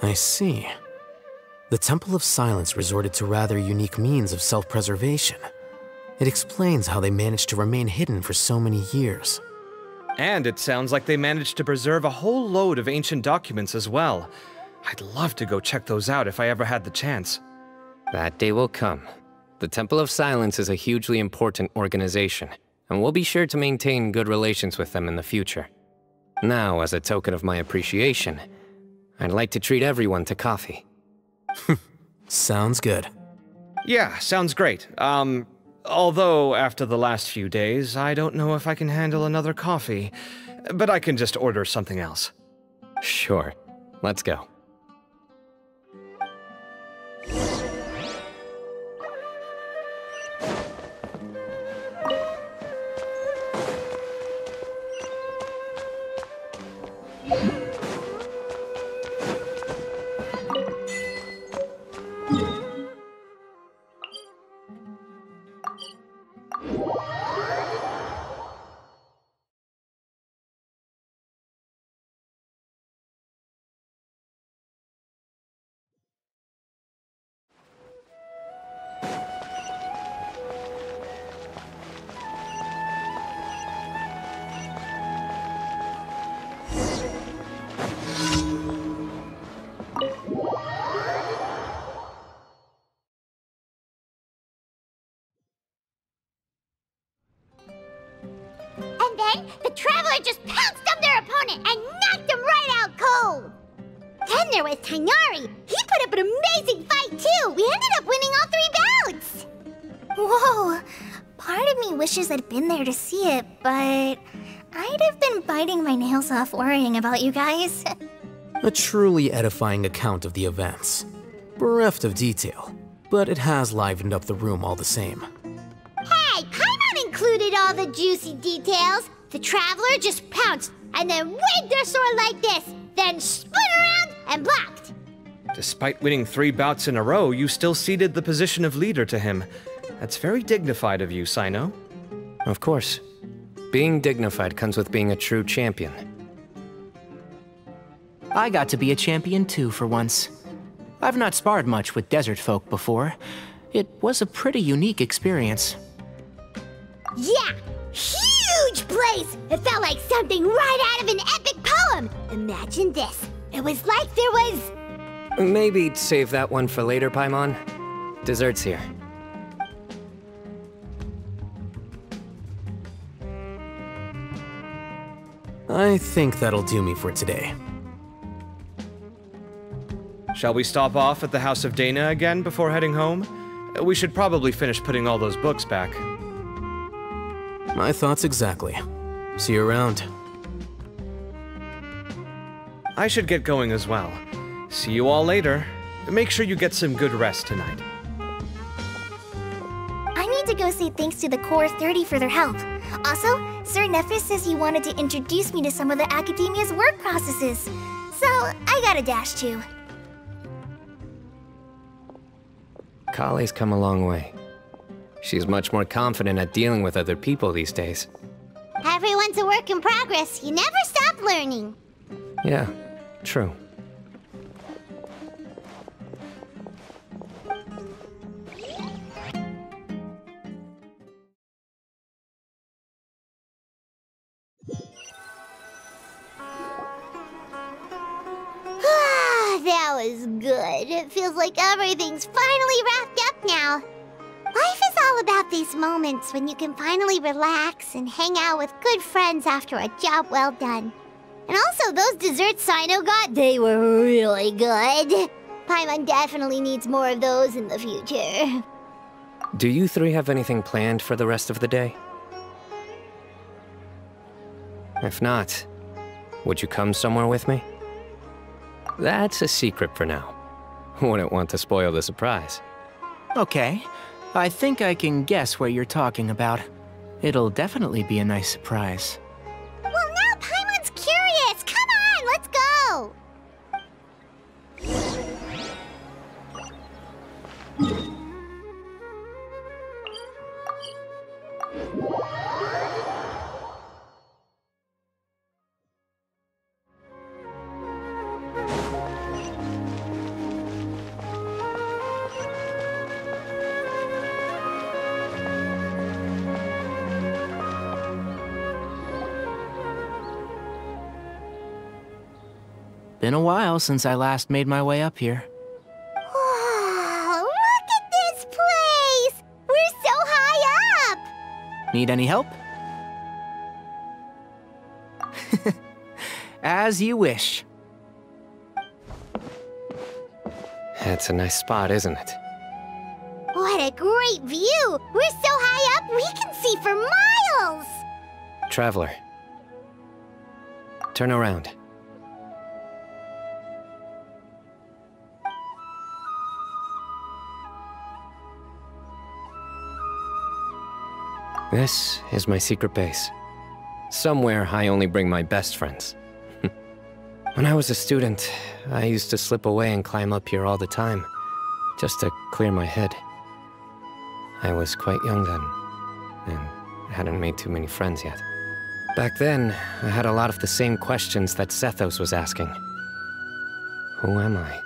I see. The Temple of Silence resorted to rather unique means of self-preservation. It explains how they managed to remain hidden for so many years. And it sounds like they managed to preserve a whole load of ancient documents as well. I'd love to go check those out if I ever had the chance. That day will come. The Temple of Silence is a hugely important organization, and we'll be sure to maintain good relations with them in the future. Now, as a token of my appreciation, I'd like to treat everyone to coffee. Sounds good. Yeah, sounds great. Although after the last few days, I don't know if I can handle another coffee. But I can just order something else. Sure. Let's go. And then the Traveler just pounced on their opponent and knocked him right out cold. Then there was Tighnari. He put up an amazing fight too. We ended up winning all 3 bouts. Whoa! Part of me wishes I'd been there to see it, but I'd have been biting my nails off worrying about you guys. A truly edifying account of the events. Bereft of detail, but it has livened up the room all the same. Hey, Paimon included all the juicy details. The Traveler just pounced and then waved their sword like this, then spun around and blocked. Despite winning 3 bouts in a row, you still ceded the position of leader to him. That's very dignified of you, Cyno. Of course. Being dignified comes with being a true champion. I got to be a champion too for once. I've not sparred much with desert folk before. It was a pretty unique experience. Yeah, huge place! It felt like something right out of an epic poem. Imagine this. It was like there was... Maybe save that one for later, Paimon. Dessert's here. I think that'll do me for today. Shall we stop off at the House of Dana again before heading home? We should probably finish putting all those books back. My thoughts exactly. See you around. I should get going as well. See you all later. Make sure you get some good rest tonight. I need to go say thanks to the Core 30 for their help. Also, Sir Nephis says he wanted to introduce me to some of the Academia's work processes. So, I gotta dash too. Kale's come a long way. She's much more confident at dealing with other people these days. Everyone's a work in progress. You never stop learning. Yeah, true. That was good. It feels like everything's finally wrapped up now. Life is all about these moments when you can finally relax and hang out with good friends after a job well done. And also, those desserts Cyno got, they were really good. Paimon definitely needs more of those in the future. Do you 3 have anything planned for the rest of the day? If not, would you come somewhere with me? That's a secret for now. Wouldn't want to spoil the surprise. Okay. I think I can guess what you're talking about. It'll definitely be a nice surprise. Well, now Paimon's curious. Come on, let's go. Been a while since I last made my way up here. Wow, look at this place! We're so high up! Need any help? As you wish. It's a nice spot, isn't it? What a great view! We're so high up, we can see for miles! Traveler. Turn around. This is my secret base. Somewhere I only bring my best friends. When I was a student, I used to slip away and climb up here all the time, just to clear my head. I was quite young then, and hadn't made too many friends yet. Back then, I had a lot of the same questions that Sethos was asking. Who am I?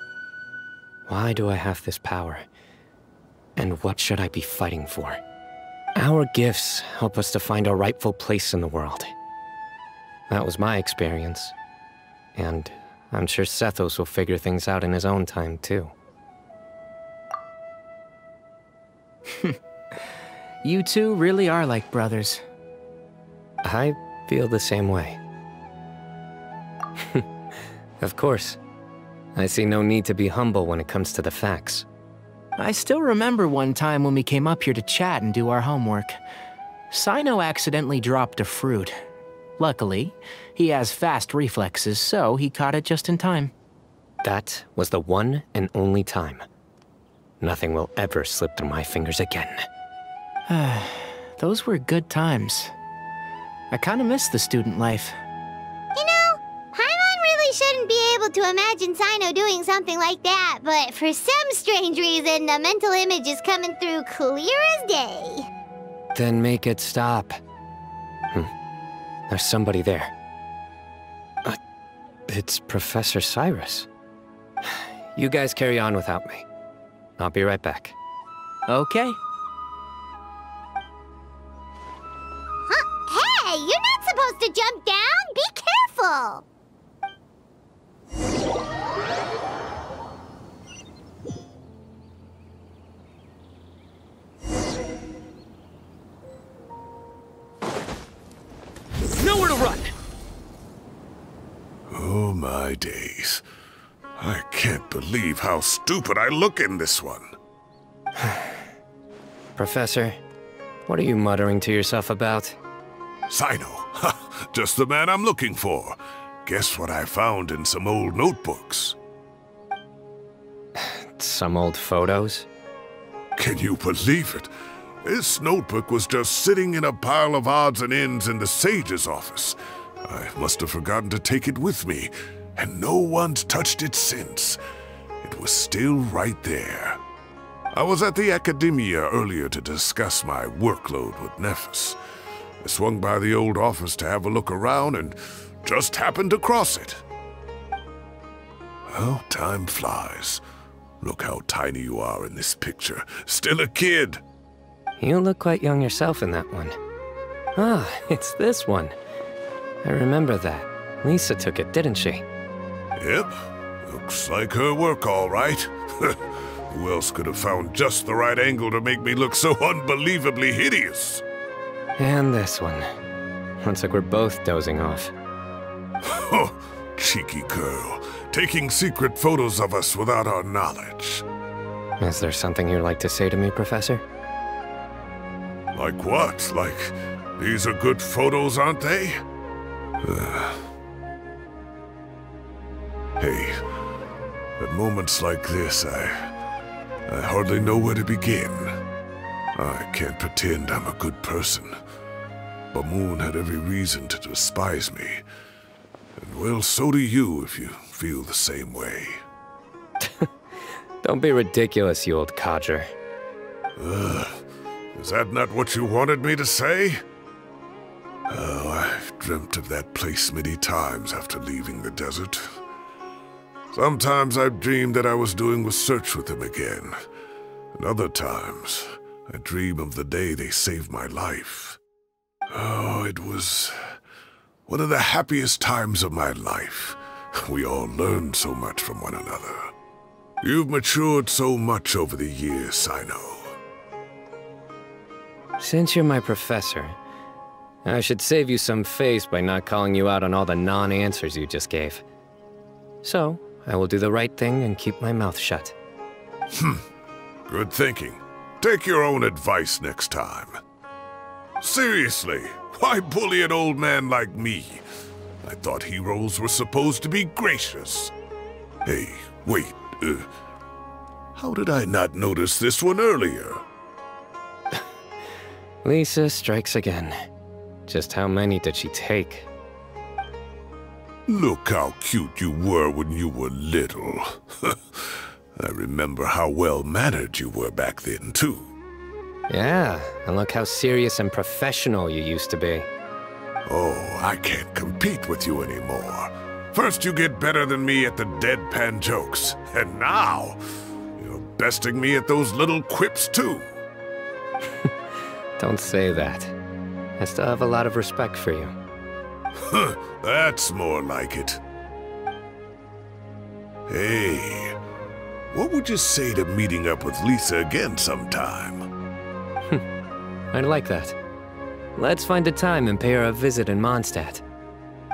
Why do I have this power? And what should I be fighting for? Our gifts help us to find our rightful place in the world. That was my experience. And I'm sure Sethos will figure things out in his own time, too. You two really are like brothers. I feel the same way. Of course. I see no need to be humble when it comes to the facts. I still remember one time when we came up here to chat and do our homework. Cyno accidentally dropped a fruit. Luckily, he has fast reflexes, so he caught it just in time. That was the one and only time. Nothing will ever slip through my fingers again. Those were good times. I kinda miss the student life. You know, Paimon really shouldn't be able to imagine Cyno doing something like that, but for some strange reason, the mental image is coming through clear as day. Then make it stop. There's somebody there. It's Professor Cyrus. You guys carry on without me. I'll be right back. Okay. Hey, you're not supposed to jump down! Be careful! Nowhere to run! Oh my days. I can't believe how stupid I look in this one. Professor, what are you muttering to yourself about? Cyno. Just the man I'm looking for. Guess what I found in some old notebooks? Some old photos? Can you believe it? This notebook was just sitting in a pile of odds and ends in the Sage's office. I must have forgotten to take it with me, and no one's touched it since. It was still right there. I was at the Academia earlier to discuss my workload with Nephis. I swung by the old office to have a look around and just happened to cross it. Well, time flies. Look how tiny you are in this picture. Still a kid. You look quite young yourself in that one. Ah, it's this one. I remember that. Lisa took it, didn't she? Yep. Looks like her work, all right. Who else could have found just the right angle to make me look so unbelievably hideous? And this one. Looks like we're both dozing off. Oh, cheeky girl. Taking secret photos of us without our knowledge. Is there something you'd like to say to me, Professor? Like what? Like, these are good photos, aren't they? Hey, at moments like this, I hardly know where to begin. I can't pretend I'm a good person. Bamoon had every reason to despise me. And well, so do you if you feel the same way. Don't be ridiculous, you old codger. Is that not what you wanted me to say? Oh, I've dreamt of that place many times after leaving the desert. Sometimes I've dreamed that I was doing research with them again. And other times, I dream of the day they saved my life. Oh, it was one of the happiest times of my life. We all learned so much from one another. You've matured so much over the years, Cyno. Since you're my professor, I should save you some face by not calling you out on all the non-answers you just gave. So, I will do the right thing and keep my mouth shut. Good thinking. Take your own advice next time. Seriously, why bully an old man like me? I thought heroes were supposed to be gracious. Hey, wait, how did I not notice this one earlier? Lisa strikes again. Just how many did she take? Look how cute you were when you were little. I remember how well-mannered you were back then, too. Yeah, and look how serious and professional you used to be. Oh, I can't compete with you anymore. First you get better than me at the deadpan jokes, and now you're besting me at those little quips, too. Don't say that. I still have a lot of respect for you. That's more like it. Hey, what would you say to meeting up with Lisa again sometime? I'd like that. Let's find a time and pay her a visit in Mondstadt.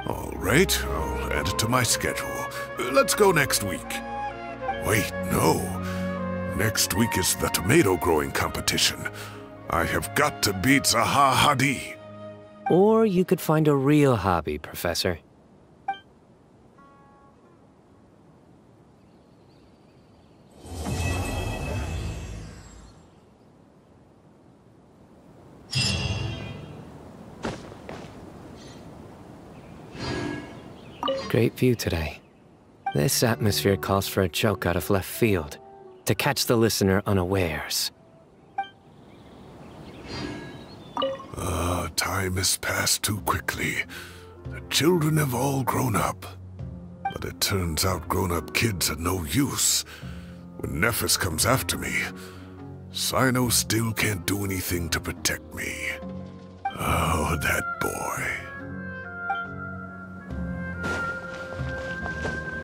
All right, I'll add it to my schedule. Let's go next week. Wait, no. Next week is the tomato growing competition. I have got to beat Zaha Hadid. Or you could find a real hobby, Professor. Great view today. This atmosphere calls for a joke out of left field, to catch the listener unawares. Time has passed too quickly. The children have all grown up. But it turns out grown-up kids are no use. When Nephis comes after me, Cyno still can't do anything to protect me. Oh, that boy.